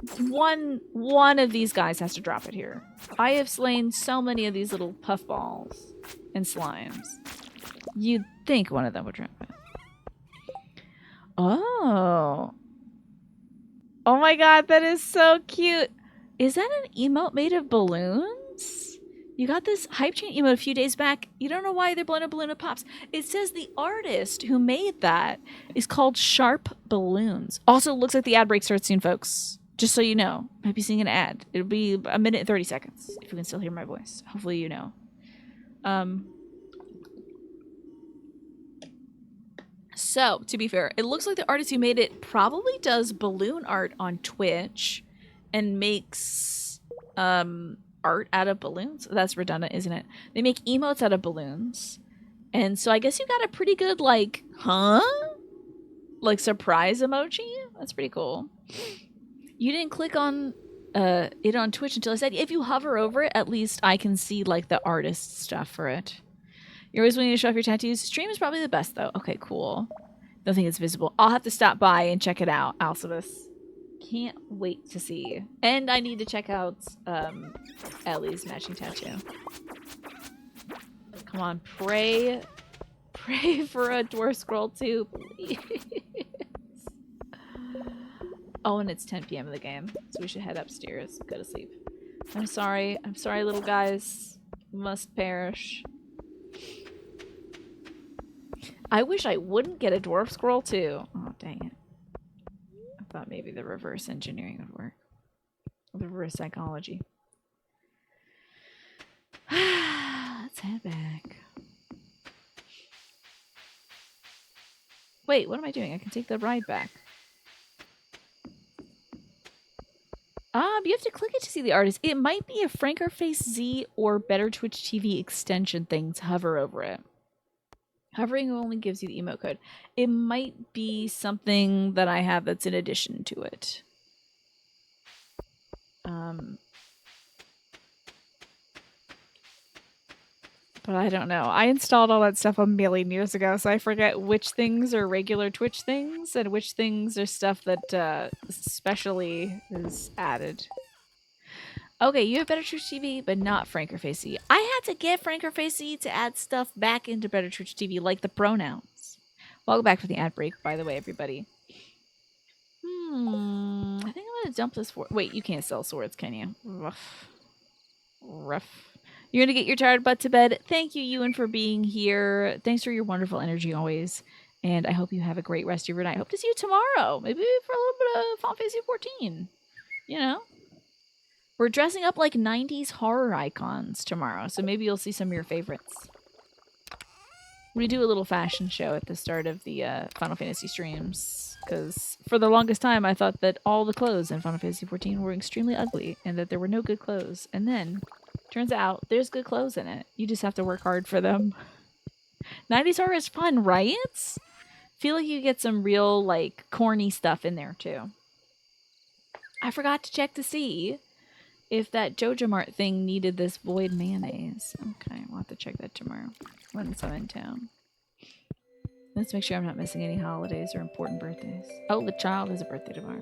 One of these guys has to drop it here. I have slain so many of these little puffballs and slimes. You'd think one of them would drop it. Oh. Oh my god, that is so cute. Is that an emote made of balloons? You got this hype chain emote a few days back. You don't know why they're blowing a balloon that pops. It says the artist who made that is called Sharp Balloons. Also, looks like the ad break starts soon, folks. Just so you know. Might be seeing an ad. It'll be a minute and 30 seconds, if you can still hear my voice. Hopefully you know. So, to be fair, it looks like the artist who made it probably does balloon art on Twitch and makes art out of balloons. That's redundant, isn't it? They make emotes out of balloons. And so I guess you got a pretty good, like, huh? Like, surprise emoji? That's pretty cool. You didn't click on it on Twitch until I said, if you hover over it, at least I can see, like, the artist stuff for it. You're always wanting to show off your tattoos. Stream is probably the best, though. Okay, cool. Don't think it's visible. I'll have to stop by and check it out, Alcibus. Can't wait to see. And I need to check out Ellie's matching tattoo. Come on, pray. Pray for a dwarf scroll too, please. Oh, and it's 10 p.m. in the game, so we should head upstairs. Go to sleep. I'm sorry. I'm sorry, little guys. Must perish. I wish I wouldn't get a dwarf scroll too. Oh, dang it. I thought maybe the reverse engineering would work. The reverse psychology. Let's head back. Wait, what am I doing? I can take the ride back. You have to click it to see the artist. It might be a Frankerface Z or Better Twitch TV extension thing to hover over it. Hovering only gives you the emote code. It might be something that I have that's in addition to it. But I don't know. I installed all that stuff a million years ago, so I forget which things are regular Twitch things and which things are stuff that specially is added. Okay, you have Better Twitch TV, but not Frankerface. I had to get Frankerface to add stuff back into Better Twitch TV, like the pronouns. Welcome back for the ad break, by the way, everybody. I think I'm gonna dump this for. Wait, you can't sell swords, can you? Rough. Rough. You're gonna get your tired butt to bed. Thank you, Ewan, for being here. Thanks for your wonderful energy always. And I hope you have a great rest of your night. Hope to see you tomorrow. Maybe for a little bit of Final Fantasy 14. You know? We're dressing up like 90s horror icons tomorrow, so maybe you'll see some of your favorites. We do a little fashion show at the start of the Final Fantasy streams, because for the longest time I thought that all the clothes in Final Fantasy 14 were extremely ugly, and that there were no good clothes. And then, turns out, there's good clothes in it. You just have to work hard for them. 90s horror is fun, right? Feel like you get some real, like, corny stuff in there, too. I forgot to check to see if that Joja Mart thing needed this void mayonnaise. Okay, we'll have to check that tomorrow once I'm in town. Let's make sure I'm not missing any holidays or important birthdays. Oh, the child has a birthday tomorrow.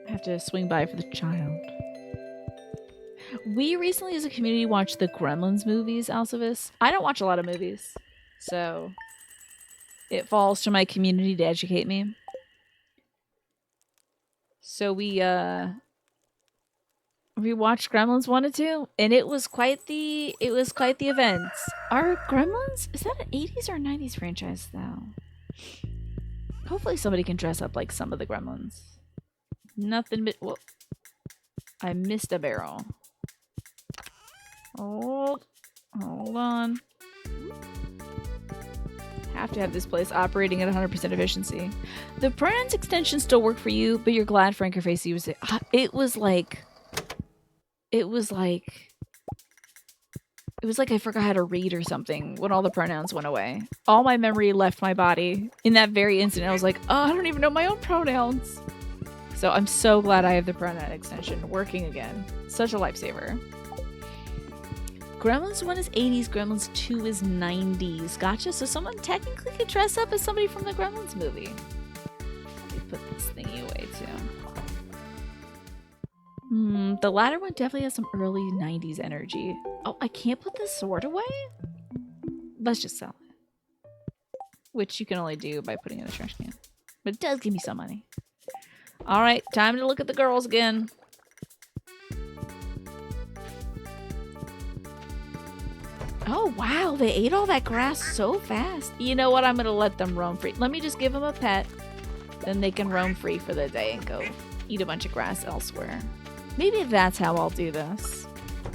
I have to swing by for the child. We recently as a community watched the Gremlins movies, Alcivis. I don't watch a lot of movies, so it falls to my community to educate me. So we watched Gremlins 1 and 2, and it was quite the event. Are Gremlins, is that an 80s or 90s franchise though? Hopefully somebody can dress up like some of the Gremlins. Nothing but, well, I missed a barrel. Hold on. Have to have this place operating at 100% efficiency. The pronouns extension still work for you, but you're glad Frankerface used it. It was like I forgot how to read or something when all the pronouns went away. All my memory left my body in that very instant. I was like, oh, I don't even know my own pronouns. So I'm so glad I have the pronoun extension working again. Such a lifesaver. Gremlins 1 is 80s, Gremlins 2 is 90s. Gotcha. So someone technically could dress up as somebody from the Gremlins movie. Let me put this thingy away too. The latter one definitely has some early 90s energy. Oh, I can't put this sword away? Let's just sell it. Which you can only do by putting it in the trash can. But it does give me some money. Alright, time to look at the girls again. Oh, wow, they ate all that grass so fast. You know what? I'm going to let them roam free. Let me just give them a pet. Then they can roam free for the day and go eat a bunch of grass elsewhere. Maybe that's how I'll do this.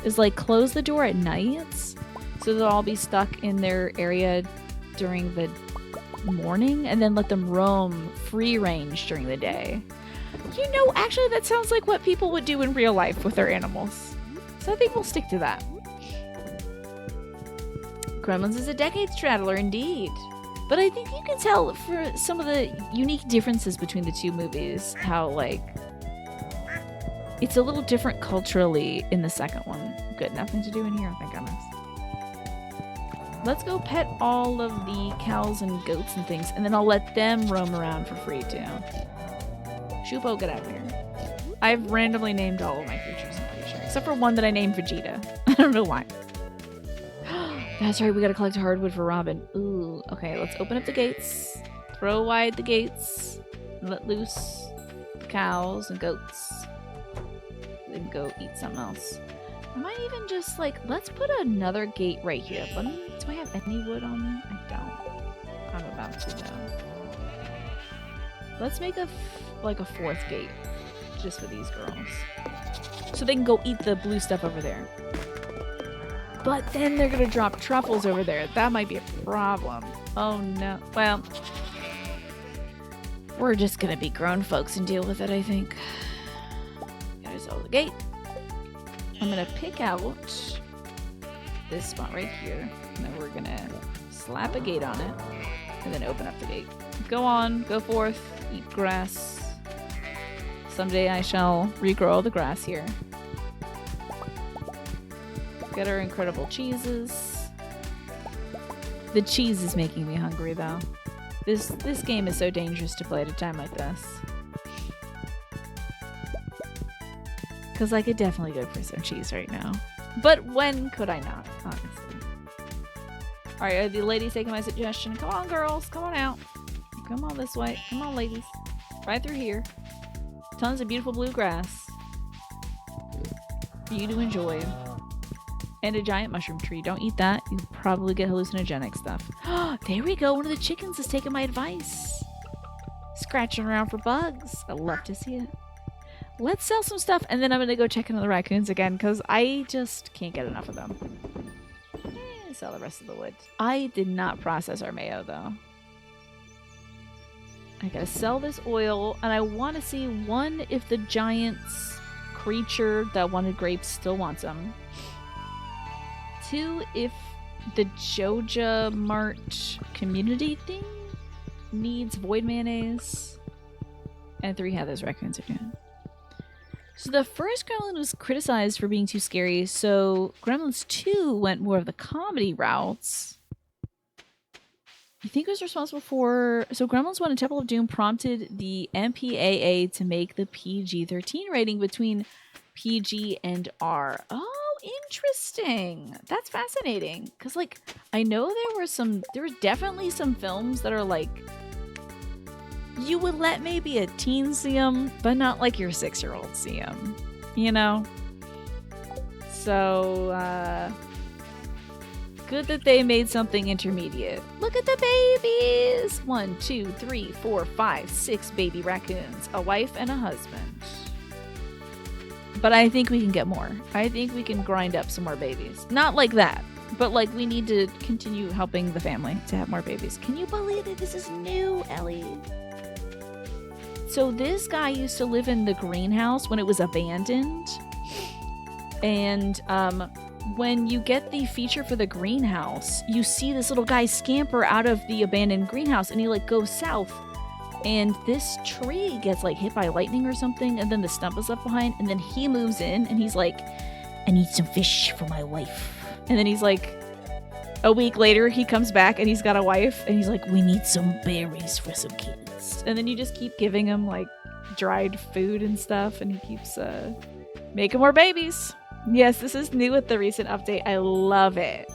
Is like close the door at night so they'll all be stuck in their area during the morning and then let them roam free range during the day. You know, actually, that sounds like what people would do in real life with their animals. So I think we'll stick to that. Gremlins is a decade straddler, indeed. But I think you can tell for some of the unique differences between the two movies, how, like, it's a little different culturally in the second one. Good, nothing to do in here, thank goodness. Let's go pet all of the cows and goats and things, and then I'll let them roam around for free, too. Shupo, get out of here. I've randomly named all of my creatures, I'm pretty sure. Except for one that I named Vegeta. I don't know why. That's right, we gotta collect hardwood for Robin. Ooh, okay, let's open up the gates. Throw wide the gates. And let loose the cows and goats. Then go eat something else. I might even just, like, let's put another gate right here. Do I have any wood on me? I don't. I'm about to, though. Let's make a fourth gate. Just for these girls. So they can go eat the blue stuff over there. But then they're gonna drop truffles over there. That might be a problem. Oh no. Well, we're just gonna be grown folks and deal with it, I think. Gotta sell the gate. I'm gonna pick out this spot right here. And then we're gonna slap a gate on it. And then open up the gate. Go on, go forth, eat grass. Someday I shall regrow all the grass here. Get our incredible cheeses. The cheese is making me hungry, though. This game is so dangerous to play at a time like this. Because I could definitely go for some cheese right now. But when could I not, honestly? Alright, are the ladies taking my suggestion? Come on, girls. Come on out. Come on this way. Come on, ladies. Right through here. Tons of beautiful blue grass. For you to enjoy. And a giant mushroom tree. Don't eat that. You'll probably get hallucinogenic stuff. There we go. One of the chickens is taking my advice. Scratching around for bugs. I love to see it. Let's sell some stuff, and then I'm going to go check into the raccoons again, because I just can't get enough of them. Sell the rest of the wood. I did not process our mayo, though. I gotta sell this oil, and I want to see, one, if the giant's creature that wanted grapes still wants them. 2, if the Joja Mart community thing needs void mayonnaise. And 3, how those raccoons are doing. So the first Gremlin was criticized for being too scary, so Gremlins 2 went more of the comedy routes. You think it was responsible for... So Gremlins 1 and Temple of Doom prompted the MPAA to make the PG-13 rating between PG and R. Oh, interesting. That's fascinating. Because, like, I know there were definitely some films that are, like, you would let maybe a teen see them, but not like your 6-year-old see them, you know? So, good that they made something intermediate. Look at the babies! 1, 2, 3, 4, 5, 6 baby raccoons. A wife and a husband. But I think we can get more. I think we can grind up some more babies. Not like that, but like we need to continue helping the family to have more babies. Can you believe it? This is new, Ellie. So this guy used to live in the greenhouse when it was abandoned. And when you get the feature for the greenhouse, you see this little guy scamper out of the abandoned greenhouse, and he like goes south. And this tree gets like hit by lightning or something, and then the stump is left behind, and then he moves in and he's like, I need some fish for my wife. And then he's like, a week later he comes back and he's got a wife, and he's like, we need some berries for some kids. And then you just keep giving him like dried food and stuff, and he keeps making more babies. Yes, this is new with the recent update. I love it.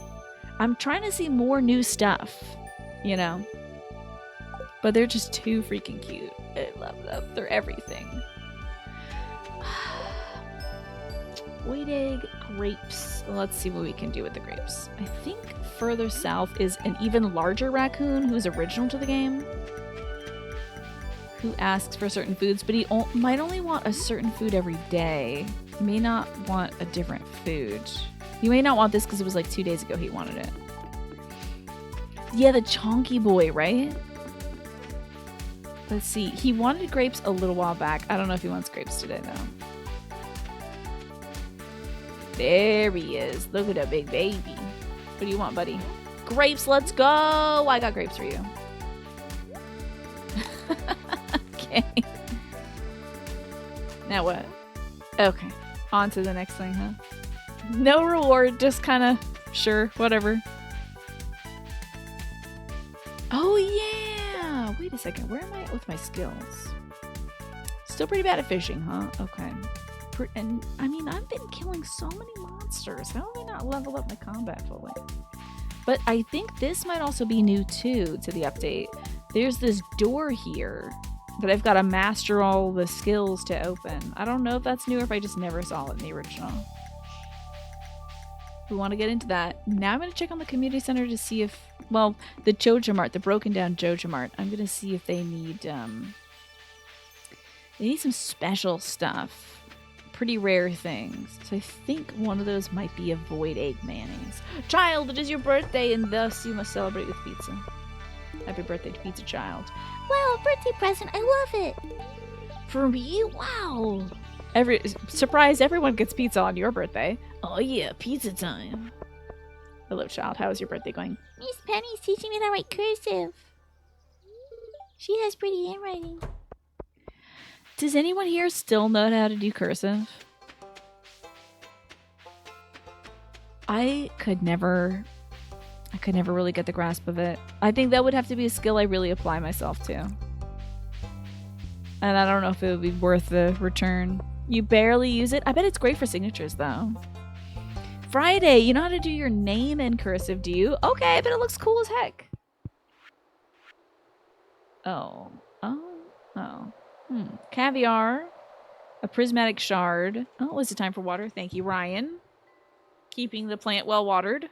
I'm trying to see more new stuff, you know? But they're just too freaking cute. I love them. They're everything. Wheat egg, grapes. Let's see what we can do with the grapes. I think further south is an even larger raccoon who's original to the game, who asks for certain foods, but he might only want a certain food every day. He may not want a different food. He may not want this because it was like 2 days ago he wanted it. Yeah, the chonky boy, right? Let's see. He wanted grapes a little while back. I don't know if he wants grapes today, though. There he is. Look at that big baby. What do you want, buddy? Grapes, let's go! I got grapes for you. Okay. Now what? Okay. On to the next thing, huh? No reward, just kind of, sure, whatever. Oh, yeah! Wait a second. Where am I with my skills? Still pretty bad at fishing, huh? Okay. And, I mean, I've been killing so many monsters. How have I not leveled up my combat fully? But I think this might also be new, too, to the update. There's this door here that I've got to master all the skills to open. I don't know if that's new or if I just never saw it in the original. We want to get into that. Now I'm going to check on the community center to see if, well, the Joja Mart, the broken down Joja Mart. I'm going to see if they need some special stuff. Pretty rare things. So I think one of those might be a void egg mayonnaise. Child, it is your birthday and thus you must celebrate with pizza. Happy birthday to Pizza Child. Wow, a birthday present. I love it. For me? Wow. Surprise, everyone gets pizza on your birthday. Oh yeah, pizza time. Hello, child. How is your birthday going? Miss Penny's teaching me to write cursive. She has pretty handwriting. Does anyone here still know how to do cursive? I could never really get the grasp of it. I think that would have to be a skill I really apply myself to. And I don't know if it would be worth the return. You barely use it? I bet it's great for signatures, though. Friday, you know how to do your name in cursive, do you? Okay, but it looks cool as heck. Oh. Caviar. A prismatic shard. Oh, is it time for water? Thank you, Ryan. Keeping the plant well watered.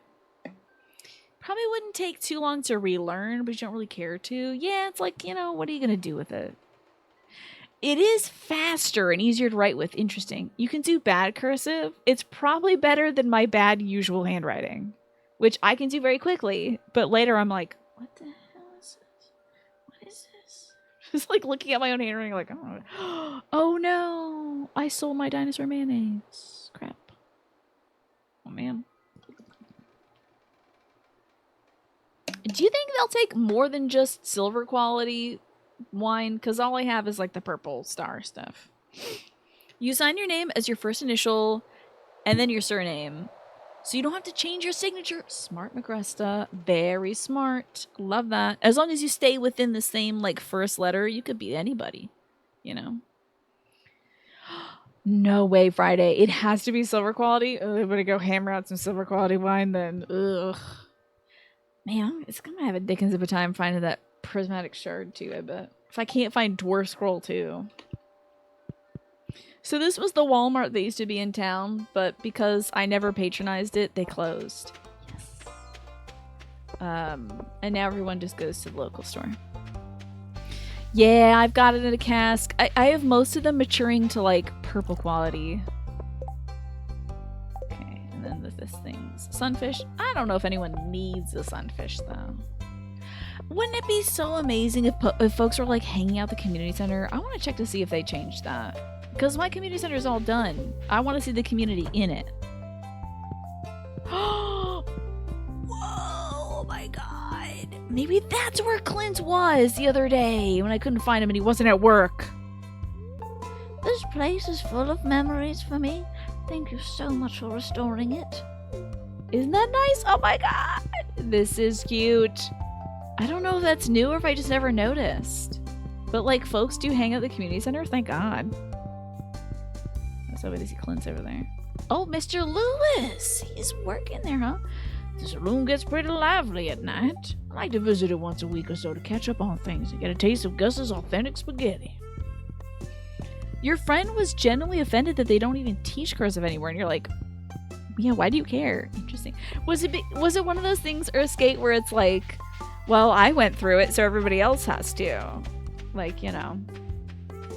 Probably wouldn't take too long to relearn, but you don't really care to. Yeah, it's like, you know, what are you going to do with it? It is faster and easier to write with. Interesting. You can do bad cursive. It's probably better than my bad usual handwriting, which I can do very quickly. But later I'm like, what the hell is this? What is this? Just like looking at my own handwriting like, oh no, I sold my dinosaur mayonnaise. Crap. Oh man. Do you think they'll take more than just silver quality wine? Because all I have is like the purple star stuff. You sign your name as your first initial and then your surname. So you don't have to change your signature. Smart, Magresta. Very smart. Love that. As long as you stay within the same like first letter, you could be anybody, you know? No way, Friday. It has to be silver quality. I'm going to go hammer out some silver quality wine then. Ugh. Man, it's gonna have a dickens of a time finding that prismatic shard too, I bet. If I can't find dwarf scroll too. So this was the Walmart that used to be in town, but because I never patronized it, they closed. Yes. And now everyone just goes to the local store. Yeah, I've got it in a cask. I have most of them maturing to like purple quality. And then this thing's sunfish. I don't know if anyone needs a sunfish though. Wouldn't it be so amazing if folks were like hanging out the community center? I want to check to see if they changed that. Because my community center is all done. I want to see the community in it. Whoa, oh my god. Maybe that's where Clint was the other day when I couldn't find him and he wasn't at work. This place is full of memories for me. Thank you so much for restoring it. Isn't that nice? Oh my god! This is cute. I don't know if that's new or if I just never noticed. But like folks do hang out at the community center, thank god. So wait, I see Clint's over there. Oh, Mr. Lewis! He's working there, huh? This room gets pretty lively at night. I like to visit it once a week or so to catch up on things and get a taste of Gus's authentic spaghetti. Your friend was genuinely offended that they don't even teach cursive anywhere, and you're like, yeah, why do you care? Interesting. Was it one of those things, Earthskate, where it's like, well, I went through it, so everybody else has to. Like, you know,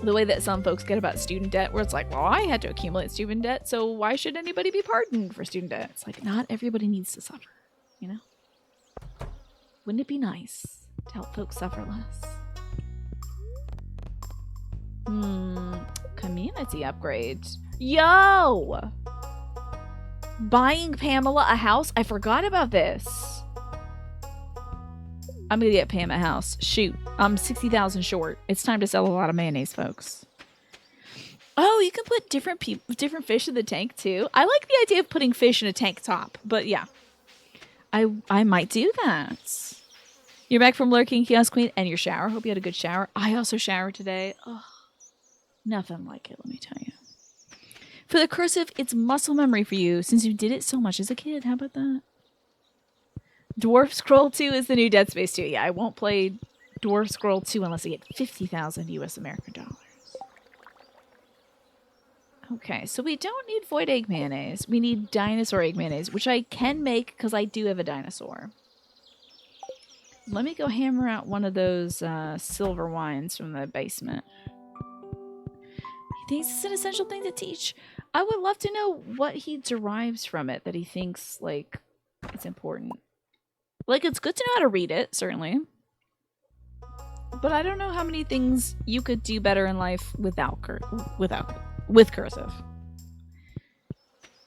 the way that some folks get about student debt, where it's like, well, I had to accumulate student debt, so why should anybody be pardoned for student debt? It's like, not everybody needs to suffer, you know? Wouldn't it be nice to help folks suffer less? Community upgrade. Yo! Buying Pamela a house? I forgot about this. I'm gonna get Pam a house. Shoot. I'm 60,000 short. It's time to sell a lot of mayonnaise, folks. Oh, you can put different fish in the tank too. I like the idea of putting fish in a tank top, but yeah. I might do that. You're back from lurking, Kiosk Queen, and your shower. Hope you had a good shower. I also showered today. Oh, nothing like it, let me tell you. For the cursive, it's muscle memory for you since you did it so much as a kid. How about that? Dwarf Scroll 2 is the new Dead Space 2. Yeah, I won't play Dwarf Scroll 2 unless I get 50,000 US American dollars. Okay, so we don't need void egg mayonnaise. We need dinosaur egg mayonnaise, which I can make because I do have a dinosaur. Let me go hammer out one of those silver wines from the basement. He thinks it's an essential thing to teach. I would love to know what he derives from it that he thinks, like, it's important. Like, it's good to know how to read it, certainly. But I don't know how many things you could do better in life with cursive.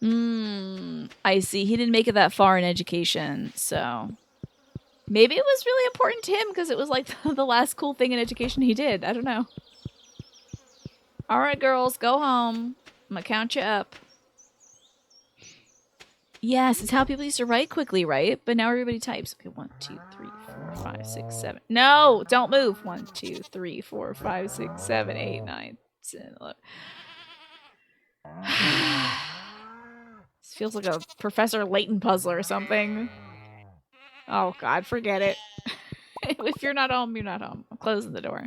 I see. He didn't make it that far in education, so maybe it was really important to him because it was like the last cool thing in education he did. I don't know. All right, girls, go home. I'm gonna count you up. Yes, it's how people used to write quickly, right? But now everybody types. Okay, 1, 2, 3, 4, 5, 6, 7. No, don't move. 1, 2, 3, 4, 5, 6, 7, 8, 9, 10, 11. This feels like a Professor Layton puzzle or something. Oh, God, forget it. If you're not home, you're not home. I'm closing the door.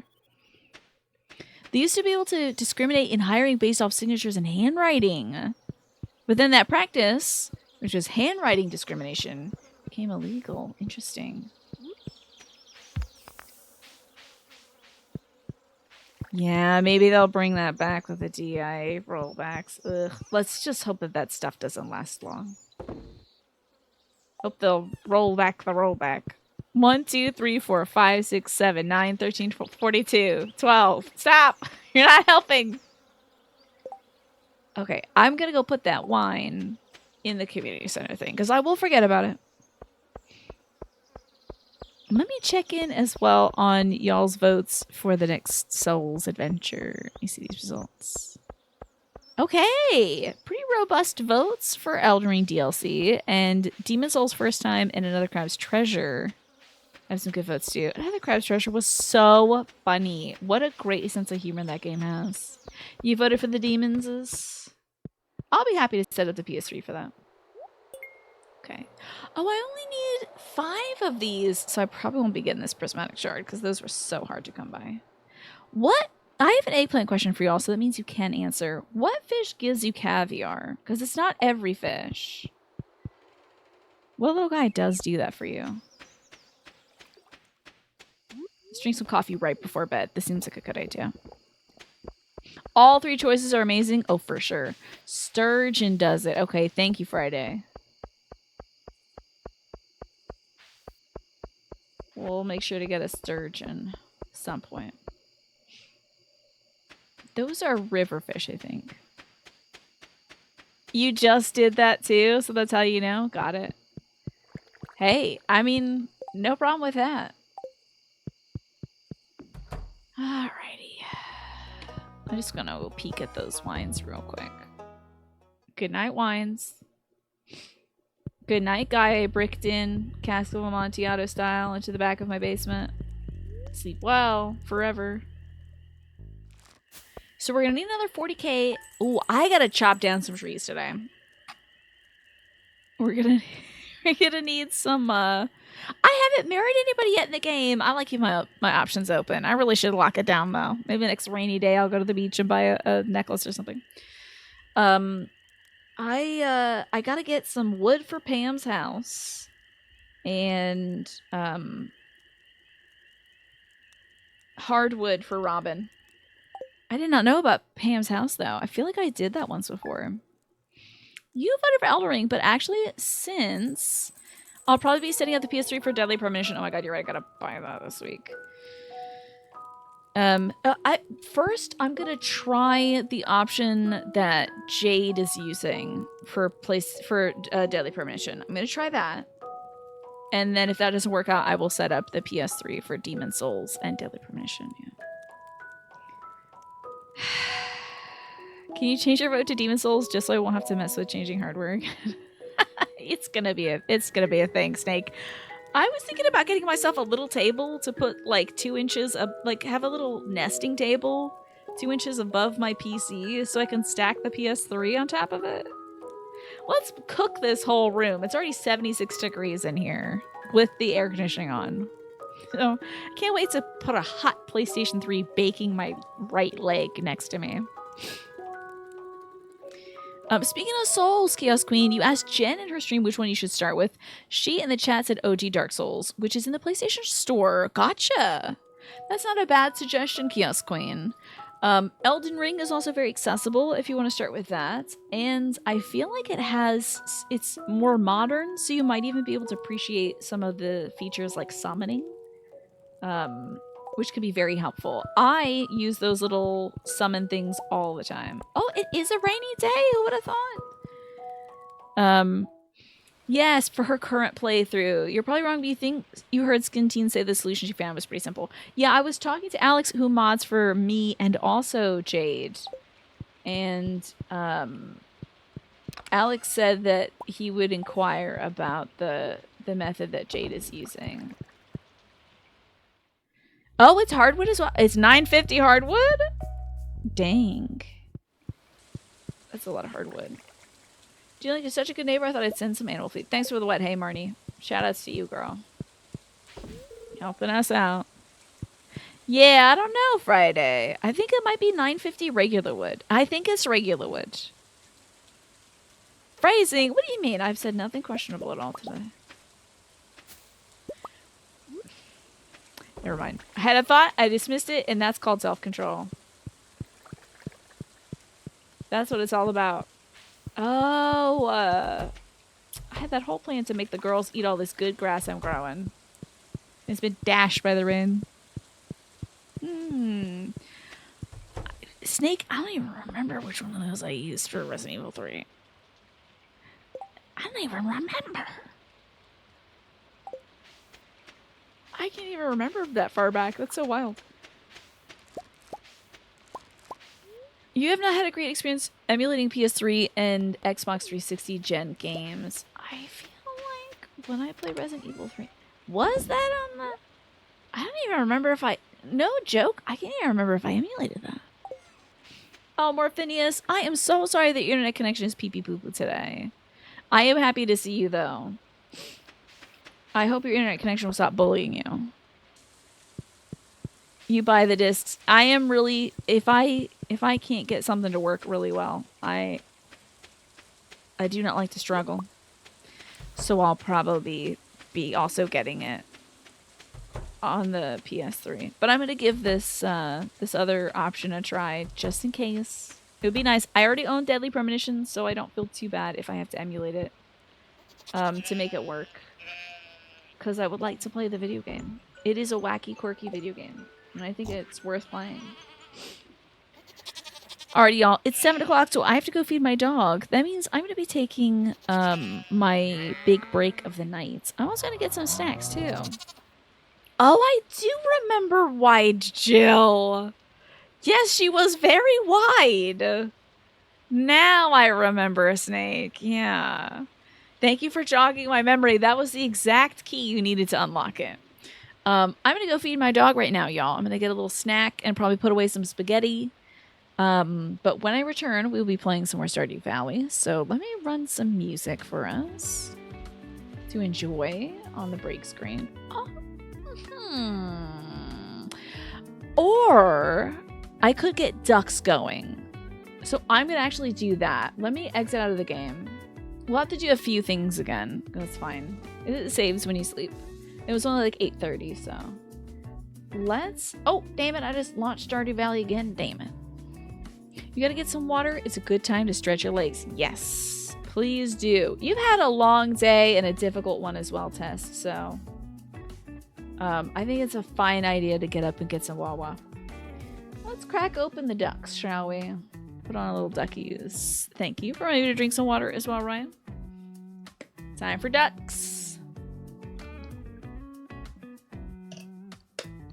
They used to be able to discriminate in hiring based off signatures and handwriting. But then that practice, which was handwriting discrimination, became illegal. Interesting. Yeah, maybe they'll bring that back with the DIA rollbacks. Ugh. Let's just hope that that stuff doesn't last long. Hope they'll roll back the rollback. 1, 2, 3, 4, 5, 6, 7, 9, 13, 42, 12. Stop! You're not helping! Okay, I'm gonna go put that wine in the community center thing, because I will forget about it. Let me check in as well on y'all's votes for the next Souls adventure. Let me see these results. Okay, pretty robust votes for Elden Ring DLC and Demon Souls First Time and Another Crab's Treasure. I have some good votes too. Another Crab's Treasure was so funny. What a great sense of humor that game has. You voted for the demons? I'll be happy to set up the PS3 for that. Okay. Oh, I only need 5 of these, so I probably won't be getting this prismatic shard because those were so hard to come by. What? I have an eggplant question for y'all, so that means you can answer. What fish gives you caviar? Because it's not every fish. What little guy does do that for you? Let's drink some coffee right before bed. This seems like a good idea. All 3 choices are amazing. Oh, for sure. Sturgeon does it. Okay, thank you, Friday. We'll make sure to get a sturgeon at some point. Those are river fish, I think. You just did that too, so that's how you know? Got it. Hey, I mean, no problem with that. Alrighty. I'm just gonna go peek at those wines real quick. Good night, wines. Good night, guy I bricked in Cask of Amontillado style into the back of my basement. Sleep well, forever. So we're gonna need another 40k. Ooh, I gotta chop down some trees today. We're gonna need some. I haven't married anybody yet in the game. I like keep my options open. I really should lock it down though. Maybe next rainy day I'll go to the beach and buy a necklace or something. I gotta get some wood for Pam's house, and hardwood for Robin. I did not know about Pam's house though. I feel like I did that once before. You voted for Elden Ring, but actually, since I'll probably be setting up the PS3 for Deadly Premonition. Oh my god, you're right. I gotta buy that this week. I'm gonna try the option that Jade is using for Deadly Premonition. I'm gonna try that, and then if that doesn't work out, I will set up the PS3 for Demon Souls and Deadly Premonition. Yeah. Can you change your vote to Demon Souls just so I won't have to mess with changing hardware again? It's gonna be a thing, Snake. I was thinking about getting myself a little table to put like 2 inches of have a little nesting table 2 inches above my PC so I can stack the PS3 on top of it. Let's cook this whole room. It's already 76 degrees in here with the air conditioning on. So I can't wait to put a hot PlayStation 3 baking my right leg next to me. Speaking of Souls, Chaos Queen, you asked Jen in her stream which one you should start with. She in the chat said OG Dark Souls, which is in the PlayStation Store. Gotcha. That's not a bad suggestion, Chaos Queen. Elden Ring is also very accessible if you want to start with that. And I feel like it's more modern, so you might even be able to appreciate some of the features like summoning. Which could be very helpful. I use those little summon things all the time. Oh, it is a rainy day. Who would have thought? Yes, for her current playthrough. You're probably wrong, but you think you heard Skintine say the solution she found was pretty simple. Yeah, I was talking to Alex, who mods for me and also Jade. And Alex said that he would inquire about the method that Jade is using. Oh, it's hardwood as well. It's $9.50 hardwood? Dang. That's a lot of hardwood. Julie, you're such a good neighbor. I thought I'd send some animal feed. Thanks for the wet hay, Marnie. Shout outs to you, girl. Helping us out. Yeah, I don't know, Friday. I think it might be $9.50 regular wood. I think it's regular wood. Phrasing? What do you mean? I've said nothing questionable at all today. Never mind. I had a thought, I dismissed it, and that's called self-control. That's what it's all about. Oh, I had that whole plan to make the girls eat all this good grass I'm growing. It's been dashed by the rain. Snake, I don't even remember which one of those I used for Resident Evil 3. I don't even remember. I can't even remember that far back. That's so wild. You have not had a great experience emulating PS3 and Xbox 360 gen games. I feel like when I played Resident Evil 3... Was that on the... I don't even remember if I... No joke. I can't even remember if I emulated that. Oh, Morphinius, I am so sorry that your internet connection is pee-pee-poo-poo today. I am happy to see you, though. I hope your internet connection will stop bullying you. You buy the discs. I am really... If I can't get something to work really well, I do not like to struggle. So I'll probably be also getting it on the PS3. But I'm going to give this this other option a try just in case. It would be nice. I already own Deadly Premonition, so I don't feel too bad if I have to emulate it to make it work. Because I would like to play the video game. It is a wacky, quirky video game. And I think it's worth playing. Alrighty, y'all. It's 7 o'clock, so I have to go feed my dog. That means I'm going to be taking my big break of the night. I'm also going to get some snacks, too. Oh, I do remember Wide Jill. Yes, she was very wide. Now I remember Snake. Yeah. Thank you for jogging my memory. That was the exact key you needed to unlock it. I'm going to go feed my dog right now, y'all. I'm going to get a little snack and probably put away some spaghetti. But when I return, we'll be playing some more Stardew Valley. So let me run some music for us to enjoy on the break screen. Or I could get ducks going. So I'm going to actually do that. Let me exit out of the game. We'll have to do a few things again. That's fine. It saves when you sleep. It was only like 8:30, so. Let's... Oh, damn it. I just launched Stardew Valley again. Damn it. You gotta get some water. It's a good time to stretch your legs. Yes. Please do. You've had a long day and a difficult one as well, Tess, so... I think it's a fine idea to get up and get some Wawa. Let's crack open the ducks, shall we? Put on a little duckies. Thank you for wanting to drink some water as well, Ryan. Time for ducks.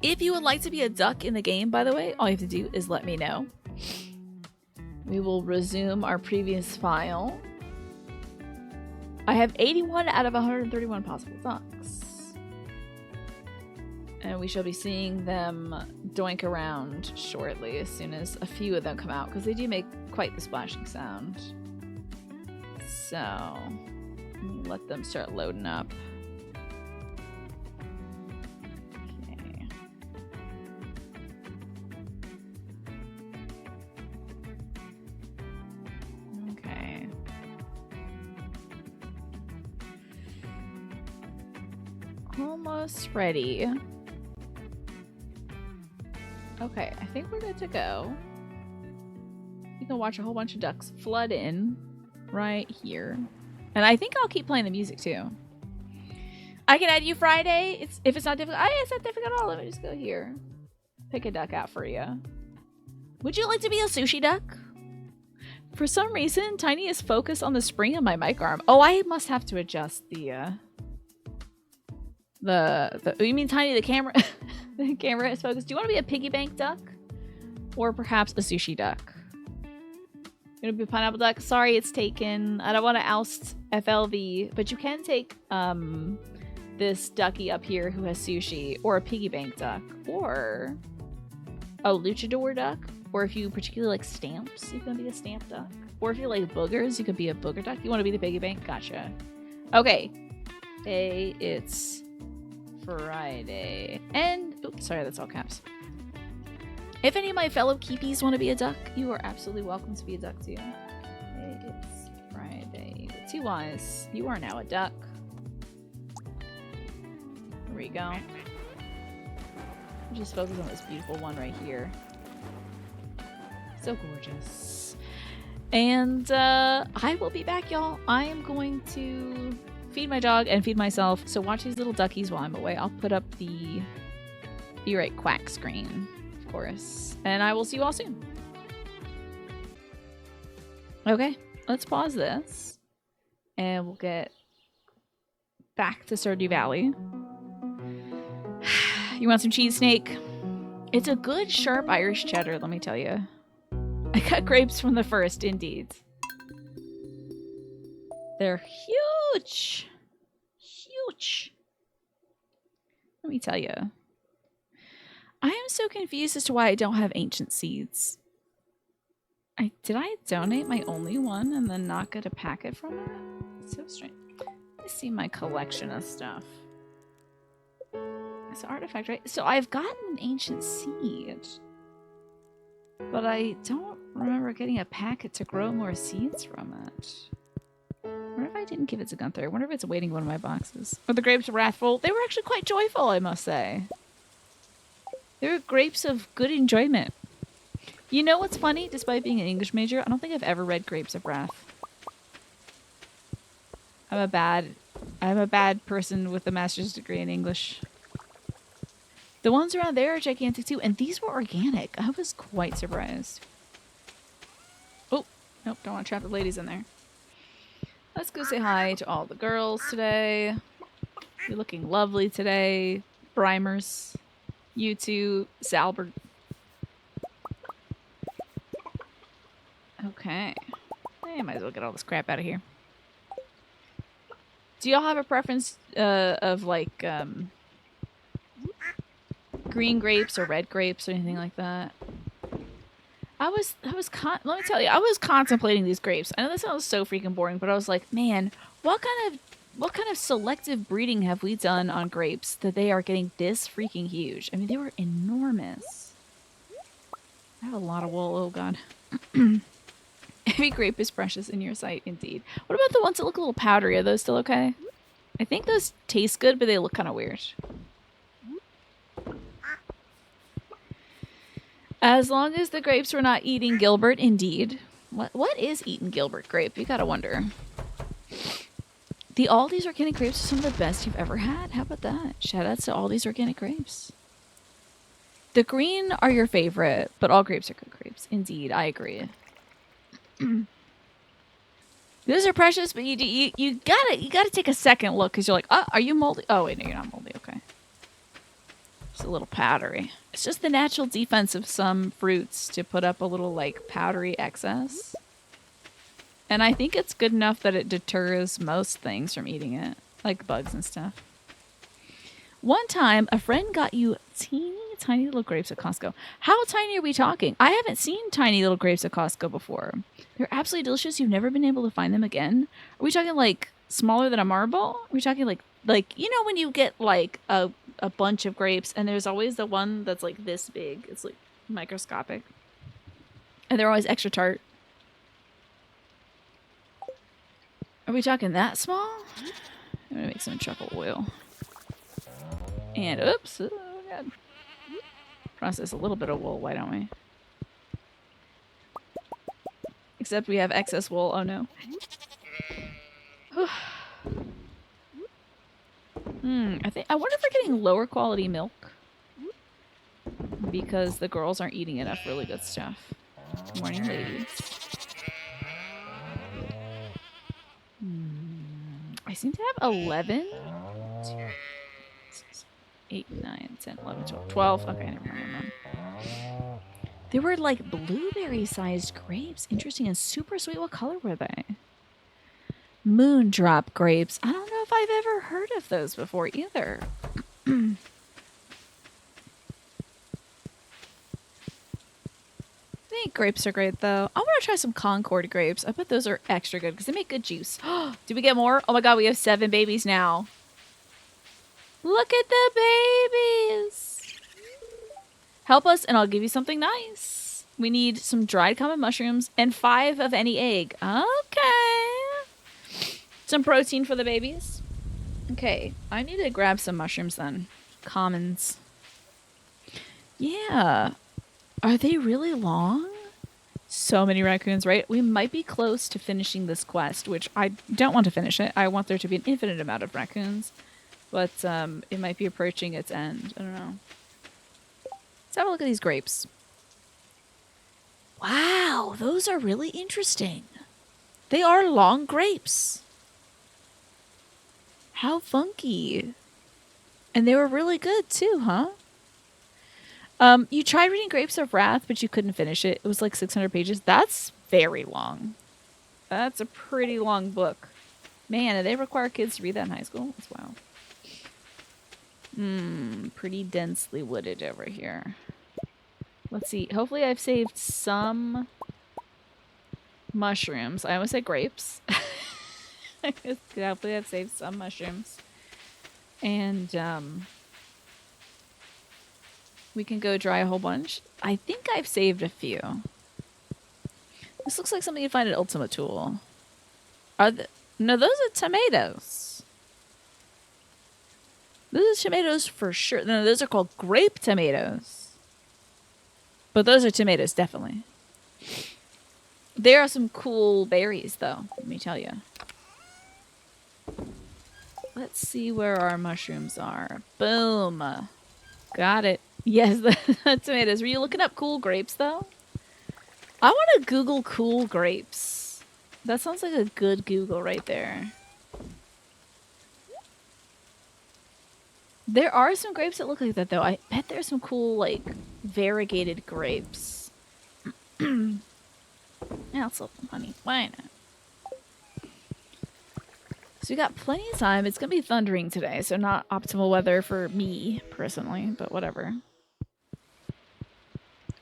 If you would like to be a duck in the game, by the way, all you have to do is let me know. We will resume our previous file. I have 81 out of 131 possible ducks. And we shall be seeing them doink around shortly as soon as a few of them come out, because they do make quite the splashing sound. So, let them start loading up. Okay. Okay. Almost ready. Okay, I think we're good to go. You can watch a whole bunch of ducks flood in right here. And I think I'll keep playing the music too. I can add you Friday. If it's not difficult. It's not difficult at all. Let me just go here. Pick a duck out for you. Would you like to be a sushi duck? For some reason, Tiny is focused on the spring of my mic arm. Oh, I must have to adjust the you mean Tiny, the camera? The camera is focused. Do you want to be a piggy bank duck? Or perhaps a sushi duck? Gonna be a pineapple duck. Sorry, it's taken. I don't want to oust FLV, but you can take this ducky up here who has sushi, or a piggy bank duck, or a luchador duck, or if you particularly like stamps, you can be a stamp duck. Or if you like boogers, you could be a booger duck. You want to be the piggy bank? Gotcha. Okay. Hey, it's Friday. And, oops, sorry, that's all caps. If any of my fellow keepies want to be a duck, you are absolutely welcome to be a duck too. Hey, it's Friday. With 2 Y's. You are now a duck. There we go. Just focus on this beautiful one right here. So gorgeous. And I will be back, y'all. I am going to feed my dog and feed myself. So watch these little duckies while I'm away. I'll put up the Be Right Quack screen, of course. And I will see you all soon. Okay, let's pause this. And we'll get back to Stardew Valley. You want some cheese snake? It's a good sharp Irish cheddar, let me tell you. I got grapes from the first, indeed. They're huge. Huge. Let me tell you. I am so confused as to why I don't have ancient seeds. Did I donate my only one and then not get a packet from it? It's so strange. Let me see my collection of stuff. It's an artifact, right? So I've gotten an ancient seed. But I don't remember getting a packet to grow more seeds from it. I wonder if I didn't give it to Gunther. I wonder if it's waiting in one of my boxes. Or the grapes were wrathful. They were actually quite joyful, I must say. They were grapes of good enjoyment. You know what's funny? Despite being an English major, I don't think I've ever read Grapes of Wrath. I'm a bad person with a master's degree in English. The ones around there are gigantic too, and these were organic. I was quite surprised. Oh, nope, don't want to trap the ladies in there. Let's go say hi to all the girls today. You're looking lovely today. Brimers. You two, Salbert. Okay. I might as well get all this crap out of here. Do y'all have a preference of like green grapes or red grapes or anything like that? let me tell you, I was contemplating these grapes. I know this sounds so freaking boring, but I was like, man, what kind of selective breeding have we done on grapes that they are getting this freaking huge? I mean, they were enormous. I have a lot of wool. Oh god. Every grape is precious in your sight, indeed. What about the ones that look a little powdery? Are those still okay? I think those taste good, but they look kind of weird. As long as the grapes were not eating Gilbert, indeed. What is eating Gilbert grape? You gotta wonder. The Aldi's organic grapes are some of the best you've ever had. How about that? Shout outs to Aldi's organic grapes. The green are your favorite, but all grapes are good grapes. Indeed, I agree. Those are precious, but you gotta take a second look because you're like, oh, are you moldy? Oh wait, no, you're not moldy. Okay, just a little powdery. It's just the natural defense of some fruits to put up a little like powdery excess, and I think it's good enough that it deters most things from eating it, like bugs and stuff. One time, a friend got you teeny tiny little grapes at Costco. How tiny are we talking? I haven't seen tiny little grapes at Costco before. They're absolutely delicious. You've never been able to find them again. Are we talking like smaller than a marble? Are we talking like you know when you get like a bunch of grapes and there's always the one that's like this big. It's like microscopic. And they're always extra tart. Are we talking that small? I'm gonna make some truffle oil. And oops, oh god. Process a little bit of wool, why don't we? Except we have excess wool. Oh no. I wonder if we're getting lower quality milk because the girls aren't eating enough really good stuff. Good morning, ladies. I seem to have 11. 8, 9, 10, 11, 12. 12. Okay, never mind. They were like blueberry-sized grapes. Interesting and super sweet. What color were they? Moondrop grapes. I don't know if I've ever heard of those before either. I think grapes are great though. I want to try some Concord grapes. I bet those are extra good because they make good juice. Do we get more? Oh my god, we have 7 babies now. Look at the babies. Help us and I'll give you something nice. We need some dried common mushrooms and 5 of any egg. Okay. Some protein for the babies. Okay, I need to grab some mushrooms then. Commons. Yeah. Are they really long? So many raccoons, right? We might be close to finishing this quest, which I don't want to finish it. I want there to be an infinite amount of raccoons. But it might be approaching its end. I don't know. Let's have a look at these grapes. Wow, those are really interesting. They are long grapes. How funky. And they were really good too, huh? You tried reading Grapes of Wrath, but you couldn't finish it. It was like 600 pages. That's very long. That's a pretty long book. Man, do they require kids to read that in high school? That's wild. Pretty densely wooded over here. Let's see. Hopefully I've saved some mushrooms. I almost said grapes. Hopefully I've saved some mushrooms. And we can go dry a whole bunch. I think I've saved a few. This looks like something you'd find at Ultima Tool. No, those are tomatoes. Those are tomatoes for sure. No, those are called grape tomatoes. But those are tomatoes, definitely. There are some cool berries, though, let me tell you. Let's see where our mushrooms are. Boom. Got it. Yes, the tomatoes. Were you looking up cool grapes, though? I want to Google cool grapes. That sounds like a good Google right there. There are some grapes that look like that, though. I bet there's some cool, like, variegated grapes. Yeah, I'll sell them, honey. Why not? So we got plenty of time. It's going to be thundering today, so not optimal weather for me, personally, but whatever.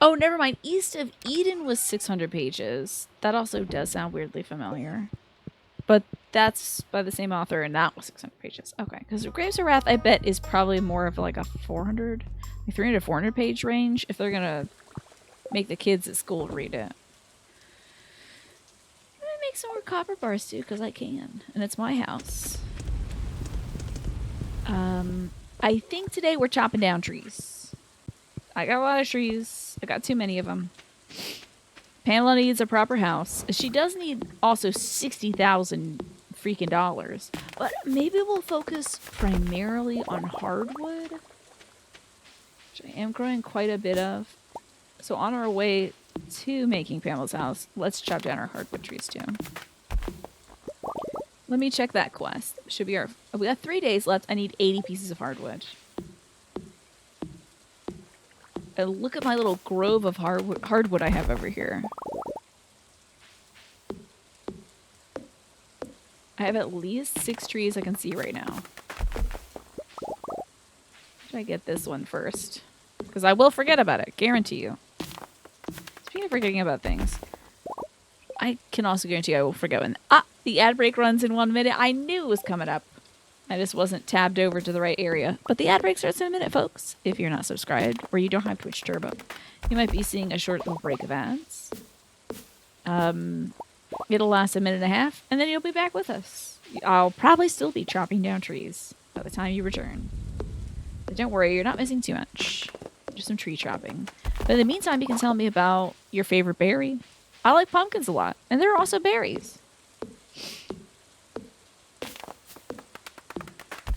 Oh, never mind. East of Eden was 600 pages. That also does sound weirdly familiar. But that's by the same author, and that was 600 pages. Okay, because Grapes of Wrath, I bet, is probably more of like a 300 to 400 page range if they're going to make the kids at school read it. I'm going to make some more copper bars, too, because I can. And it's my house. I think today we're chopping down trees. I got a lot of trees. I got too many of them. Pamela needs a proper house. She does need also $60,000 freaking dollars. But maybe we'll focus primarily on hardwood. which I am growing quite a bit of. So on our way to making Pamela's house, let's chop down our hardwood trees too. Let me check that quest. Should be our... We got 3 days left. I need 80 pieces of hardwood. And look at my little grove of hardwood I have over here. I have at least 6 trees I can see right now. Should I get this one first? Because I will forget about it. Guarantee you. Speaking of forgetting about things, I can also guarantee I will forget when... The ad break runs in 1 minute. I knew it was coming up. I just wasn't tabbed over to the right area. But the ad break starts in a minute, folks. If you're not subscribed or you don't have Twitch Turbo, you might be seeing a short little break of ads. It'll last a minute and a half, and then you'll be back with us. I'll probably still be chopping down trees by the time you return. But don't worry, you're not missing too much. Just some tree chopping. But in the meantime, you can tell me about your favorite berry. I like pumpkins a lot, and they're also berries.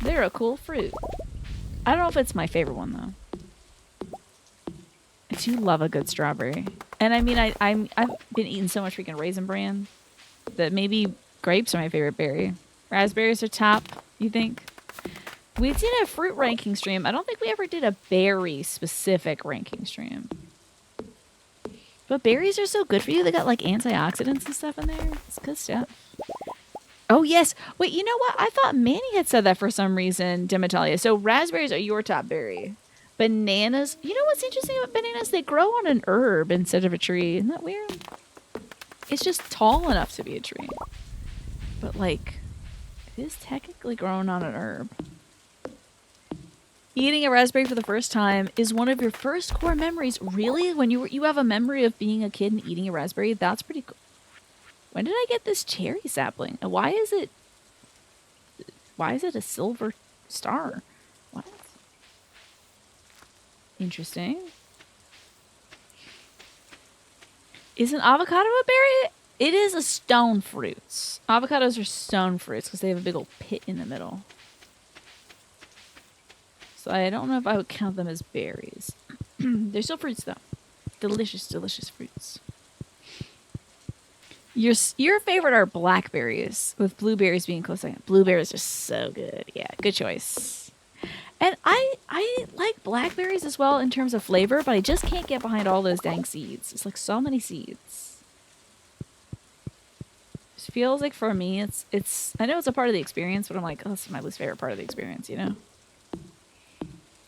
They're a cool fruit. I don't know if it's my favorite one, though. I do love a good strawberry. And I mean, I've been eating so much freaking Raisin Bran that maybe grapes are my favorite berry. Raspberries are top, you think? We did a fruit ranking stream. I don't think we ever did a berry-specific ranking stream. But berries are so good for you. They got, like, antioxidants and stuff in there. It's good stuff. Oh, yes. Wait, you know what? I thought Manny had said that for some reason, Demitalia. So raspberries are your top berry. Bananas. You know what's interesting about bananas? They grow on an herb instead of a tree. Isn't that weird? It's just tall enough to be a tree. But, like, it is technically grown on an herb. Eating a raspberry for the first time is one of your first core memories. Really? When you have a memory of being a kid and eating a raspberry? That's pretty cool. When did I get this cherry sapling? And why is it a silver star? What? Interesting. Is an avocado a berry? It is a stone fruit. Avocados are stone fruits because they have a big old pit in the middle. So I don't know if I would count them as berries. They're still fruits though. Delicious, delicious fruits. Your favorite are blackberries, with blueberries being close second. Blueberries are so good. Yeah, good choice. And I like blackberries as well in terms of flavor, but I just can't get behind all those dang seeds. It's like so many seeds. It feels like for me, it's. I know it's a part of the experience, but I'm like, oh, this is my least favorite part of the experience. You know.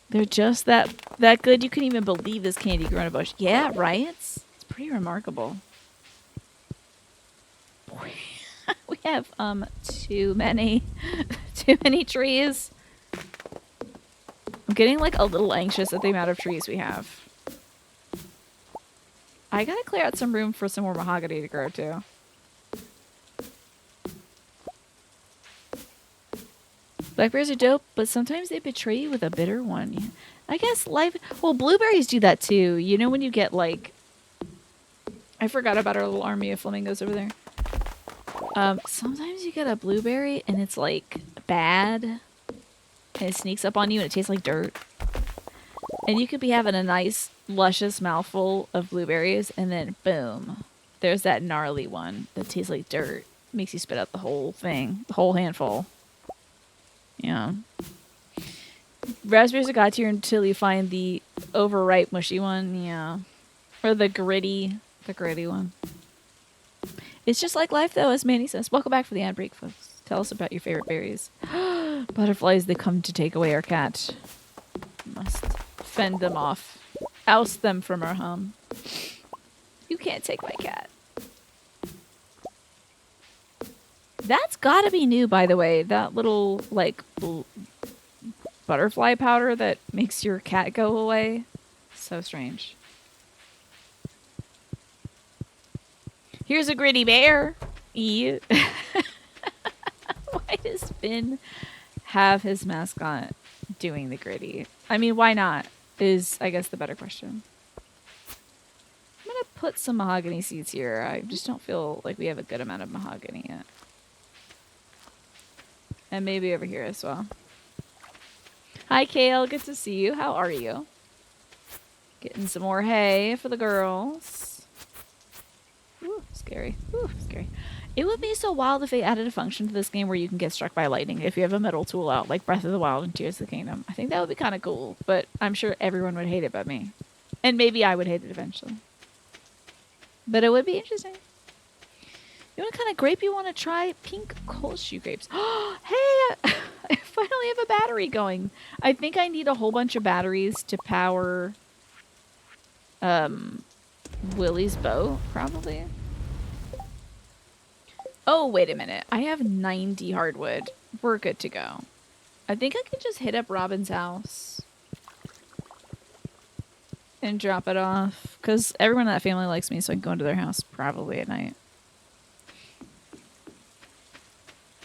They're just that good. You couldn't even believe this candy grew in a bush. Yeah, right. It's pretty remarkable. We have too many trees. I'm getting like a little anxious at the amount of trees we have. I gotta clear out some room for some more mahogany to grow too. Blackberries are dope, but sometimes they betray you with a bitter one. I guess life... Well, blueberries do that too. You know when you get like... I forgot about our little army of flamingos over there. Sometimes you get a blueberry and it's like bad. And it sneaks up on you and it tastes like dirt. And you could be having a nice, luscious mouthful of blueberries and then boom. There's that gnarly one that tastes like dirt. Makes you spit out the whole thing. The whole handful. Yeah. Raspberries are god tier until you find the overripe mushy one. Yeah. Or the gritty one. It's just like life though, as Manny says. Welcome back for the ad break, folks. Tell us about your favorite berries. Butterflies, they come to take away our cat. Must fend them off. Oust them from our home. You can't take my cat. That's gotta be new, by the way. That little, like, butterfly powder that makes your cat go away. So strange. Here's a gritty bear. Why does Finn have his mascot doing the gritty? I mean, why not? Is, I guess, the better question. I'm gonna put some mahogany seeds here. I just don't feel like we have a good amount of mahogany yet. And maybe over here as well. Hi, Kale. Good to see you. How are you? Getting some more hay for the girls. Ooh, scary. Ooh, scary. It would be so wild if they added a function to this game where you can get struck by lightning if you have a metal tool out, like Breath of the Wild and Tears of the Kingdom. I think that would be kind of cool, but I'm sure everyone would hate it but me. And maybe I would hate it eventually. But it would be interesting. You know what kind of grape you want to try? Pink Kolshu grapes. Hey, I finally have a battery going. I think I need a whole bunch of batteries to power Willie's boat, probably. Oh, wait a minute. I have 90 hardwood. We're good to go. I think I could just hit up Robin's house and drop it off. Because everyone in that family likes me, so I can go into their house probably at night.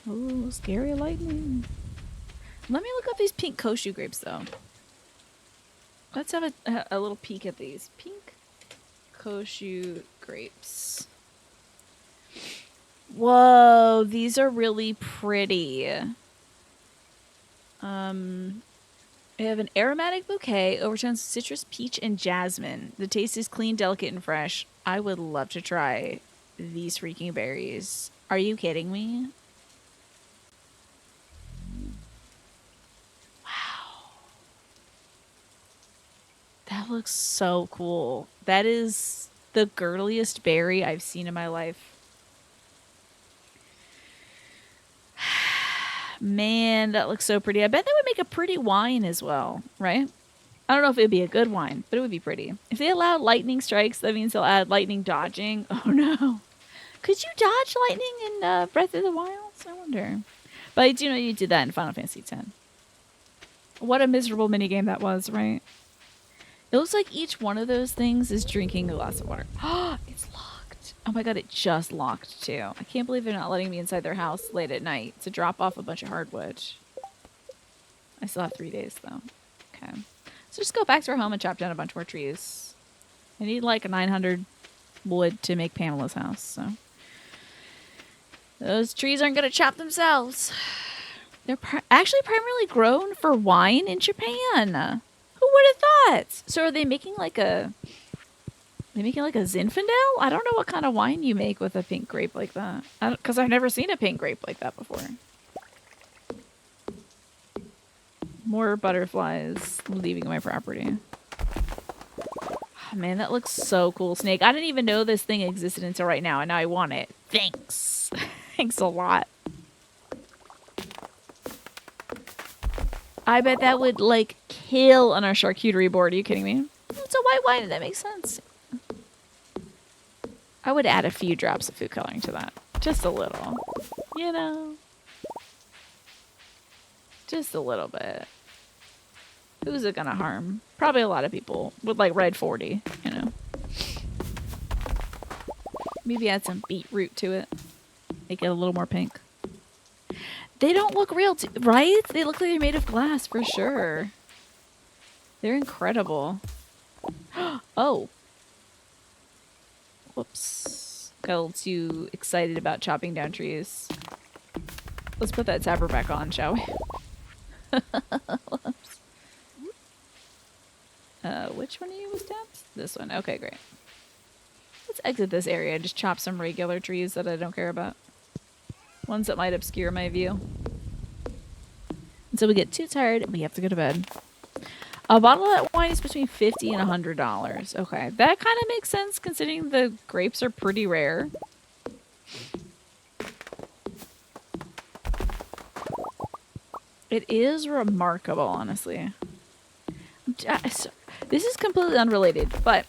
Oh, scary lightning. Let me look up these pink Koshu grapes, though. Let's have a little peek at these. Pink Koshu grapes. Whoa, these are really pretty. They have an aromatic bouquet, overtones of citrus, peach, and jasmine. The taste is clean, delicate, and fresh. I would love to try these freaking berries. Are you kidding me? Wow. That looks so cool. That is the girliest berry I've seen in my life. Man, that looks so pretty. I bet that would make a pretty wine as well, right? I don't know if it would be a good wine, but it would be pretty. If they allow lightning strikes, that means they'll add lightning dodging. Oh no. Could you dodge lightning in Breath of the Wild? I wonder. But I do know you did that in Final Fantasy X. What a miserable minigame that was, right? It looks like each one of those things is drinking a glass of water. Oh, it's locked. Oh my god, it just locked too. I can't believe they're not letting me inside their house late at night to drop off a bunch of hardwood. I still have 3 days though. Okay. So just go back to our home and chop down a bunch more trees. I need like 900 wood to make Pamela's house, so. Those trees aren't going to chop themselves. They're actually primarily grown for wine in Japan. Who would have thought? So are they making like a... They making like a Zinfandel? I don't know what kind of wine you make with a pink grape like that. Because I've never seen a pink grape like that before. More butterflies leaving my property. Oh, man, that looks so cool, Snake. I didn't even know this thing existed until right now, and now I want it. Thanks. Thanks a lot. I bet that would, like, kill on our charcuterie board. Are you kidding me? It's a white wine. That makes sense. I would add a few drops of food coloring to that. Just a little. You know? Just a little bit. Who's it gonna harm? Probably a lot of people with, like, red 40, you know? Maybe add some beetroot to it. Make it a little more pink. They don't look real, right? They look like they're made of glass for sure. They're incredible. Oh. Whoops. Got a little too excited about chopping down trees. Let's put that tapper back on, shall we? Whoops. Which one of you was tapped? This one. Okay, great. Let's exit this area and just chop some regular trees that I don't care about. Ones that might obscure my view. Until we get too tired and we have to go to bed. A bottle of that wine is between $50 and $100. Okay, that kind of makes sense considering the grapes are pretty rare. It is remarkable, honestly. This is completely unrelated, but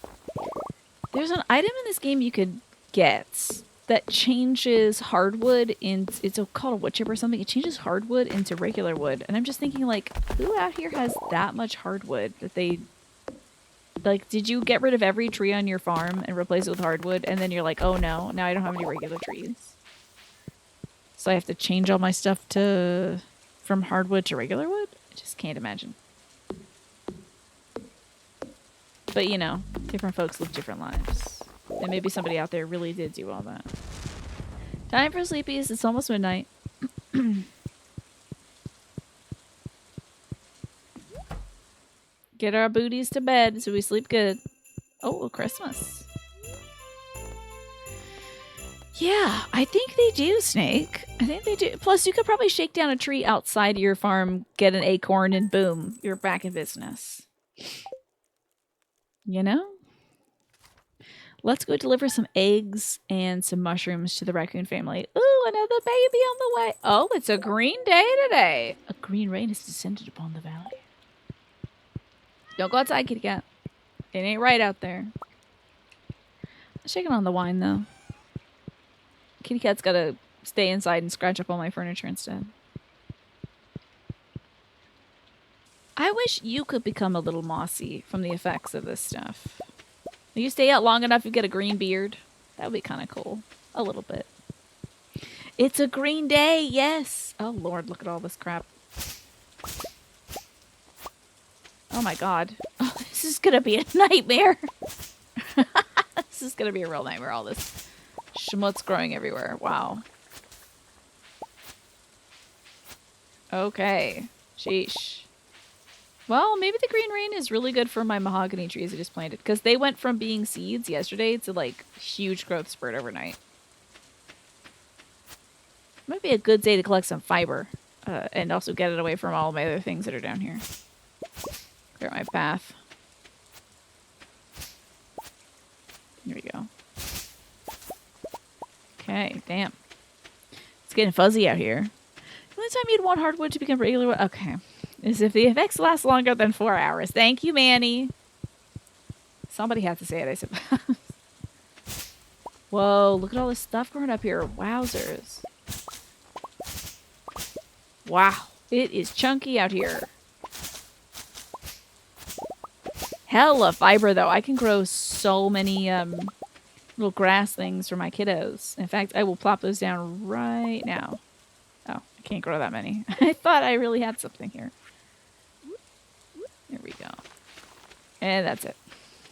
there's an item in this game you could get that changes hardwood it's called a wood chip or something. It changes hardwood into regular wood. And I'm just thinking, like, who out here has that much hardwood that they... Like, did you get rid of every tree on your farm and replace it with hardwood? And then you're like, oh no, now I don't have any regular trees. So I have to change all my stuff from hardwood to regular wood? I just can't imagine. But, you know, different folks live different lives. And maybe somebody out there really did do all that. Time for sleepies. It's almost midnight. Gonna Get our booties to bed so we sleep good. Oh, Christmas. Yeah, I think they do, Snake. I think they do. Plus, you could probably shake down a tree outside of your farm, get an acorn, and boom, you're back in business. You know? Let's go deliver some eggs and some mushrooms to the raccoon family. Ooh, another baby on the way. Oh, it's a green day today. A green rain has descended upon the valley. Don't go outside, kitty cat. It ain't right out there. I'm shaking on the wine, though. Kitty cat's gotta stay inside and scratch up all my furniture instead. I wish you could become a little mossy from the effects of this stuff. If you stay out long enough, you get a green beard. That would be kind of cool. A little bit. It's a green day, yes! Oh, Lord, look at all this crap. Oh, my God. Oh, this is gonna be a nightmare. This is gonna be a real nightmare, all this schmutz growing everywhere. Wow. Okay. Sheesh. Well, maybe the green rain is really good for my mahogany trees I just planted. Because they went from being seeds yesterday to, like, huge growth spurt overnight. Might be a good day to collect some fiber. And also get it away from all my other things that are down here. Clear my path. Here we go. Okay, damn. It's getting fuzzy out here. The only time you'd want hardwood to become regular wood... Okay. Is if the effects last longer than 4 hours. Thank you, Manny. Somebody had to say it, I suppose. Whoa, look at all this stuff growing up here. Wowzers. Wow. It is chunky out here. Hella fiber, though. I can grow so many little grass things for my kiddos. In fact, I will plop those down right now. Oh, I can't grow that many. I thought I really had something here. There we go. And that's it.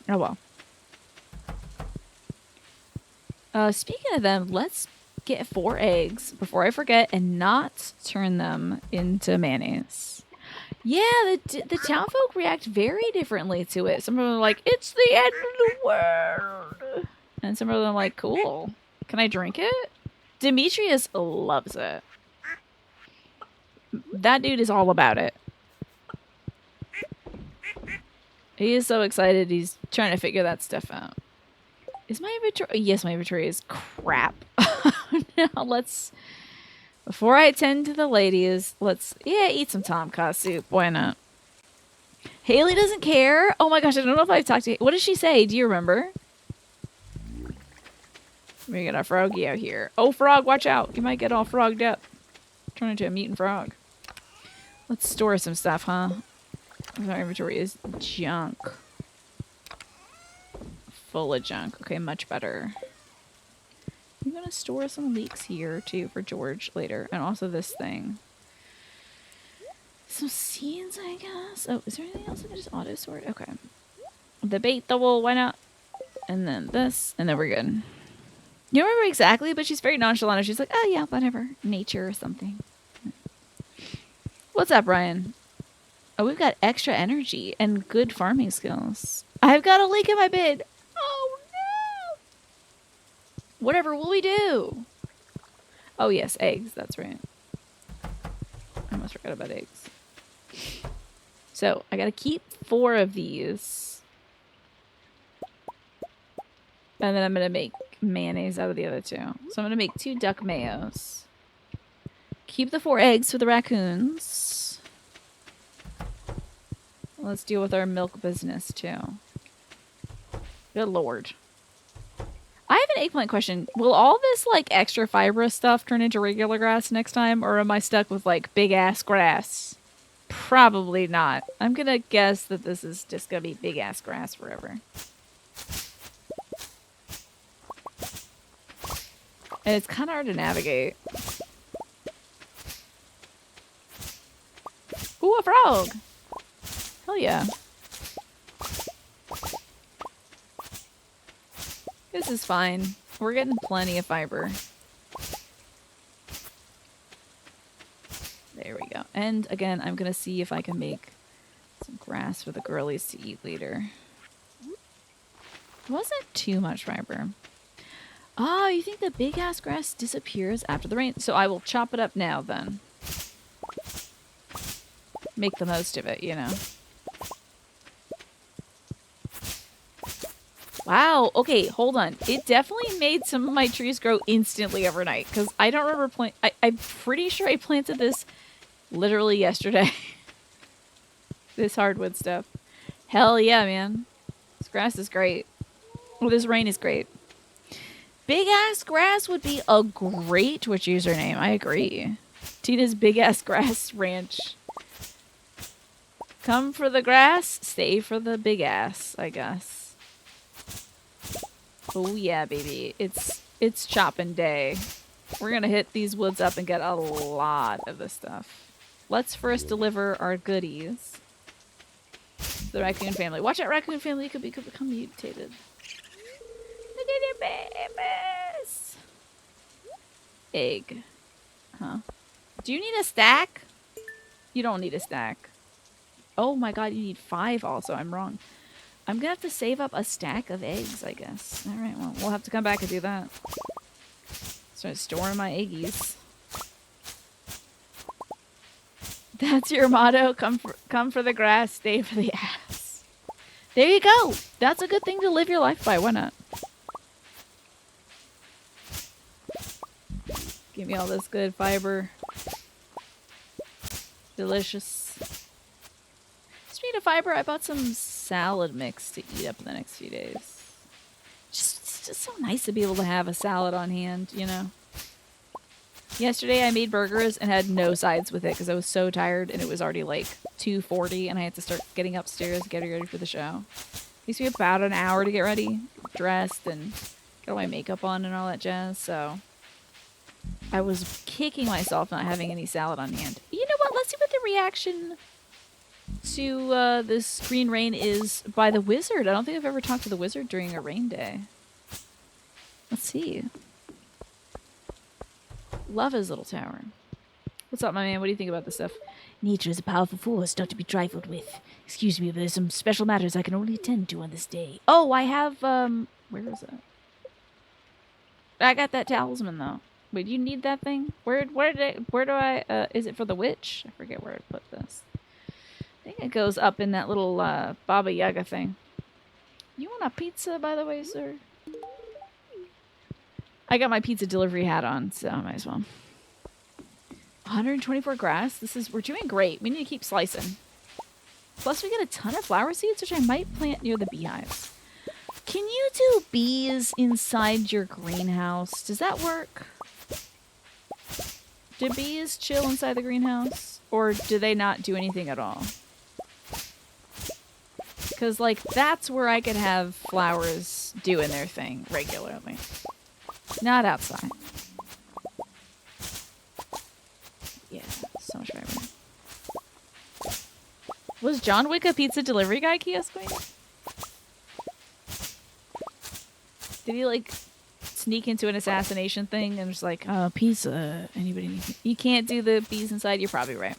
Oh, well. Speaking of them, let's get 4 eggs before I forget and not turn them into mayonnaise. Yeah, the town folk react very differently to it. Some of them are like, it's the end of the world. And some of them are like, cool. Can I drink it? Demetrius loves it. That dude is all about it. He is so excited. He's trying to figure that stuff out. Is my inventory? Yes, my inventory is crap. Now let's... Before I attend to the ladies, let's... Yeah, eat some tomcat soup. Why not? Haley doesn't care. Oh my gosh, I don't know if I've talked to... What did she say? Do you remember? We got a froggy out here. Oh, frog, watch out. You might get all frogged up. Turn into a mutant frog. Let's store some stuff, huh? Our inventory is junk. Full of junk. Okay, much better. I'm gonna store some leeks here too for George later. And also this thing. Some seeds, I guess. Oh, is there anything else I can just auto sort? Okay. The bait double, why not? And then this, and then we're good. You don't remember exactly, but she's very nonchalant. She's like, oh yeah, whatever. Nature or something. What's up, Ryan? Oh, we've got extra energy and good farming skills. I've got a leak in my bed. Oh, no. Whatever will we do? Oh, yes, eggs. That's right. I almost forgot about eggs. So, I got to keep 4 of these. And then I'm going to make mayonnaise out of the other 2. So, I'm going to make 2 duck mayos. Keep the 4 eggs for the raccoons. Let's deal with our milk business, too. Good lord. I have an eggplant question. Will all this, like, extra fibrous stuff turn into regular grass next time? Or am I stuck with, like, big-ass grass? Probably not. I'm gonna guess that this is just gonna be big-ass grass forever. And it's kind of hard to navigate. Ooh, a frog! Hell yeah. This is fine. We're getting plenty of fiber. There we go. And again, I'm going to see if I can make Some grass for the girlies to eat later. It wasn't too much fiber. Oh, you think the big ass grass disappears after the rain? So I will chop it up now then. Make the most of it, you know. Wow, okay, hold on. It definitely made some of my trees grow instantly overnight, because I don't remember I'm pretty sure I planted this literally yesterday. This hardwood stuff. Hell yeah, man. This grass is great. Well, this rain is great. Big ass grass would be a great Twitch username. I agree. Tina's Big Ass Grass Ranch. Come for the grass, stay for the big ass, I guess. Oh yeah, baby. It's chopping day. We're gonna hit these woods up and get a lot of this stuff. Let's first deliver our goodies to the raccoon family. Watch out, raccoon family could become mutated. Look at your babies. Egg. Huh. Do you need a stack? You don't need a stack. Oh my god, you need 5 also. I'm wrong. I'm gonna have to save up a stack of eggs, I guess. Alright, well, we'll have to come back and do that. Start storing my eggies. That's your motto. Come for the grass, stay for the ass. There you go. That's a good thing to live your life by. Why not? Give me all this good fiber. Delicious. Speaking of fiber, I bought some salad mix to eat up in the next few days. It's just so nice to be able to have a salad on hand, you know? Yesterday I made burgers and had no sides with it because I was so tired and it was already like 2:40 and I had to start getting upstairs, getting ready for the show. It takes me about an hour to get ready, dressed, and get all my makeup on and all that jazz, so I was kicking myself not having any salad on hand. You know what? Let's see what the reaction to this green rain is by the wizard. I don't think I've ever talked to the wizard during a rain day. Let's see. Love his little tower. What's up, my man? What do you think about this stuff? Nature is a powerful force not to be trifled with. Excuse me, but there's some special matters I can only attend to on this day. Oh, I have, where is it? I got that talisman, though. Wait, do you need that thing? Where do I, is it for the witch? I forget where I put this. I think it goes up in that little, Baba Yaga thing. You want a pizza, by the way, sir? I got my pizza delivery hat on, so I might as well. 124 grass. We're doing great. We need to keep slicing. Plus, we get a ton of flower seeds, which I might plant near the beehives. Can you do bees inside your greenhouse? Does that work? Do bees chill inside the greenhouse? Or do they not do anything at all? Because, like, that's where I could have flowers doing their thing regularly. Not outside. Yeah, so much fiber. Was John Wick a pizza delivery guy, Kiosk Queen? Did he, like, sneak into an assassination thing and just like, pizza, anybody need pizza? You can't do the bees inside? You're probably right.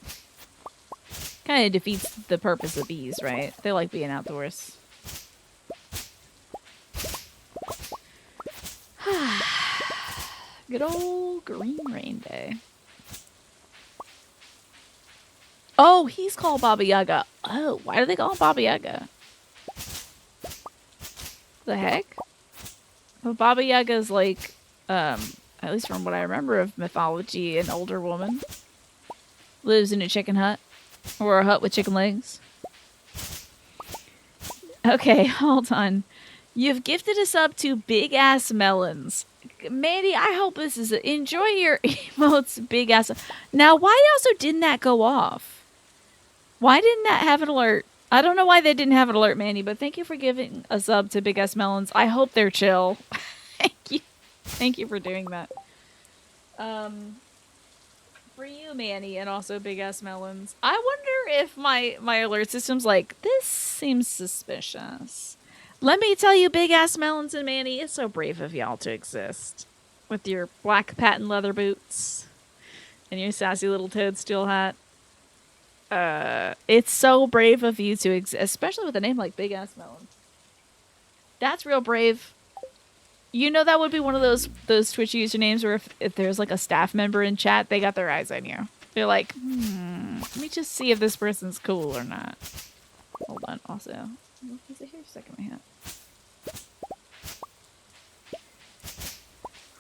Kind of defeats the purpose of bees, right? They like being outdoors. Good old green rain day. Oh, he's called Baba Yaga. Oh, why do they call him Baba Yaga? The heck? Well, Baba Yaga is like, at least from what I remember of mythology, an older woman. Lives in a chicken hut. Or a hut with chicken legs. Okay, hold on. You've gifted us up to Big Ass Melons. Mandy, I hope this is it. Enjoy your emotes, Big Ass. Now, why also didn't that go off? Why didn't that have an alert? I don't know why they didn't have an alert, Mandy, but thank you for giving a sub to Big Ass Melons. I hope they're chill. Thank you. Thank you for doing that. For you, Manny, and also Big Ass Melons. I wonder if my alert system's like, this seems suspicious. Let me tell you, Big Ass Melons and Manny, it's so brave of y'all to exist. With your black patent leather boots and your sassy little toadstool hat. It's so brave of you to exist, especially with a name like Big Ass Melon. That's real brave. You know that would be one of those Twitch usernames where if there's like a staff member in chat, they got their eyes on you. They're like, let me just see if this person's cool or not. Hold on. Also, is it here? Second my hat.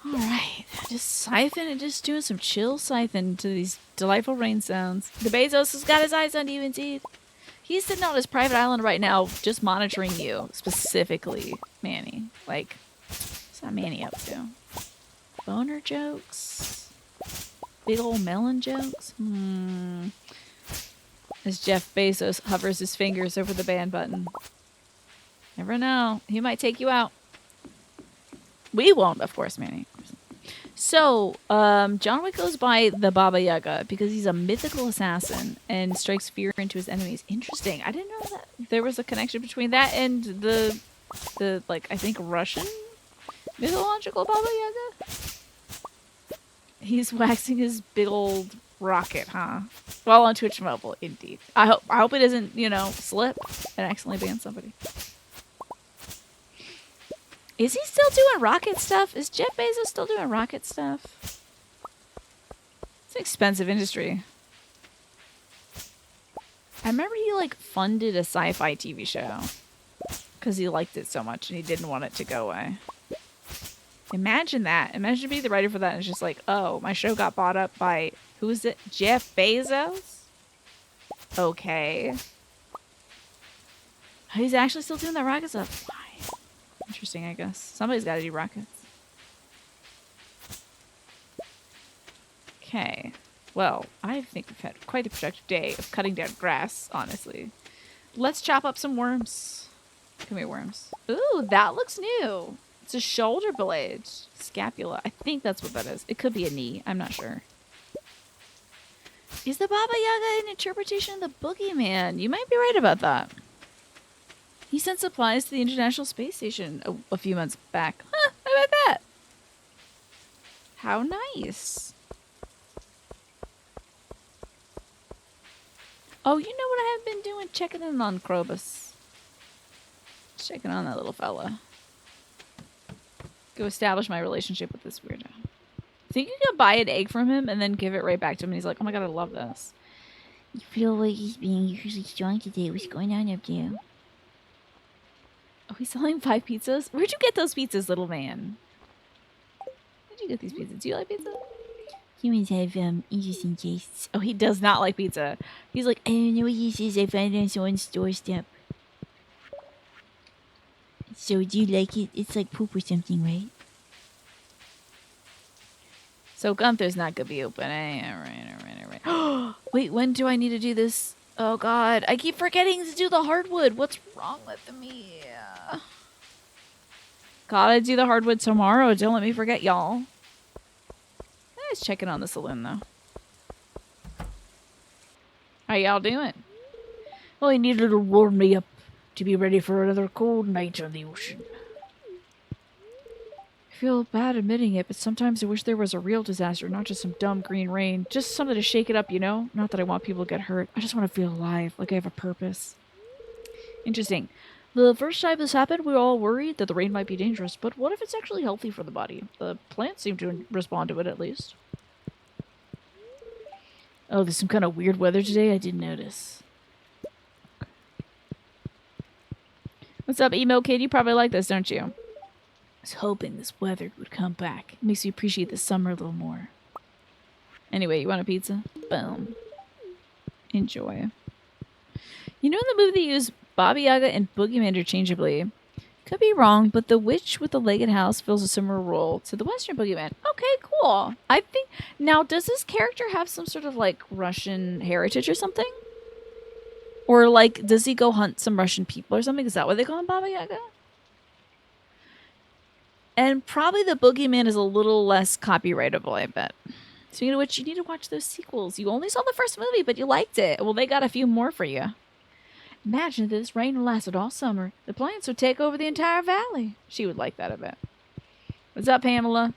All right, just siphoning and just doing some chill siphoning to these delightful rain sounds. The Bezos has got his eyes on you, indeed. He's sitting on his private island right now, just monitoring you specifically, Manny. Like, what's that Manny up to? Boner jokes? Big old melon jokes? As Jeff Bezos hovers his fingers over the ban button. Never know. He might take you out. We won't, of course, Manny. So, John Wick goes by the Baba Yaga because he's a mythical assassin and strikes fear into his enemies. Interesting. I didn't know that there was a connection between that and the like, I think Russian mythological Baba Yaga. He's waxing his big old rocket, huh? While on Twitch Mobile, indeed. I hope it doesn't, slip and accidentally ban somebody. Is he still doing rocket stuff? Is Jeff Bezos still doing rocket stuff? It's an expensive industry. I remember he like funded a sci-fi TV show because he liked it so much and he didn't want it to go away. Imagine that. Imagine being the writer for that and it's just like, oh, my show got bought up by, who is it? Jeff Bezos? Okay. He's actually still doing that rocket stuff. Interesting, I guess. Somebody's got to do rockets. Okay. Well, I think we've had quite a productive day of cutting down grass, honestly. Let's chop up some worms. Come here, worms. Ooh, that looks new. It's a shoulder blade. Scapula. I think that's what that is. It could be a knee. I'm not sure. Is the Baba Yaga an interpretation of the boogeyman? You might be right about that. He sent supplies to the International Space Station a few months back. Huh, how about that? How nice. Oh, you know what I have been doing? Checking in on Krobus. Checking on that little fella. Go establish my relationship with this weirdo. Think you could buy an egg from him and then give it right back to him and he's like, oh my god, I love this. You feel like he's being usually strong today. What's going on up there? Oh, he's selling 5 pizzas? Where'd you get those pizzas, little man? Where'd you get these pizzas? Do you like pizza? Humans have interesting tastes. Oh, he does not like pizza. He's like, I don't know what this is. I found it on someone's doorstep. So do you like it? It's like poop or something, right? so Gunther's not gonna be open. All right. Wait, when do I need to do this? Oh god, I keep forgetting to do the hardwood. What's wrong with me? Gotta do the hardwood tomorrow. Don't let me forget, y'all. I was checking on the saloon, though. How y'all doing? Well, I needed to warm me up to be ready for another cold night on the ocean. I feel bad admitting it, but sometimes I wish there was a real disaster, not just some dumb green rain. Just something to shake it up, you know? Not that I want people to get hurt. I just want to feel alive, like I have a purpose. Interesting. The first time this happened, we were all worried that the rain might be dangerous, but what if it's actually healthy for the body? The plants seem to respond to it, at least. Oh, there's some kind of weird weather today? I didn't notice. What's up, emo kid? You probably like this, don't you? I was hoping this weather would come back. It makes me appreciate the summer a little more. Anyway, you want a pizza? Boom. Enjoy. You know in the movie they use Baba Yaga and Boogeyman interchangeably. Could be wrong, but the witch with the legged house fills a similar role to the Western Boogeyman. Okay, cool. I think... Now, does this character have some sort of, like, Russian heritage or something? Or, like, does he go hunt some Russian people or something? Is that what they call him, Baba Yaga? And probably the Boogeyman is a little less copyrightable, I bet. Speaking of which, you need to watch those sequels. You only saw the first movie, but you liked it. Well, they got a few more for you. Imagine if this rain lasted all summer. The plants would take over the entire valley. She would like that a bit. What's up, Pamela?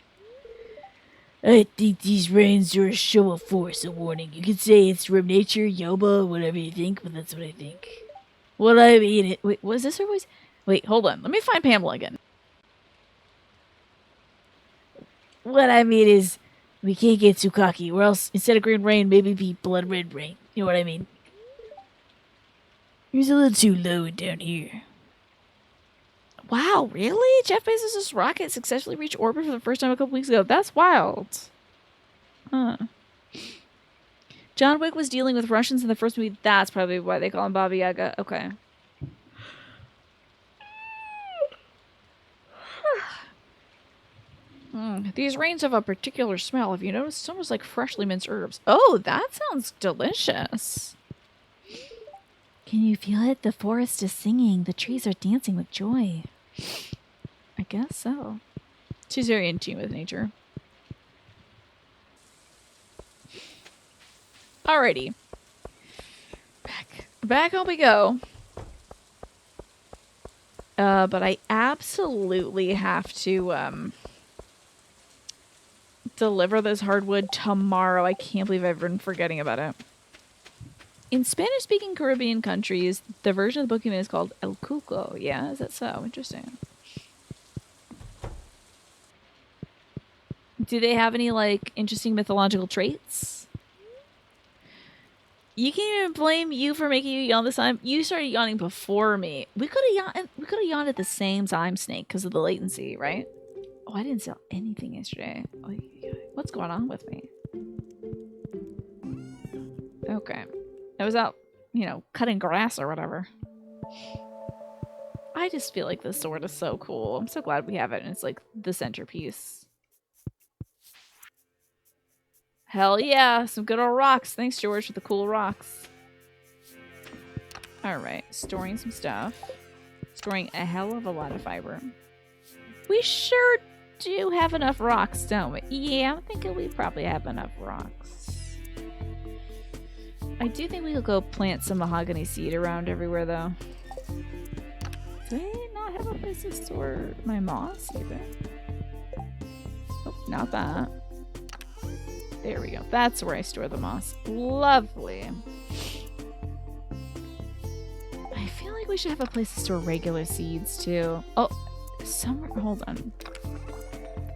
I think these rains are a show of force, a warning. You could say it's from nature, Yoba, whatever you think, but that's what I think. What I mean it. Wait, was this her voice? Wait, hold on. Let me find Pamela again. What I mean is, we can't get too cocky, or else instead of green rain, maybe be blood red rain. You know what I mean? It was a little too low down here. Wow, really? Jeff Bezos' rocket successfully reached orbit for the first time a couple weeks ago. That's wild. Huh. John Wick was dealing with Russians in the first movie. That's probably why they call him Baba Yaga. Okay. These rains have a particular smell. Have you noticed? It's almost like freshly minced herbs. Oh, that sounds delicious. Can you feel it? The forest is singing. The trees are dancing with joy. I guess so. She's very in tune with nature. Alrighty. Back home we go. But I absolutely have to deliver this hardwood tomorrow. I can't believe I've been forgetting about it. In Spanish-speaking Caribbean countries, the version of the Pokemon is called El Cuco. Yeah, is that so? Interesting. Do they have any, like, interesting mythological traits? You can't even blame you for making you yawn this time. You started yawning before me. We could have yawned at the same time, Snake, because of the latency, right? Oh, I didn't sell anything yesterday. What's going on with me? Okay. I was out, cutting grass or whatever. I just feel like this sword is so cool. I'm so glad we have it, and it's like the centerpiece. Hell yeah, some good old rocks. Thanks, George, for the cool rocks. Alright, storing some stuff. Storing a hell of a lot of fiber. We sure do have enough rocks, don't we? Yeah, I'm thinking we probably have enough rocks. I do think we could go plant some mahogany seed around everywhere, though. Do I not have a place to store my moss, even? Oh, not that. There we go. That's where I store the moss. Lovely. I feel like we should have a place to store regular seeds, too. Oh, somewhere... Hold on.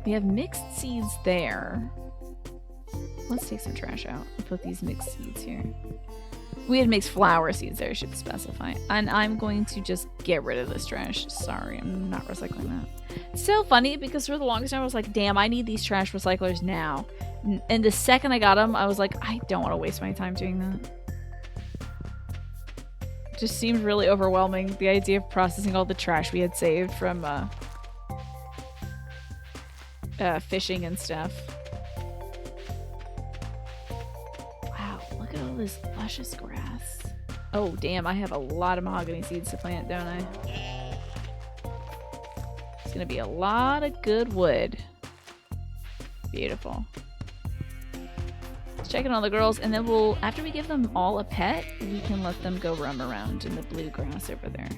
We have mixed seeds there. Let's take some trash out and put these mixed seeds here. We had mixed flower seeds there, I should specify. And I'm going to just get rid of this trash. Sorry, I'm not recycling that. So funny, because for the longest time I was like, damn, I need these trash recyclers now. And the second I got them, I was like, I don't want to waste my time doing that. It just seemed really overwhelming, the idea of processing all the trash we had saved from fishing and stuff. Wow, look at all this luscious grass. Oh, damn, I have a lot of mahogany seeds to plant, don't I? It's gonna be a lot of good wood. Beautiful. Checking on the girls, and then we'll, after we give them all a pet, we can let them go roam around in the blue grass over there.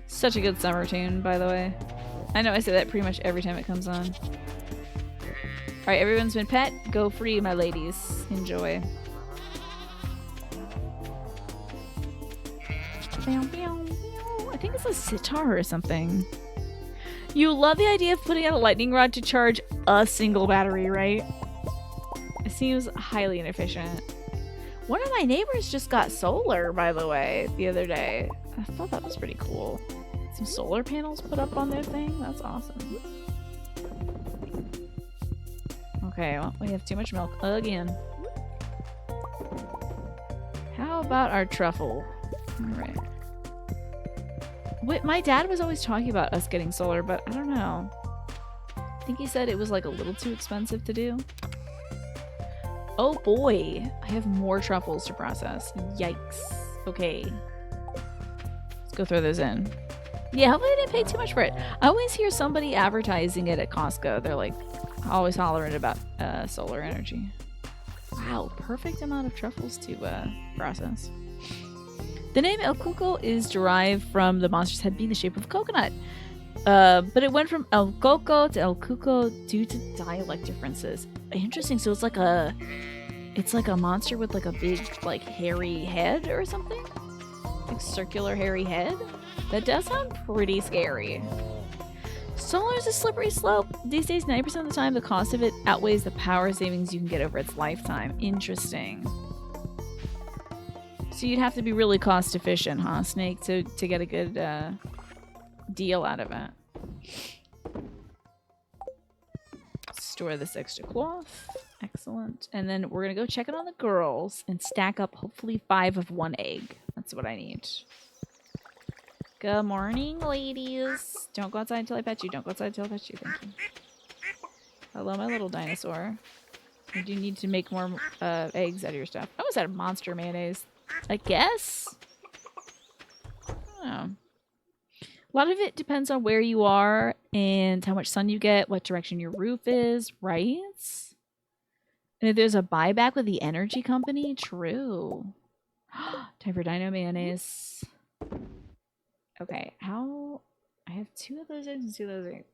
Such a good summer tune, by the way. I know I say that pretty much every time it comes on. Alright, everyone's been pet. Go free, my ladies. Enjoy. I think it's a sitar or something. You love the idea of putting out a lightning rod to charge a single battery, right? It seems highly inefficient. One of my neighbors just got solar, by the way, the other day. I thought that was pretty cool. Some solar panels put up on their thing? That's awesome. Okay, well, we have too much milk again. How about our truffle? Alright. Wait, my dad was always talking about us getting solar, but I don't know. I think he said it was like a little too expensive to do. Oh boy, I have more truffles to process. Yikes. Okay. Let's go throw those in. Yeah, hopefully I didn't pay too much for it. I always hear somebody advertising it at Costco. They're like always hollering about solar energy. Wow, perfect amount of truffles to process. The name El Cuco is derived from the monster's head being the shape of a coconut. But it went from El Coco to El Cuco due to dialect differences. Interesting. So it's like a monster with like a big like hairy head or something, like circular hairy head. That does sound pretty scary. Solar is a slippery slope. These days, 90% of the time, the cost of it outweighs the power savings you can get over its lifetime. Interesting. So you'd have to be really cost efficient, huh, Snake, to get a good deal out of it. Store this extra cloth. Excellent. And then we're going to go check it on the girls and stack up hopefully 5 of 1 egg. That's what I need. Good morning, ladies. Don't go outside until I pet you. Don't go outside until I pet you. Thank you. Hello, my little dinosaur. I do need to make more eggs out of your stuff. Oh, is that monster mayonnaise? I guess? I don't know. A lot of it depends on where you are and how much sun you get, what direction your roof is, right? And if there's a buyback with the energy company, true. Time for dino mayonnaise. Okay, how... I have 2 of those eggs and 2 of those eggs.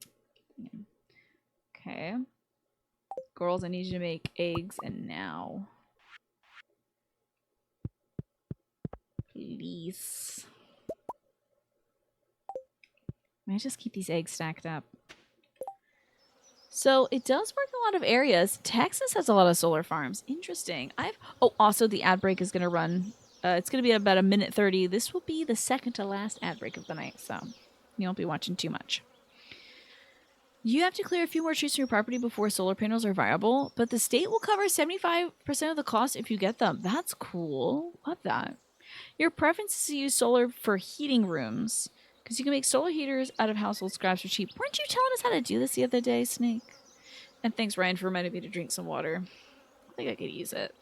Okay. Girls, I need you to make eggs and now. Please. I just keep these eggs stacked up. So it does work in a lot of areas. Texas has a lot of solar farms. Interesting. Oh, also the ad break is going to run. It's going to be about 1:30. This will be the second to last ad break of the night, so you won't be watching too much. You have to clear a few more trees from your property before solar panels are viable, but the state will cover 75% of the cost if you get them. That's cool. Love that. Your preference is to use solar for heating rooms, because you can make solar heaters out of household scraps for cheap. Weren't you telling us how to do this the other day, Snake? And thanks, Ryan, for reminding me to drink some water. I think I could use it.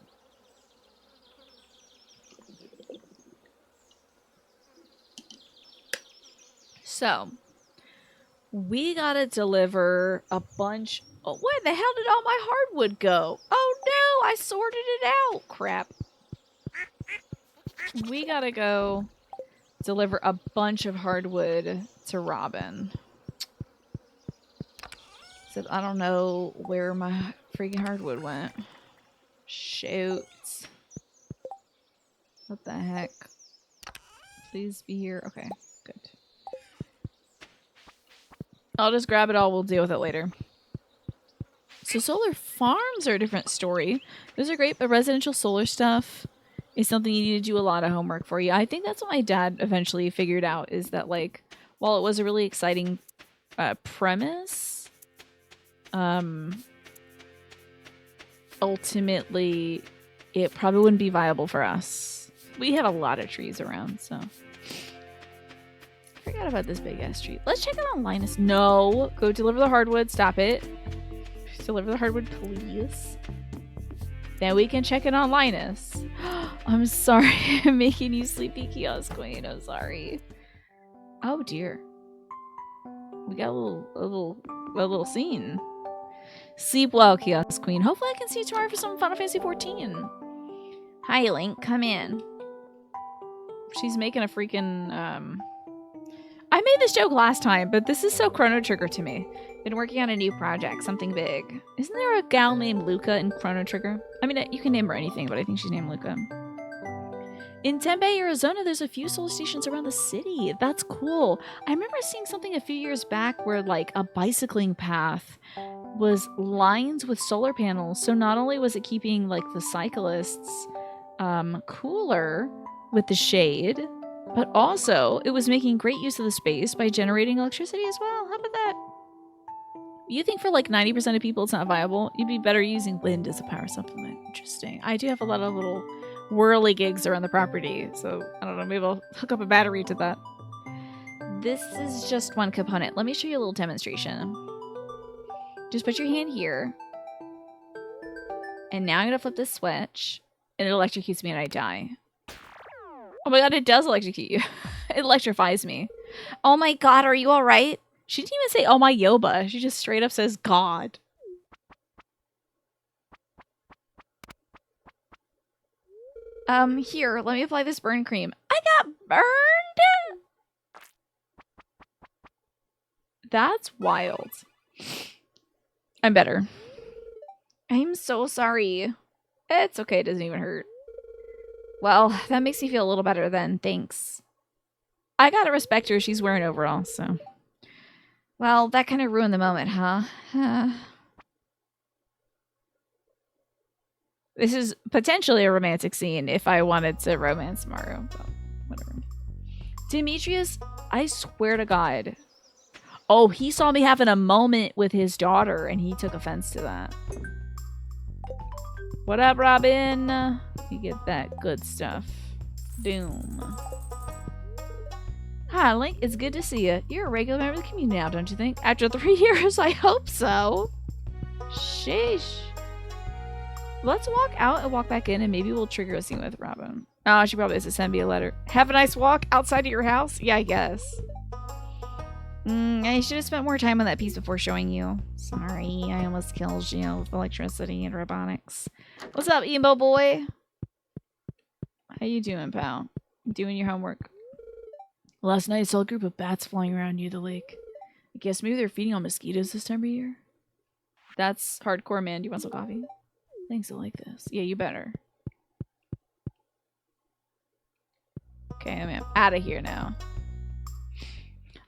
So, we gotta deliver a bunch... Oh, where the hell did all my hardwood go? Oh no, I sorted it out. Crap. We gotta go deliver a bunch of hardwood to Robin. So I don't know where my freaking hardwood went. Shoot. What the heck? Please be here. Okay, good. I'll just grab it all. We'll deal with it later. So solar farms are a different story. Those are great, but residential solar stuff is something you need to do a lot of homework for you. I think that's what my dad eventually figured out, is that, like, while it was a really exciting premise, ultimately it probably wouldn't be viable for us. We have a lot of trees around, so... I forgot about this big ass tree. Let's check it on Linus. No! Go deliver the hardwood. Stop it. Deliver the hardwood, please. Then we can check it on Linus. I'm sorry. I'm making you sleepy, Kiosk Queen. I'm sorry. Oh dear. We got a little scene. Sleep well, Kiosk Queen. Hopefully I can see you tomorrow for some Final Fantasy 14. Hi, Link. Come in. She's making a freaking, I made this joke last time, but this is so Chrono Trigger to me. Been working on a new project, something big. Isn't there a gal named Luca in Chrono Trigger? I mean, you can name her anything, but I think she's named Luca. In Tempe, Arizona, there's a few solar stations around the city. That's cool. I remember seeing something a few years back where, like, a bicycling path was lined with solar panels. So not only was it keeping, like, the cyclists cooler with the shade, but also it was making great use of the space by generating electricity as well. How about that? You think for like 90% of people it's not viable? You'd be better using wind as a power supplement. Interesting. I do have a lot of little whirly gigs around the property, so I don't know, maybe I'll hook up a battery to that. This is just one component. Let me show you a little demonstration. Just put your hand here. And now I'm going to flip this switch, and it electrocutes me and I die. Oh my god, it does electrocute you. It electrifies me. Oh my god, are you alright? She didn't even say, oh my Yoba. She just straight up says, God. Here, let me apply this burn cream. I got burned? That's wild. I'm better. I'm so sorry. It's okay. It doesn't even hurt. Well, that makes me feel a little better then. Thanks. I gotta respect her. She's wearing overalls, so. Well, that kind of ruined the moment, huh? This is potentially a romantic scene if I wanted to romance Maru, but whatever. Demetrius, I swear to God. Oh, he saw me having a moment with his daughter and he took offense to that. What up, Robin? You get that good stuff. Doom. Hi, Link. It's good to see you. You're a regular member of the community now, don't you think? After 3 years, I hope so. Sheesh. Let's walk out and walk back in, and maybe we'll trigger a scene with Robin. Oh, she probably has to send me a letter. Have a nice walk outside of your house? Yeah, I guess. I should have spent more time on that piece before showing you. Sorry, I almost killed you with electricity and robotics. What's up, emo boy? How you doing, pal? Doing your homework? Last night I saw a group of bats flying around near the lake. I guess maybe they're feeding on mosquitoes this time of year. That's hardcore, man. Do you want some coffee? Thanks, I like this. Yeah, you better. Okay, I'm out of here now.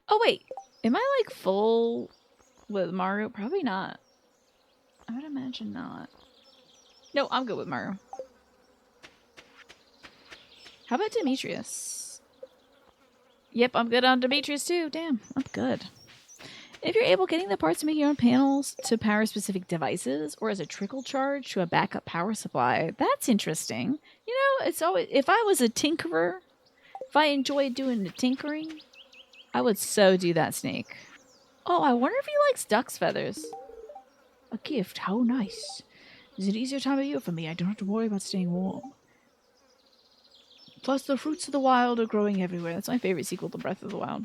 Oh, wait. Am I, like, full with Maru? Probably not. I would imagine not. No, I'm good with Maru. How about Demetrius? Yep, I'm good on Demetrius, too. Damn, I'm good. If you're able, getting the parts to make your own panels to power specific devices or as a trickle charge to a backup power supply, that's interesting. You know, it's always, if I was a tinkerer, if I enjoyed doing the tinkering, I would so do that snake. Oh, I wonder if he likes duck's feathers. A gift, how nice. It's an easier time of year for me. I don't have to worry about staying warm. Plus, the fruits of the wild are growing everywhere. That's my favorite sequel to Breath of the Wild.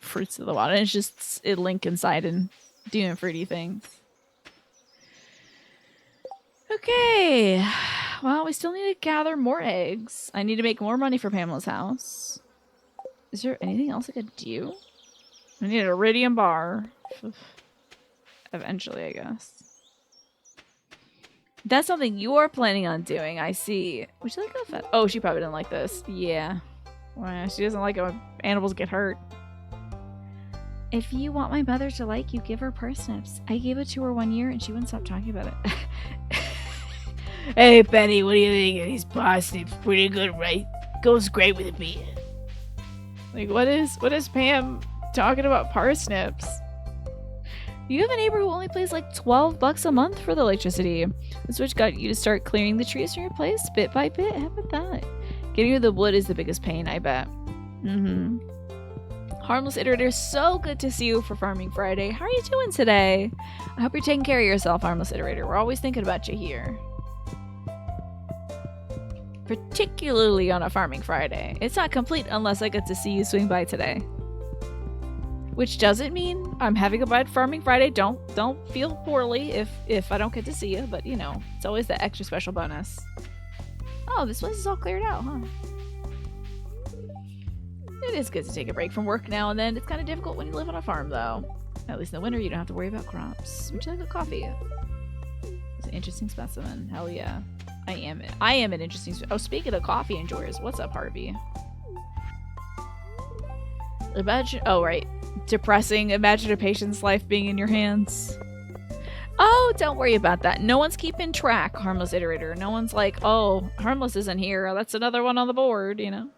Fruits of the Wild. And it's just it Link inside and doing fruity things. Okay. Well, we still need to gather more eggs. I need to make more money for Pamela's house. Is there anything else I could do? I need an iridium bar. Eventually, I guess. That's something you are planning on doing, I see. Would you like a fat? Oh, she probably didn't like this. Yeah. Well, she doesn't like it when animals get hurt. If you want my mother to like you, give her parsnips. I gave it to her 1 year and she wouldn't stop talking about it. Hey, Penny, what do you think of these parsnips? Pretty good, right? Goes great with a beer. Like, what is Pam talking about parsnips? You have a neighbor who only pays like $12 a month for the electricity. The switch got you to start clearing the trees from your place bit by bit. How about that? Getting rid of the wood is the biggest pain, I bet. Harmless Iterator, so good to see you for Farming Friday. How are you doing today? I hope you're taking care of yourself, Harmless Iterator. We're always thinking about you here. Particularly on a Farming Friday. It's not complete unless I get to see you swing by today. Which doesn't mean I'm having a bad Farming Friday. Don't feel poorly if I don't get to see you, but you know, it's always the extra special bonus. Oh, this place is all cleared out, huh? It is good to take a break from work now and then. It's kind of difficult when you live on a farm, though. At least in the winter, you don't have to worry about crops. Would you like a coffee? It's an interesting specimen. Hell yeah. I am an interesting... Oh, speaking of coffee enjoyers, what's up, Harvey? Imagine... Oh, right. Depressing. Imagine a patient's life being in your hands. Oh, don't worry about that. No one's keeping track, Harmless Iterator. No one's like, oh, Harmless isn't here. That's another one on the board, you know?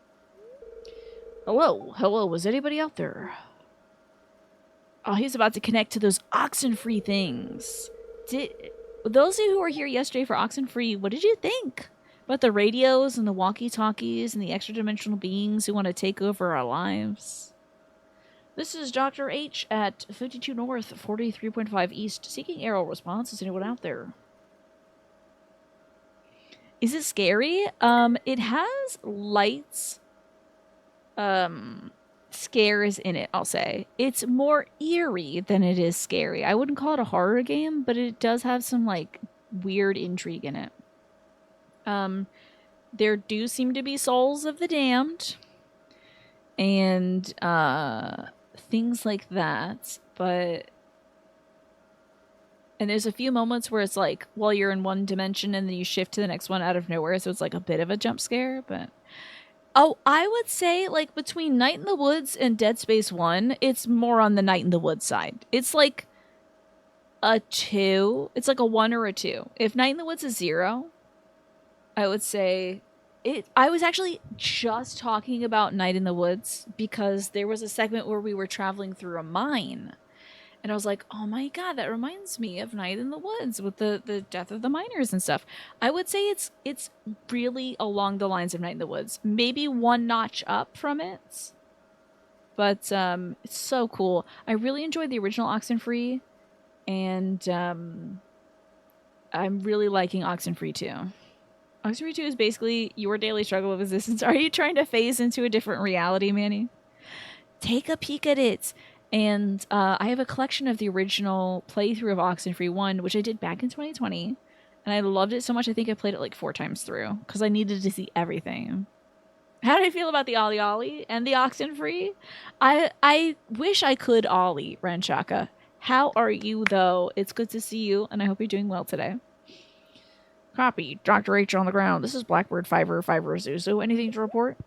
Hello, was anybody out there? Oh, he's about to connect to those oxen-free things. Those of you who were here yesterday for Oxenfree, what did you think about the radios and the walkie-talkies and the extra-dimensional beings who want to take over our lives? This is Dr. H at 52 North, 43.5 East, seeking aerial response. Is anyone out there? Is it scary? It has lights, scares in it, I'll say. It's more eerie than it is scary. I wouldn't call it a horror game, but it does have some, like, weird intrigue in it. There do seem to be souls of the damned. And, things like that, but... And there's a few moments where it's like, while you're in one dimension and then you shift to the next one out of nowhere, so it's like a bit of a jump scare, but... Oh, I would say, like, between Night in the Woods and Dead Space 1, it's more on the Night in the Woods side. It's like a 2. It's like a 1 or a 2. If Night in the Woods is 0, I would say... I was actually just talking about Night in the Woods because there was a segment where we were traveling through a mine. And I was like, oh my god, that reminds me of Night in the Woods with the death of the miners and stuff. I would say it's really along the lines of Night in the Woods. Maybe one notch up from it. But it's so cool. I really enjoyed the original Oxenfree. And I'm really liking Oxenfree 2. Oxenfree 2 is basically your daily struggle of existence. Are you trying to phase into a different reality, Manny? Take a peek at it. And I have a collection of the original playthrough of Oxenfree 1, which I did back in 2020. And I loved it so much, I think I played it like 4 times through. Because I needed to see everything. How do I feel about the Ollie Ollie and the Oxenfree? I wish I could Ollie, Renshaka. How are you, though? It's good to see you, and I hope you're doing well today. Copy. Dr. H on the ground. This is Blackbird 505 Zuzu. Anything to report?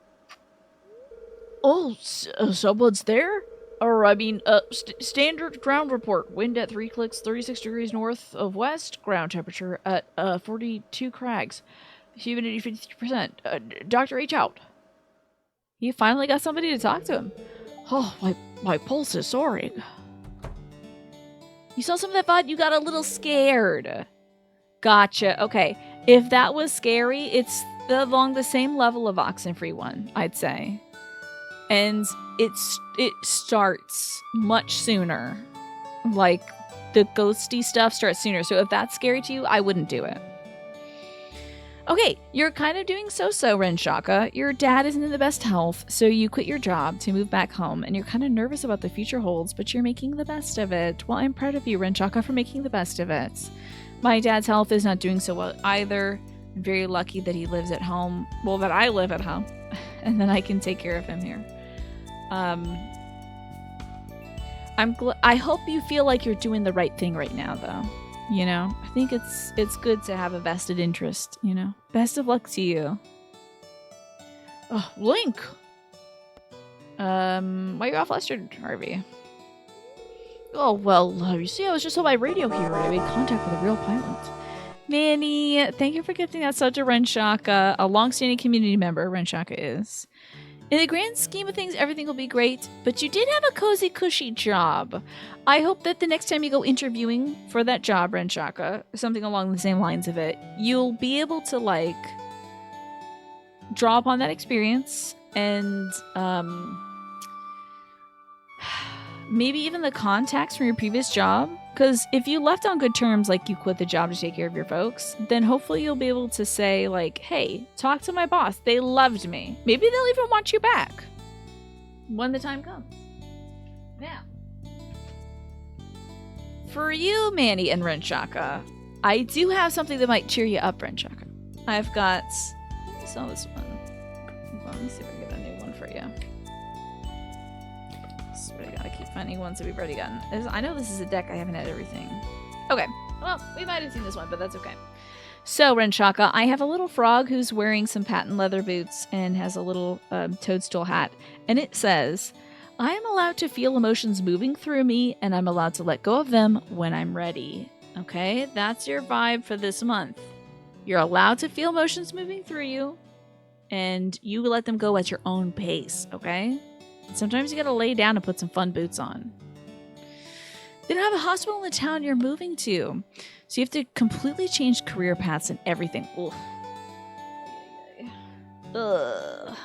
Oh, someone's there? Or, I mean, standard ground report. Wind at 3 clicks, 36 degrees north of west. Ground temperature at 42 crags. Humidity 50%. Dr. H out. You finally got somebody to talk to him. Oh, my pulse is soaring. You saw some of that VOD? You got a little scared. Gotcha. Okay. If that was scary, it's along the same level of Oxenfree 1, I'd say. And it starts much sooner. Like, the ghosty stuff starts sooner. So if that's scary to you, I wouldn't do it. Okay, you're kind of doing so-so, Renshaka. Your dad isn't in the best health, so you quit your job to move back home, and you're kind of nervous about the future holds, but you're making the best of it. Well, I'm proud of you, Renshaka, for making the best of it. My dad's health is not doing so well either. I'm very lucky that he lives at home. Well, that I live at home, and then I can take care of him here. I hope you feel like you're doing the right thing right now, though. You know, I think it's good to have a vested interest, you know. Best of luck to you. Oh, Link! Why are you all flustered, Harvey? Oh, well, you see, I was just on my radio here and I made contact with a real pilot. Manny, thank you for gifting that sub to Renshaka, a long-standing community member, Renshaka is. In the grand scheme of things, everything will be great, but you did have a cozy, cushy job. I hope that the next time you go interviewing for that job, Renshaka, something along the same lines of it, you'll be able to, like, draw upon that experience and, maybe even the contacts from your previous job. Because if you left on good terms, like you quit the job to take care of your folks, then hopefully you'll be able to say, like, hey, talk to my boss. They loved me. Maybe they'll even want you back when the time comes. Now, for you, Manny and Renshaka, I do have something that might cheer you up, Renshaka. I've got... I saw this one. Let me see if I can get a new one for you. But I gotta keep finding ones that we've already gotten. I know this is a deck I haven't had everything. Okay, well, we might have seen this one, but that's okay. So, Renshaka, I have a little frog who's wearing some patent leather boots and has a little toadstool hat. And it says, I am allowed to feel emotions moving through me, and I'm allowed to let go of them when I'm ready. Okay, that's your vibe for this month. You're allowed to feel emotions moving through you, and you let them go at your own pace, okay? Sometimes you gotta lay down and put some fun boots on. They don't have a hospital in the town you're moving to, so you have to completely change career paths and everything. Ugh. Ugh.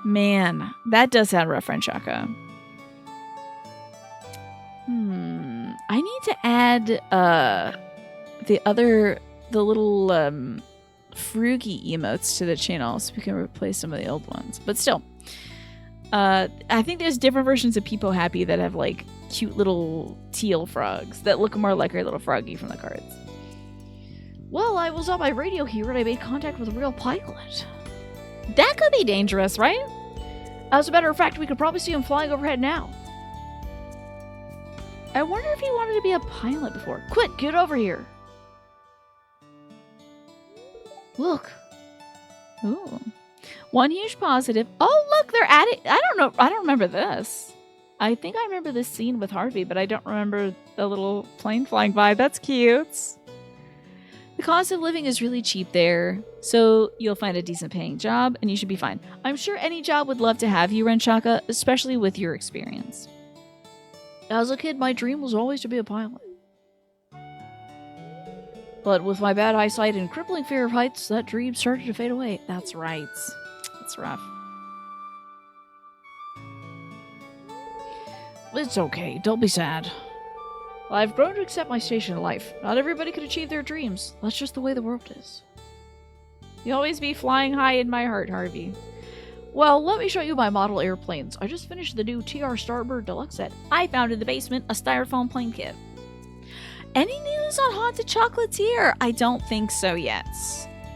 Man, that does sound rough, Renshaka. I need to add the little Frugy emotes to the channel so we can replace some of the old ones. But still. I think there's different versions of Peepo Happy that have, like, cute little teal frogs that look more like our little froggy from the cards. Well, I was on my radio here and I made contact with a real pilot. That could be dangerous, right? As a matter of fact, we could probably see him flying overhead now. I wonder if he wanted to be a pilot before. Quick, get over here. Look. Ooh. One huge positive. Oh, look, they're at it. I don't know. I don't remember this. I think I remember this scene with Harvey, but I don't remember the little plane flying by. That's cute. The cost of living is really cheap there, so you'll find a decent paying job and you should be fine. I'm sure any job would love to have you, Renchaka, especially with your experience. As a kid, my dream was always to be a pilot. But with my bad eyesight and crippling fear of heights, that dream started to fade away. That's right. That's rough. It's okay. Don't be sad. I've grown to accept my station in life. Not everybody could achieve their dreams. That's just the way the world is. You'll always be flying high in my heart, Harvey. Well, let me show you my model airplanes. I just finished the new TR Starbird Deluxe set. I found in the basement a styrofoam plane kit. Any news on Haunted Chocolatier? I don't think so yet.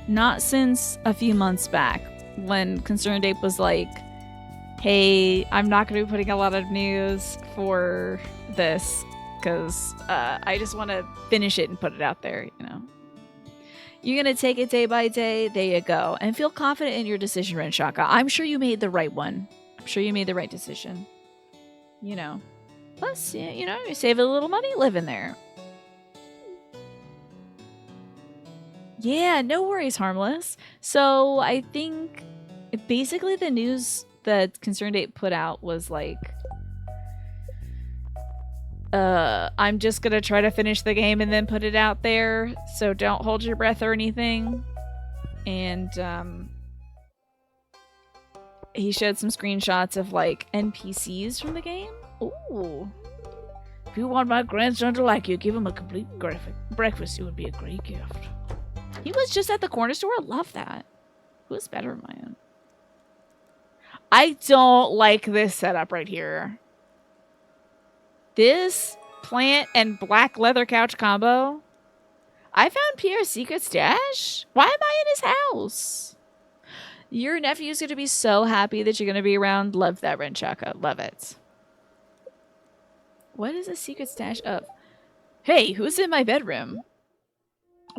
Not since a few months back when Concerned Ape was like, hey, I'm not going to be putting a lot of news for this because I just want to finish it and put it out there, you know. You're going to take it day by day. There you go. And feel confident in your decision, Renshaka. I'm sure you made the right one. I'm sure you made the right decision. You know. Plus, you know, you save a little money living there. Yeah, no worries, Harmless. So I think basically the news that Concerned Ape put out was like, I'm just gonna try to finish the game and then put it out there, so don't hold your breath or anything. And he showed some screenshots of like NPCs from the game. Ooh. If you want my grandson to like you, give him a complete breakfast. It would be a great gift. He was just at the corner store. I love that. Who's better, man? I don't like this setup right here. This plant and black leather couch combo. I found Pierre's secret stash? Why am I in his house? Your nephew's going to be so happy that you're going to be around. Love that, Renchaka. Love it. What is a secret stash of? Hey, who's in my bedroom?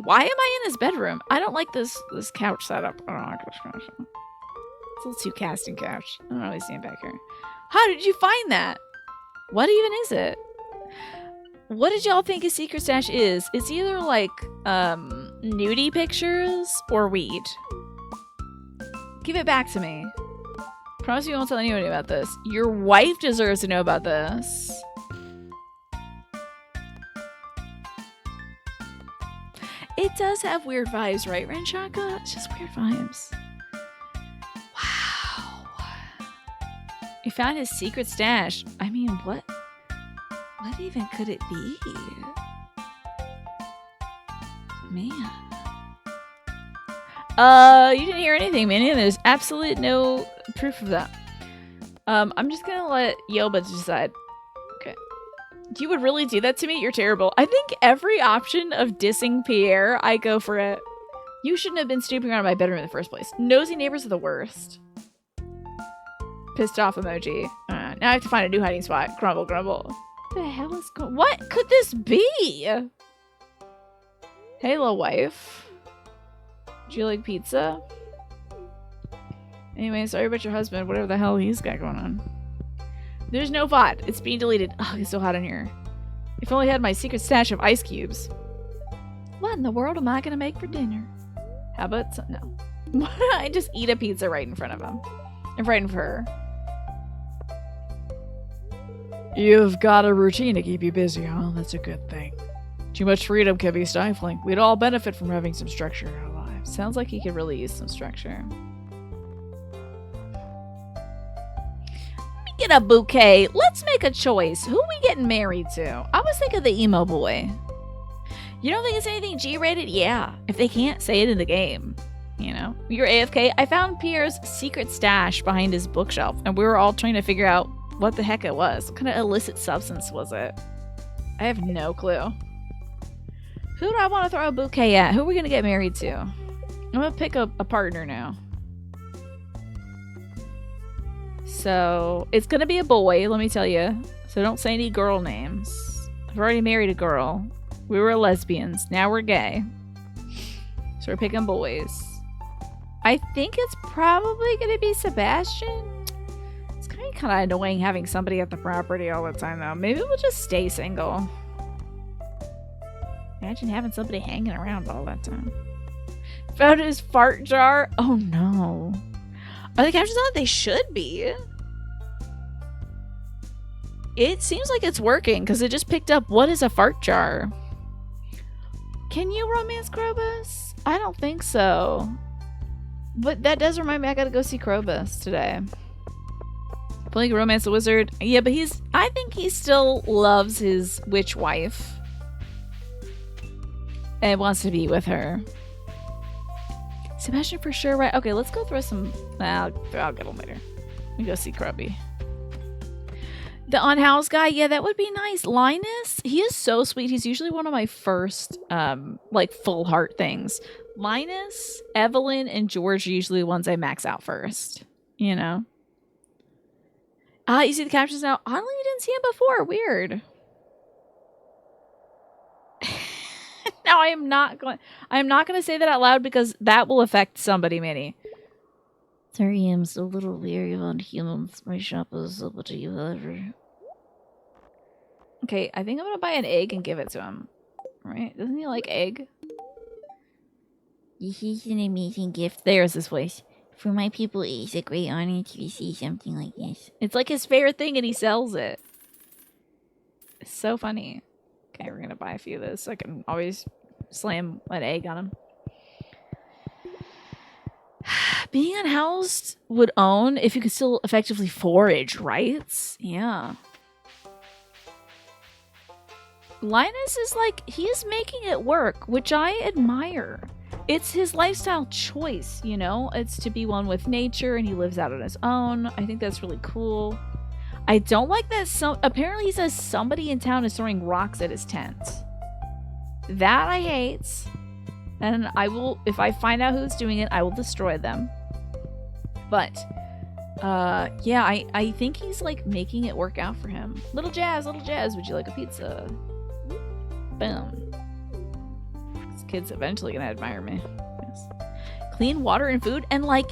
Why am I in his bedroom? I don't like this couch setup. I don't like this couch. It's a little too casting couch. I don't really see him back here. How did you find that? What even is it? What did y'all think a secret stash is? It's either like nudie pictures or weed. Give it back to me. Promise you won't tell anybody about this. Your wife deserves to know about this. It does have weird vibes, right, Renchaka? It's just weird vibes. Wow. You found his secret stash. I mean, what even could it be? Man. You didn't hear anything, man. There's absolute no proof of that. I'm just gonna let Yoba decide. Okay. You would really do that to me? You're terrible. I think every option of dissing Pierre, I go for it. You shouldn't have been snooping around my bedroom in the first place. Nosy neighbors are the worst. Pissed off emoji. Now I have to find a new hiding spot. Grumble, grumble. What the hell is going? What could this be? Hey, little wife. Do you like pizza? Anyway, sorry about your husband. Whatever the hell he's got going on. There's no VOD. It's being deleted. Oh, it's so hot in here. If I only had my secret stash of ice cubes. What in the world am I going to make for dinner? How about some? No. Why don't I just eat a pizza right in front of him? Right in front of her. You've got a routine to keep you busy, huh? That's a good thing. Too much freedom can be stifling. We'd all benefit from having some structure in our lives. Sounds like he could really use some structure. Get a bouquet. Let's make a choice. Who are we getting married to? I was thinking the emo boy. You don't think it's anything G-rated? Yeah. If they can't, say it in the game. You know? You're AFK. I found Pierre's secret stash behind his bookshelf, and we were all trying to figure out what the heck it was. What kind of illicit substance was it? I have no clue. Who do I want to throw a bouquet at? Who are we going to get married to? I'm going to pick a partner now. So it's gonna be a boy, let me tell you. So don't say any girl names. I've already married a girl. We were lesbians. Now we're gay. So we're picking boys. I think it's probably gonna be Sebastian. It's kind of annoying having somebody at the property all the time, though. Maybe we'll just stay single. Imagine having somebody hanging around all that time. Found his fart jar. Oh no. Are the captions on? They should be. It seems like it's working because it just picked up what is a fart jar. Can you romance Krobus? I don't think so. But that does remind me I gotta go see Krobus today. Playing romance the wizard. Yeah, but I think he still loves his witch wife. And wants to be with her. Sebastian for sure, right? Okay, let's go throw some... I'll get him later. Let me go see Grubby. The unhoused guy, yeah, that would be nice. Linus, he is so sweet. He's usually one of my first, full heart things. Linus, Evelyn, and George are usually the ones I max out first. You know? You see the captions now? Oddly, you didn't see him before. Weird. Now I am not going to say that out loud because that will affect somebody, Minnie. Sorry, I'm so little leery about humans. My shop is open to you, however. Okay, I think I'm going to buy an egg and give it to him. Right? Doesn't he like egg? This is an amazing gift. There's his voice. For my people, it is a great honor to receive something like this. It's like his favorite thing and he sells it. It's so funny. Okay, we're going to buy a few of those so I can always slam an egg on him. Being unhoused would own if you could still effectively forage, right? Yeah. Linus is like, he is making it work, which I admire. It's his lifestyle choice, you know? It's to be one with nature and he lives out on his own. I think that's really cool. I don't like that apparently he says somebody in town is throwing rocks at his tent. That I hate. And I will, if I find out who's doing it, I will destroy them. But, yeah, I think he's, like, making it work out for him. Little Jazz, would you like a pizza? Boom. This kid's eventually gonna admire me. Yes. Clean water and food, and, like,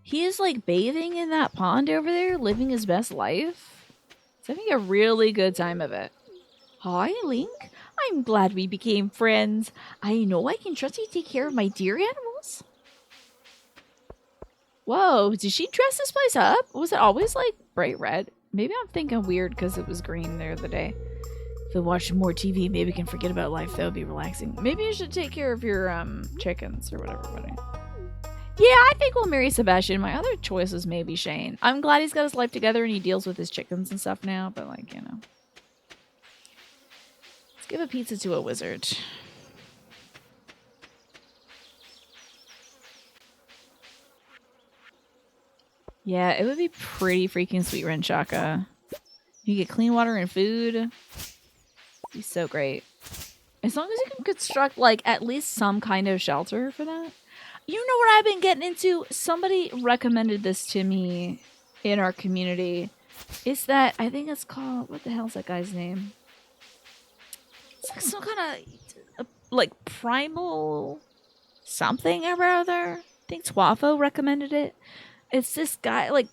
he is, like, bathing in that pond over there, living his best life. He's having a really good time of it. Hi, Link. I'm glad we became friends. I know I can trust you to take care of my dear animals. Whoa, did she dress this place up? Was it always, like, bright red? Maybe I'm thinking weird because it was green the other day. If we watch more TV, maybe we can forget about life. That would be relaxing. Maybe you should take care of your, chickens or whatever, buddy. Yeah, I think we'll marry Sebastian. My other choice is maybe Shane. I'm glad he's got his life together and he deals with his chickens and stuff now, but, like, you know. Let's give a pizza to a wizard. Yeah, it would be pretty freaking sweet, Renshaka. You get clean water and food. It'd be so great. As long as you can construct, like, at least some kind of shelter for that. You know what I've been getting into? Somebody recommended this to me in our community. It's that, I think it's called, what the hell's that guy's name? It's like some kind of, like, primal something or other. I think Twafo recommended it. It's this guy, like,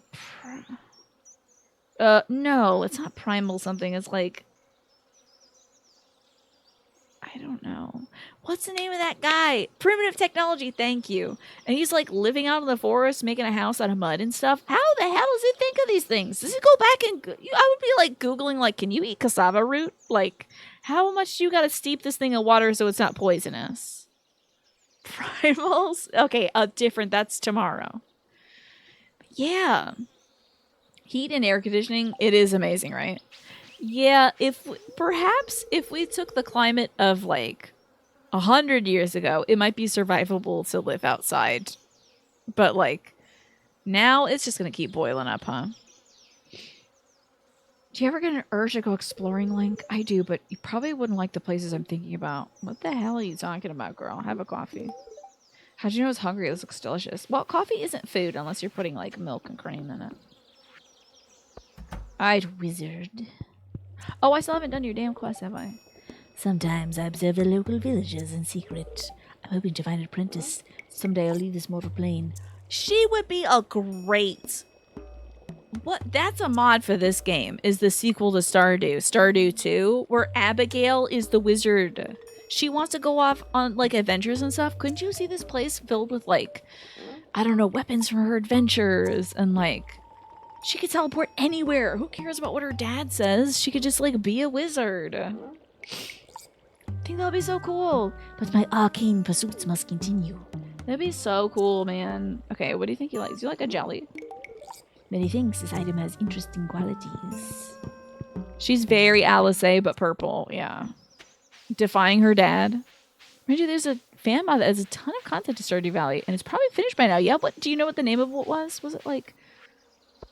no, it's not primal something. It's like, I don't know. What's the name of that guy? Primitive technology, thank you. And he's, like, living out in the forest, making a house out of mud and stuff. How the hell does he think of these things? Does he go back and... I would be, like, Googling, like, can you eat cassava root? Like, how much do you gotta steep this thing in water so it's not poisonous? Primals? Okay, different. That's tomorrow. Yeah. Heat and air conditioning, it is amazing, right? Yeah, perhaps if we took the climate of, like, 100 years ago, it might be survivable to live outside. But, like, now it's just gonna keep boiling up, huh? Do you ever get an urge to go exploring, Link? I do, but you probably wouldn't like the places I'm thinking about. What the hell are you talking about, girl? Have a coffee. How'd you know I was hungry? This looks delicious. Well, coffee isn't food unless you're putting, like, milk and cream in it. Art wizard. Oh, I still haven't done your damn quest, have I? Sometimes I observe the local villages in secret. I'm hoping to find an apprentice. Someday I'll leave this mortal plane. She would be a great... What? That's a mod for this game, is the sequel to Stardew. Stardew 2, where Abigail is the wizard. She wants to go off on, like, adventures and stuff. Couldn't you see this place filled with, like, I don't know, weapons from her adventures? And, like, she could teleport anywhere. Who cares about what her dad says? She could just, like, be a wizard. I think that would be so cool. But my arcane pursuits must continue. That'd be so cool, man. Okay, what do you think you like? Do you like a jelly? Many thanks, this item has interesting qualities. She's very Alice, but purple, yeah. Defying her dad. Mind you, there's a fan mod that has a ton of content to Stardew Valley, and it's probably finished by now. Yeah, what do you know what the name of it was? Was it like...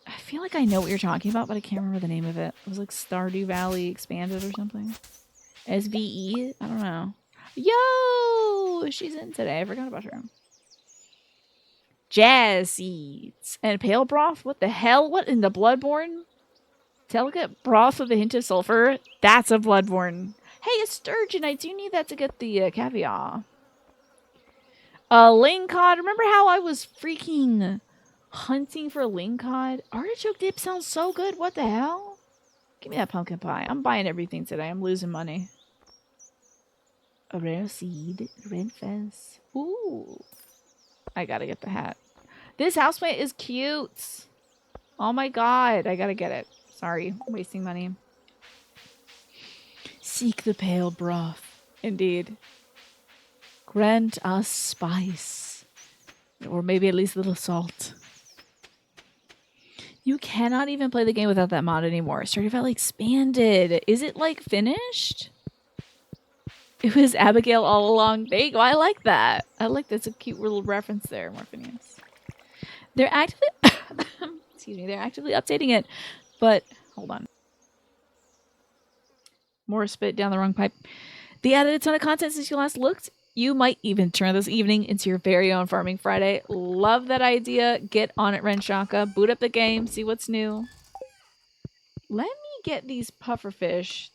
I feel like I know what you're talking about, but I can't remember the name of it. It was like Stardew Valley Expanded or something. SVE? I don't know. Yo! She's in today. I forgot about her. Jazz seeds and pale broth. What the hell? What in the Bloodborne? Delicate broth with a hint of sulfur. That's a Bloodborne. Hey, a sturgeonite. Do you need that to get the caviar? A lingcod. Remember how I was freaking hunting for lingcod? Artichoke dip sounds so good. What the hell? Give me that pumpkin pie. I'm buying everything today. I'm losing money. A rare seed. Red fez. Ooh. I gotta get the hat. This houseplant is cute. Oh my god. I gotta get it. Sorry. Wasting money. Seek the pale broth. Indeed. Grant us spice. Or maybe at least a little salt. You cannot even play the game without that mod anymore. Stardew Valley expanded. Is it like finished? It was Abigail all along. There you go. I like that. I like that's a cute little reference there, Morphinius. They're actively excuse me, they're actively updating it. But hold on. More spit down the wrong pipe. They added a ton of content since you last looked. You might even turn this evening into your very own Farming Friday. Love that idea. Get on it, Renshaka. Boot up the game. See what's new. Let me get these pufferfish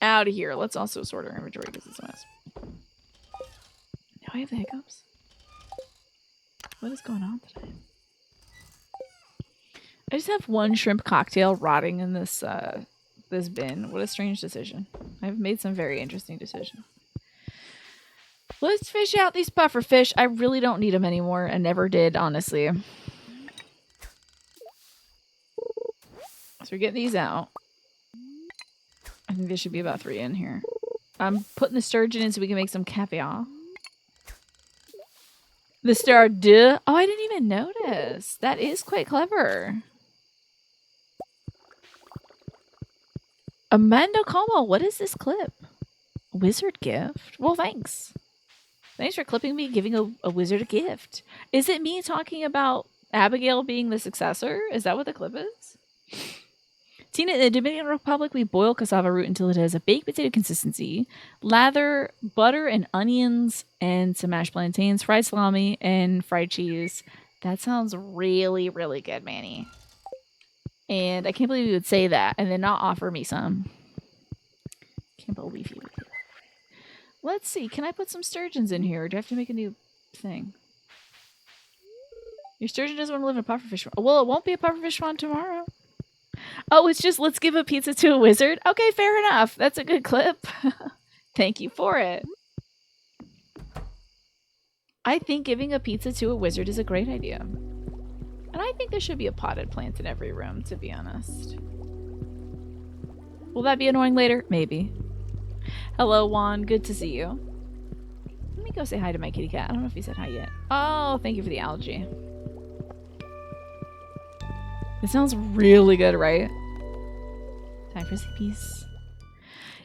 out of here. Let's also sort our inventory because it's a mess. Now I have the hiccups. What is going on today? I just have one shrimp cocktail rotting in this this bin. What a strange decision. I've made some very interesting decisions. Let's fish out these pufferfish. I really don't need them anymore and never did, honestly. So we're getting these out. I think there should be about 3 in here. I'm putting the sturgeon in so we can make some caviar. The Stardew. Oh, I didn't even notice. That is quite clever. Amanda Como, what is this clip? Wizard gift? Well, thanks. Thanks for clipping me giving a wizard a gift. Is it me talking about Abigail being the successor? Is that what the clip is? Tina, in the Dominican Republic, we boil cassava root until it has a baked potato consistency. Lather butter and onions and some mashed plantains, fried salami, and fried cheese. That sounds really, really good, Manny. And I can't believe you would say that and then not offer me some. Can't believe you would do that. Let's see. Can I put some sturgeons in here? Or do I have to make a new thing? Your sturgeon doesn't want to live in a pufferfish farm. Well, it won't be a pufferfish farm tomorrow. Oh, it's just let's give a pizza to a wizard. Okay, fair enough. That's a good clip. Thank you for it. I think giving a pizza to a wizard is a great idea. And I think there should be a potted plant in every room, to be honest. Will that be annoying later? Maybe. Hello, Juan. Good to see you. Let me go say hi to my kitty cat. I don't know if he said hi yet. Oh, thank you for the algae. It sounds really good, right? Time for sleepies.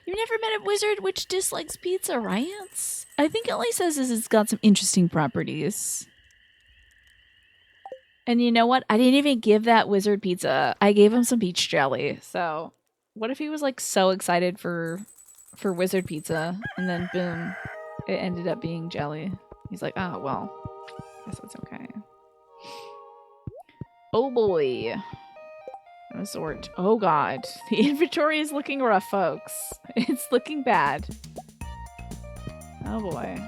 You've never met a wizard which dislikes pizza, right? I think it only says is it's got some interesting properties. And you know what? I didn't even give that wizard pizza. I gave him some peach jelly. So what if he was like so excited for wizard pizza and then boom, it ended up being jelly. He's like, oh, well, I guess that's okay. Oh boy. gonna sort. Oh god. The inventory is looking rough, folks. It's looking bad. Oh boy.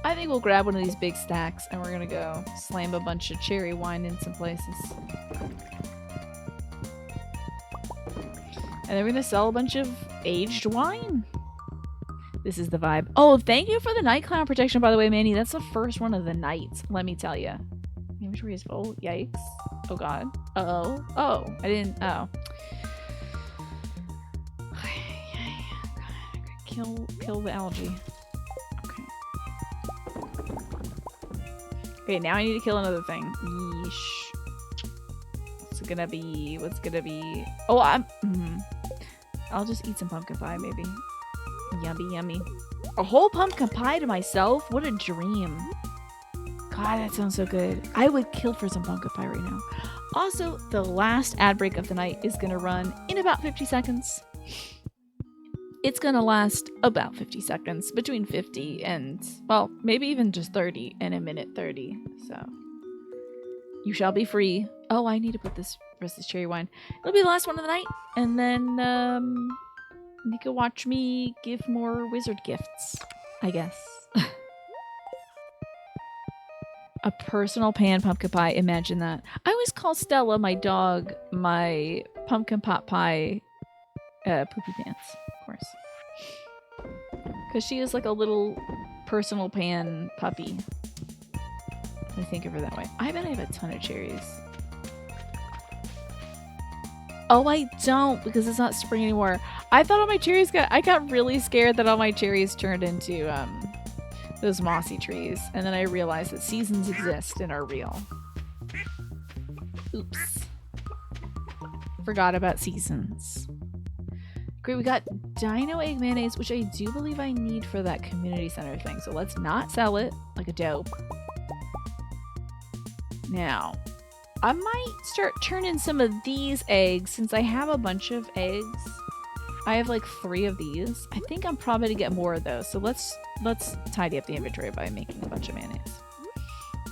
I think we'll grab one of these big stacks and we're gonna go slam a bunch of cherry wine in some places. And then we're gonna sell a bunch of aged wine. This is the vibe. Oh, thank you for the night cloud protection, by the way, Manny. That's the first one of the night, let me tell you. Inventory is full. Yikes. Oh god. Uh-oh. Oh, I didn't. Oh. Kill the algae. Okay. Okay, now I need to kill another thing. Yeesh. What's it gonna be? What's gonna be? Oh, I'll just eat some pumpkin pie, maybe. Yummy, yummy. A whole pumpkin pie to myself? What a dream. God, that sounds so good. I would kill for some pumpkin pie right now. Also, the last ad break of the night is going to run in about 50 seconds. It's going to last about 50 seconds, between 50 and, well, maybe even just 30 and a minute 30. So, you shall be free. Oh, I need to put this rest of this cherry wine. It'll be the last one of the night, and then, you can watch me give more wizard gifts, I guess. A personal pan pumpkin pie. Imagine that. I always call Stella, my dog, my pumpkin pot pie poopy pants, of course. Because she is like a little personal pan puppy. I think of her that way. I bet I have a ton of cherries. Oh, I don't, because it's not spring anymore. I thought all my cherries I got really scared that all my cherries turned into those mossy trees, and then I realized that seasons exist and are real. Oops. Forgot about seasons. Great, we got dino egg mayonnaise, which I do believe I need for that community center thing, so let's not sell it like a dope. Now, I might start turning some of these eggs since I have a bunch of eggs. I have like 3 of these. I think I'm probably gonna get more of those. So let's tidy up the inventory by making a bunch of mayonnaise.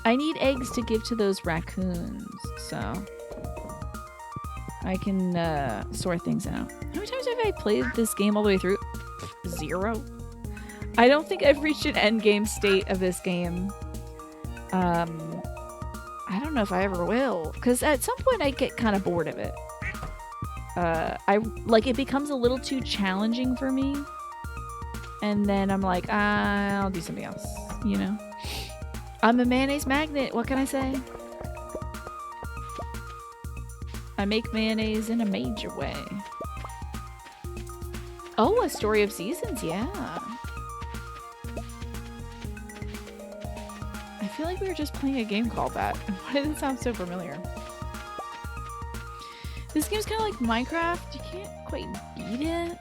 I need eggs to give to those raccoons, so I can sort things out. How many times have I played this game all the way through? 0. I don't think I've reached an end game state of this game. I don't know if I ever will, because at some point I get kind of bored of it. It becomes a little too challenging for me, and then I'm like, I'll do something else, you know? I'm a mayonnaise magnet, what can I say? I make mayonnaise in a major way. Oh, a story of seasons, yeah. I feel like we were just playing a game called that. Why did it sound so familiar? This game's kind of like Minecraft. You can't quite beat it,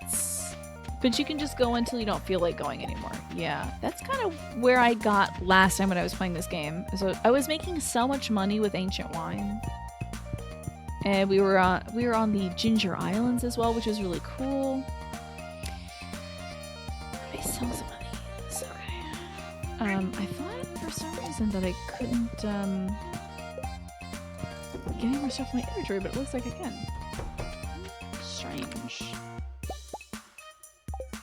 but you can just go until you don't feel like going anymore. Yeah, that's kind of where I got last time when I was playing this game. So I was making so much money with ancient wine, and we were on the Ginger Islands as well, which is really cool. I sell some of these. Okay. I thought for some reason that I couldn't get any more stuff in my inventory, but it looks like I can. Strange.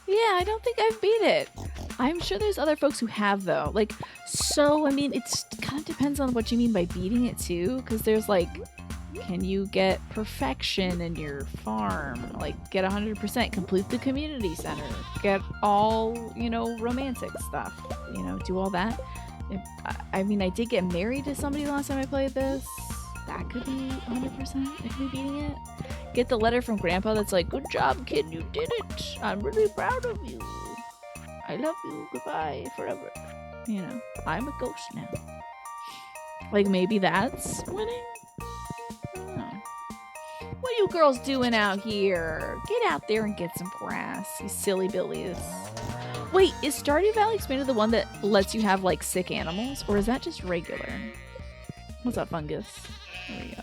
Yeah, I don't think I've beat it. I'm sure there's other folks who have, though. Like, so, I mean, it's kind of depends on what you mean by beating it, too. Because there's, like, can you get perfection in your farm? Like, get 100%, complete the community center, get all, you know, romantic stuff. You know, do all that. I mean, I did get married to somebody last time I played this. That could be 100%. I could be beating it. Get the letter from Grandpa that's like, good job, kid, you did it. I'm really proud of you. I love you. Goodbye forever. You know, I'm a ghost now. Like, maybe that's winning? I don't know. What are you girls doing out here? Get out there and get some grass, you silly billies. Wait, is Stardew Valley Expanded the one that lets you have, like, sick animals? Or is that just regular? What's up, fungus? There we go.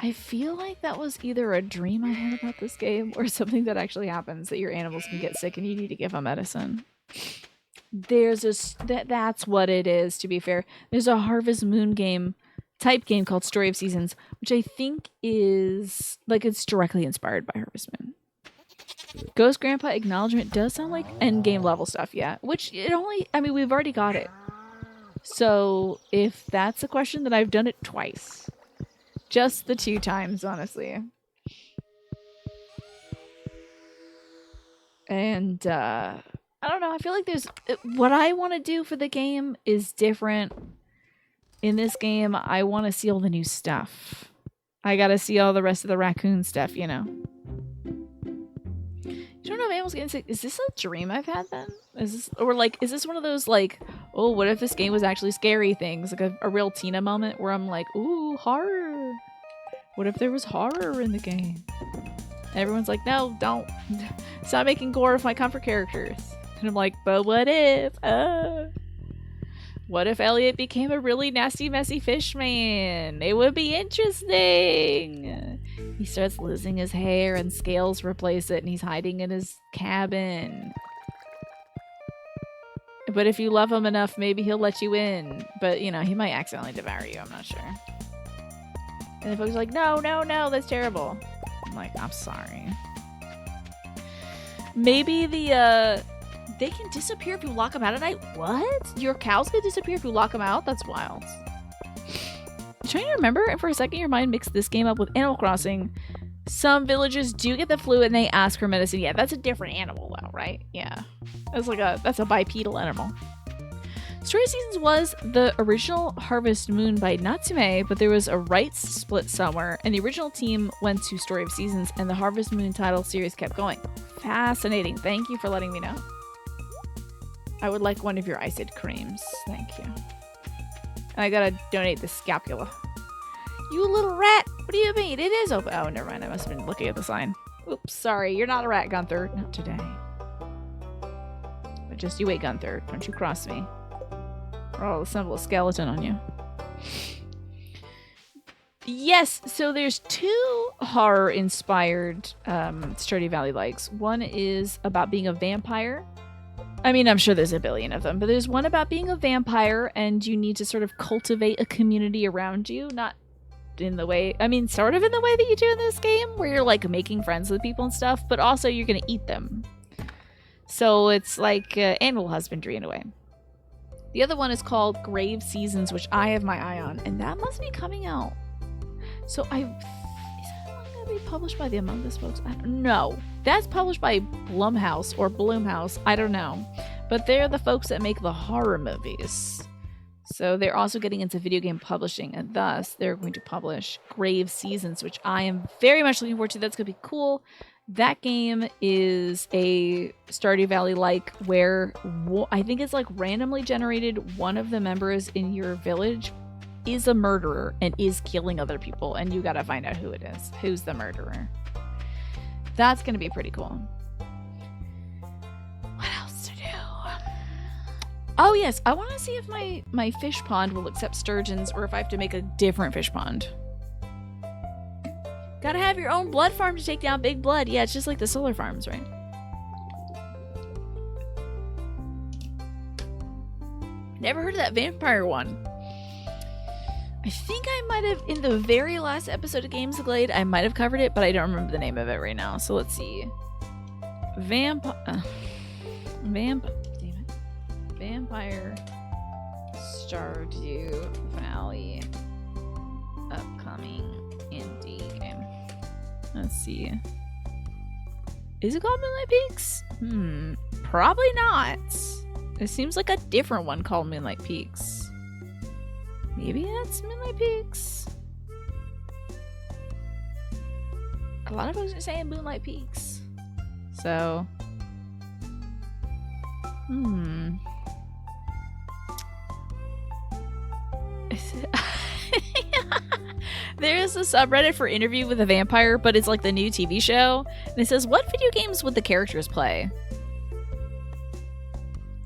I feel like that was either a dream I had about this game or something that actually happens, that your animals can get sick and you need to give them medicine. there's that's what it is, to be fair. There's a Harvest Moon type game called Story of Seasons, which I think is like it's directly inspired by Harvest Moon. Ghost Grandpa Acknowledgement does sound like end game level stuff, yeah. Which we've already got it. So if that's a question, then I've done it twice. Just the 2 times, honestly. And I don't know, I feel like there's what I want to do for the game is different. In this game, I want to see all the new stuff. I gotta see all the rest of the raccoon stuff, you know. You don't know if anyone's getting sick. Is this a dream I've had then? Is this one of those like, oh, what if this game was actually scary things? Like a real Tina moment where I'm like, ooh, horror. What if there was horror in the game? And everyone's like, no, don't. Stop making gore of my comfort characters. And I'm like, but what if? What if Elliot became a really nasty, messy fish man? It would be interesting. He starts losing his hair and scales replace it and he's hiding in his cabin. But if you love him enough, maybe he'll let you in. But, you know, he might accidentally devour you. I'm not sure. And the folks are like, no, no, no, that's terrible. I'm like, I'm sorry. Maybe they can disappear if you lock them out at night? What? Your cows can disappear if you lock them out? That's wild. I'm trying to remember, and for a second your mind mixed this game up with Animal Crossing. Some villagers do get the flu and they ask for medicine. Yeah, that's a different animal though, right? Yeah. That's a bipedal animal. Story of Seasons was the original Harvest Moon by Natsume, but there was a rights split somewhere, and the original team went to Story of Seasons, and the Harvest Moon title series kept going. Fascinating. Thank you for letting me know. I would like one of your iced creams. Thank you. And I gotta donate the scapula. You little rat! What do you mean? It is open. Oh, never mind. I must have been looking at the sign. Oops, sorry. You're not a rat, Gunther. Not today. But just you wait, Gunther. Don't you cross me. Or I'll assemble a skeleton on you. Yes, so there's 2 horror-inspired Stardew Valley likes. One is about being a vampire. I mean, I'm sure there's a billion of them, but there's one about being a vampire and you need to sort of cultivate a community around you. Not in the way, I mean, sort of in the way that you do in this game, where you're like making friends with people and stuff, but also you're going to eat them. So it's like animal husbandry in a way. The other one is called Grave Seasons, which I have my eye on, and that must be coming out. So is that one going to be published by the Among Us folks? I don't know. That's published by Blumhouse or Bloomhouse. I don't know. But they're the folks that make the horror movies. So they're also getting into video game publishing, and thus they're going to publish Grave Seasons, which I am very much looking forward to. That's going to be cool. That game is a Stardew Valley-like where I think it's like randomly generated. One of the members in your village is a murderer and is killing other people, and you gotta find out who it is. Who's the murderer? That's gonna be pretty cool. What else to do? Oh yes, I want to see if my fish pond will accept sturgeons or if I have to make a different fish pond. Gotta have your own blood farm to take down big blood. Yeah, it's just like the solar farms, right? Never heard of that vampire one. I think I might have, in the very last episode of Games of Glade, I might have covered it, but I don't remember the name of it right now. So let's see. Vampire Stardew Valley upcoming indie game. Let's see. Is it called Moonlight Peaks? Probably not. It seems like a different one called Moonlight Peaks. Maybe that's Moonlight Peaks. A lot of folks are saying Moonlight Peaks. So, There's a subreddit for Interview with a Vampire, but it's like the new TV show. And it says, what video games would the characters play?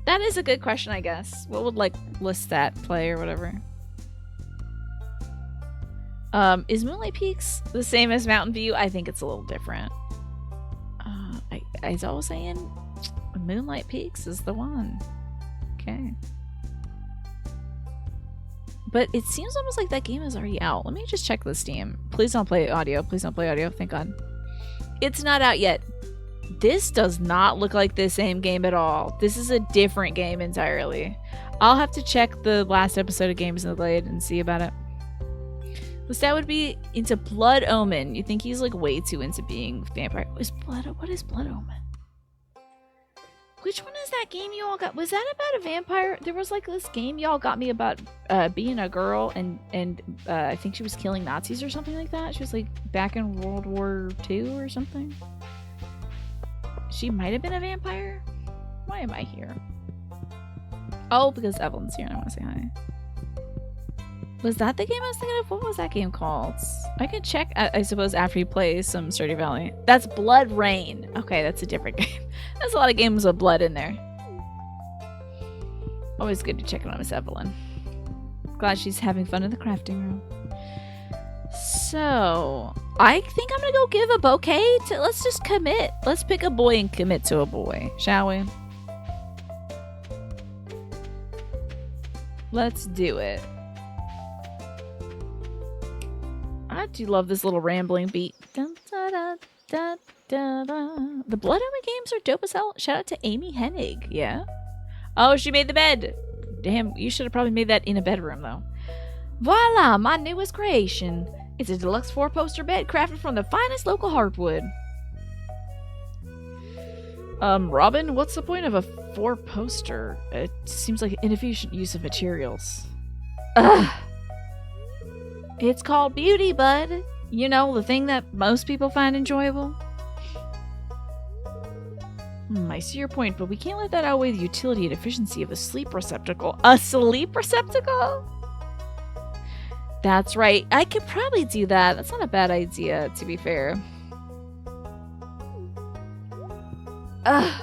That is a good question, I guess. What would, like, Lestat play or whatever? Is Moonlight Peaks the same as Mountain View? I think it's a little different. I was always saying Moonlight Peaks is the one. Okay. But it seems almost like that game is already out. Let me just check the Steam. Please don't play audio. Please don't play audio. Thank God. It's not out yet. This does not look like the same game at all. This is a different game entirely. I'll have to check the last episode of Games in the Glade and see about it. Lestat would be into Blood Omen. You think he's like way too into being vampire? What is Blood Omen? Which one is that game you all got? Was that about a vampire? There was like this game y'all got me about being a girl and I think she was killing Nazis or something like that. She was like back in World War II or something. She might have been a vampire. Why am I here? Oh, because Evelyn's here and I want to say hi. Was that the game I was thinking of? What was that game called? I can check, I suppose, after you play some Stardew Valley. That's Blood Rain. Okay, that's a different game. There's a lot of games with blood in there. Always good to check in on Miss Evelyn. Glad she's having fun in the crafting room. So, I think I'm gonna go give a bouquet to, let's just commit. Let's pick a boy and commit to a boy, shall we? Let's do it. I do love this little rambling beat. Dun, da, da, da, da, da. The Blood Omen games are dope as hell. Shout out to Amy Hennig. Yeah. Oh, she made the bed. Damn, you should have probably made that in a bedroom though. Voila, my newest creation. It's a deluxe 4-poster bed crafted from the finest local hardwood. Robin, what's the point of a 4-poster? It seems like an inefficient use of materials. Ugh. It's called beauty, bud. You know, the thing that most people find enjoyable. I see your point, but we can't let that outweigh the utility and efficiency of a sleep receptacle. A sleep receptacle? That's right. I could probably do that. That's not a bad idea, to be fair. Ugh.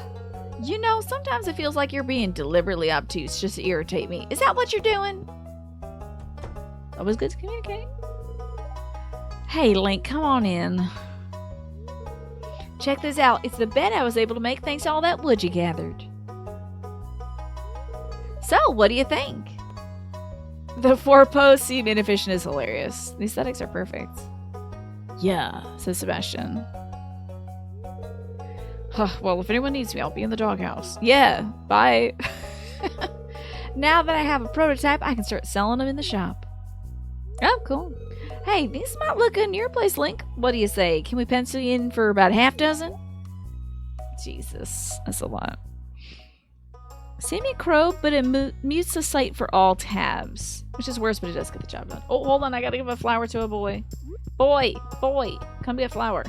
You know, sometimes it feels like you're being deliberately obtuse just to irritate me. Is that what you're doing? Always good to communicate. Hey, Link, come on in. Check this out. It's the bed I was able to make thanks to all that wood you gathered. So, what do you think? The 4-post seem inefficient is hilarious. The aesthetics are perfect. Yeah, says Sebastian. Huh, well, if anyone needs me, I'll be in the doghouse. Yeah, bye. Now that I have a prototype, I can start selling them in the shop. Oh, cool. Hey, these might look good in your place, Link. What do you say? Can we pencil you in for about half dozen? Jesus, that's a lot. Semi-crow, but it mutes the sight for all tabs. Which is worse, but it does get the job done. Oh, hold on, I gotta give a flower to a boy. Boy, come get a flower.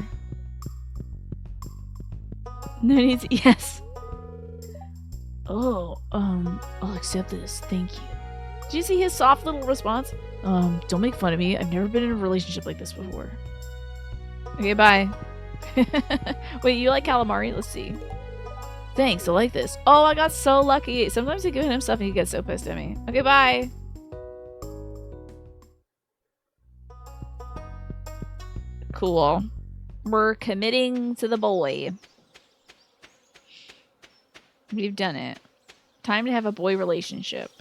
No need to, yes. Oh, I'll accept this, thank you. Did you see his soft little response? Don't make fun of me. I've never been in a relationship like this before. Okay, bye. Wait, you like calamari? Let's see. Thanks, I like this. Oh, I got so lucky. Sometimes I give him stuff and he gets so pissed at me. Okay, bye. Cool. We're committing to the boy. We've done it. Time to have a boy relationship.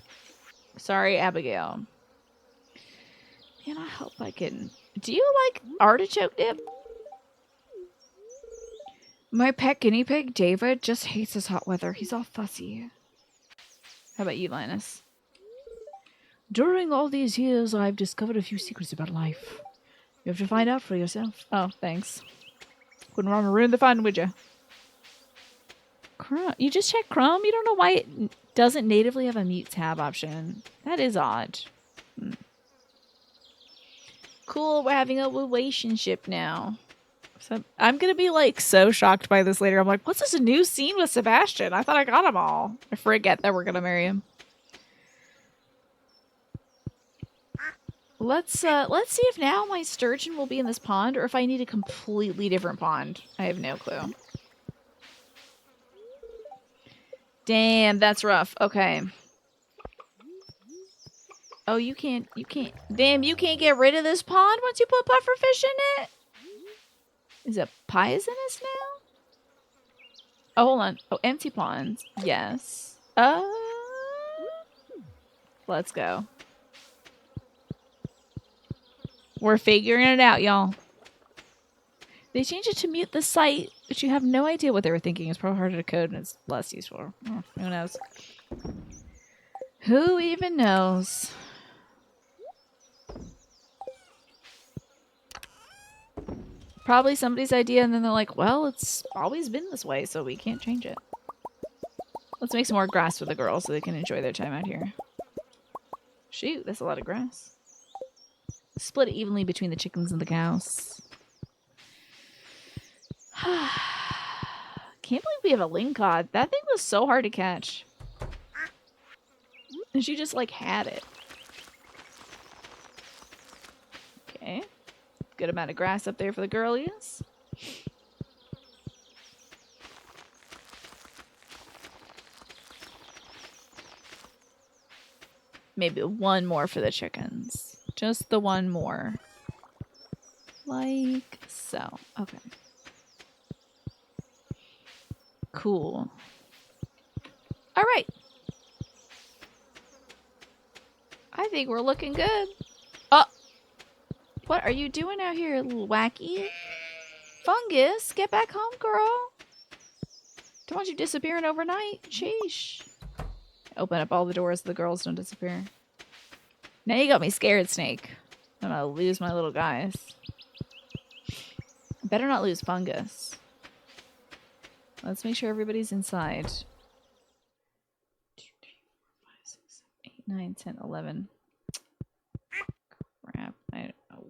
Sorry, Abigail. Man, I hope I can... Do you like artichoke dip? My pet guinea pig, David, just hates this hot weather. He's all fussy. How about you, Linus? During all these years, I've discovered a few secrets about life. You have to find out for yourself. Oh, thanks. Wouldn't want to ruin the fun, would you? Chrome. You just check Chrome? You don't know why it doesn't natively have a mute tab option. That is odd. Cool, we're having a relationship now. So I'm gonna be like so shocked by this later. I'm like, what's this new scene with Sebastian? I thought I got him all. I forget that we're gonna marry him. Let's see if now my sturgeon will be in this pond or if I need a completely different pond. I have no clue. Damn, that's rough. Okay. Oh, you can't. Damn, you can't get rid of this pond once you put pufferfish in it? Is it poisonous now? Oh, hold on. Oh, empty ponds. Yes. Let's go. We're figuring it out, y'all. They changed it to mute the site, but you have no idea what they were thinking. It's probably harder to code and it's less useful. Who knows? Who even knows? Probably somebody's idea, and then they're like, well, it's always been this way, so we can't change it. Let's make some more grass for the girls so they can enjoy their time out here. Shoot, that's a lot of grass. Split it evenly between the chickens and the cows. Can't believe we have a lingcod. That thing was so hard to catch. And she just, like, had it. Okay. Good amount of grass up there for the girlies. Maybe one more for the chickens. Just the one more. Like so. Okay. Cool. All right. I think we're looking good. Oh! What are you doing out here, little wacky? Fungus, get back home, girl. Don't want you disappearing overnight. Sheesh. Open up all the doors so the girls don't disappear. Now you got me scared, Snake. I'm gonna lose my little guys. Better not lose Fungus. Let's make sure everybody's inside. 2, 3, 4, 5, 6, 7, 8, 9, 10, 11. Crap.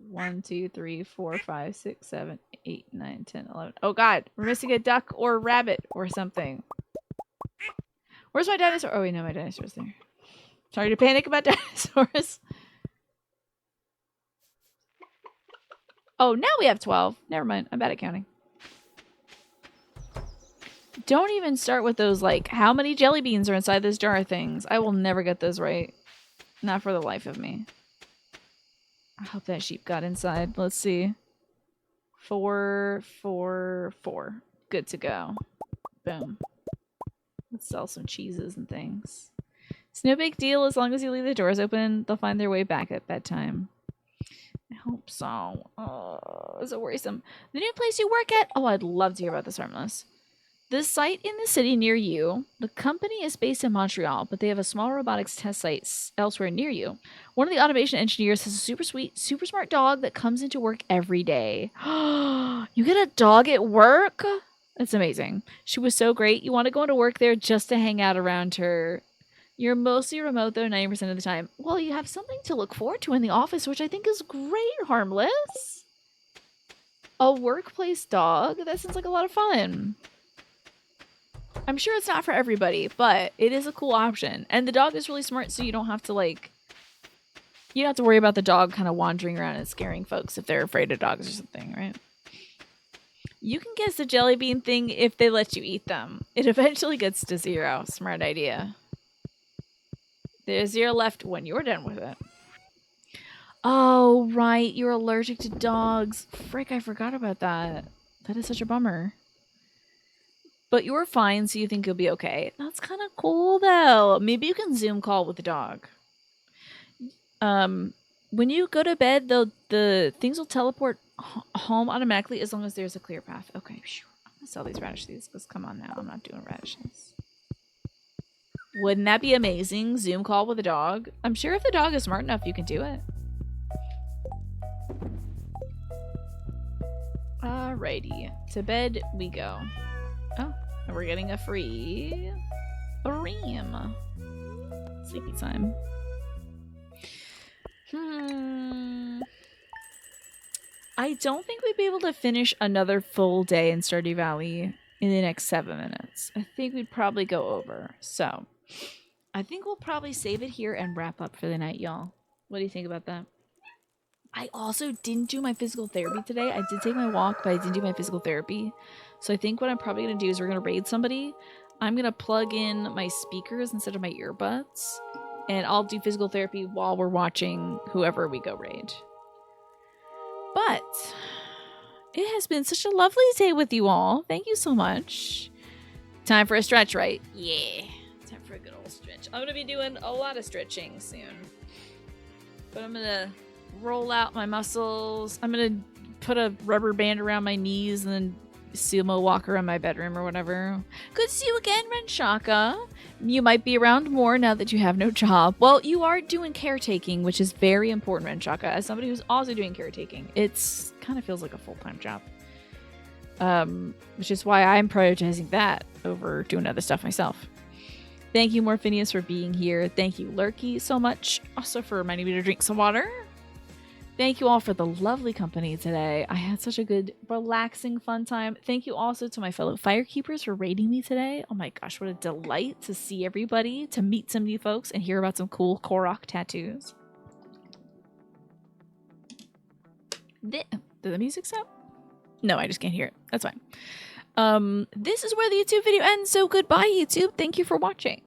1, 2, 3, 4, 5, 6, 7, 8, 9, 10, 11. Oh god, we're missing a duck or a rabbit or something. Where's my dinosaur? Oh wait, no, my dinosaur's there. Sorry to panic about dinosaurs. Oh, now we have 12. Never mind. I'm bad at counting. Don't even start with those, like, how many jelly beans are inside this jar things. I will never get those right. Not for the life of me. I hope that sheep got inside. Let's see. 4, 4, 4. Good to go. Boom. Let's sell some cheeses and things. It's no big deal as long as you leave the doors open. They'll find their way back at bedtime. I hope so. Oh, it's so worrisome. The new place you work at? Oh, I'd love to hear about this, Harmless. The site in the city near you. The company is based in Montreal, but they have a small robotics test site elsewhere near you. One of the automation engineers has a super sweet, super smart dog that comes into work every day. You get a dog at work? That's amazing. She was so great. You want to go into work there just to hang out around her. You're mostly remote, though, 90% of the time. Well, you have something to look forward to in the office, which I think is great, Harmless. A workplace dog? That sounds like a lot of fun. I'm sure it's not for everybody, but it is a cool option. And the dog is really smart, so you don't have to, like... You don't have to worry about the dog kind of wandering around and scaring folks if they're afraid of dogs or something, right? You can guess the jelly bean thing if they let you eat them. It eventually gets to 0. Smart idea. There's 0 left when you're done with it. Oh, right. You're allergic to dogs. Frick, I forgot about that. That is such a bummer. But you're fine, so you think you'll be okay. That's kind of cool, though. Maybe you can Zoom call with the dog. When you go to bed, the things will teleport home automatically as long as there's a clear path. Okay, sure. I'm going to sell these radish seeds, because come on now. I'm not doing radishes. Wouldn't that be amazing? Zoom call with a dog? I'm sure if the dog is smart enough, you can do it. Alrighty. To bed we go. Oh, and we're getting a free ream. Sleepy time. I don't think we'd be able to finish another full day in Stardew Valley in the next 7 minutes. I think we'd probably go over. So, I think we'll probably save it here and wrap up for the night, y'all. What do you think about that? I also didn't do my physical therapy today. I did take my walk, but I didn't do my physical therapy. So I think what I'm probably going to do is we're going to raid somebody. I'm going to plug in my speakers instead of my earbuds. And I'll do physical therapy while we're watching whoever we go raid. But it has been such a lovely day with you all. Thank you so much. Time for a stretch, right? Yeah. Time for for a good old stretch. I'm gonna be doing a lot of stretching soon. But I'm gonna roll out my muscles. I'm gonna put a rubber band around my knees and then sumo walk around my bedroom or whatever. Good to see you again, Renshaka. You might be around more now that you have no job. Well, you are doing caretaking, which is very important, Renshaka. As somebody who's also doing caretaking, it's kind of feels like a full-time job. Which is why I'm prioritizing that over doing other stuff myself. Thank you, Morphinius, for being here. Thank you, Lurky, so much. Also for reminding me to drink some water. Thank you all for the lovely company today. I had such a good, relaxing, fun time. Thank you also to my fellow firekeepers for raiding me today. Oh my gosh, what a delight to see everybody, to meet some new folks, and hear about some cool Korok tattoos. Did the music stop? No, I just can't hear it. That's fine. This is where the YouTube video ends, so goodbye, YouTube. Thank you for watching.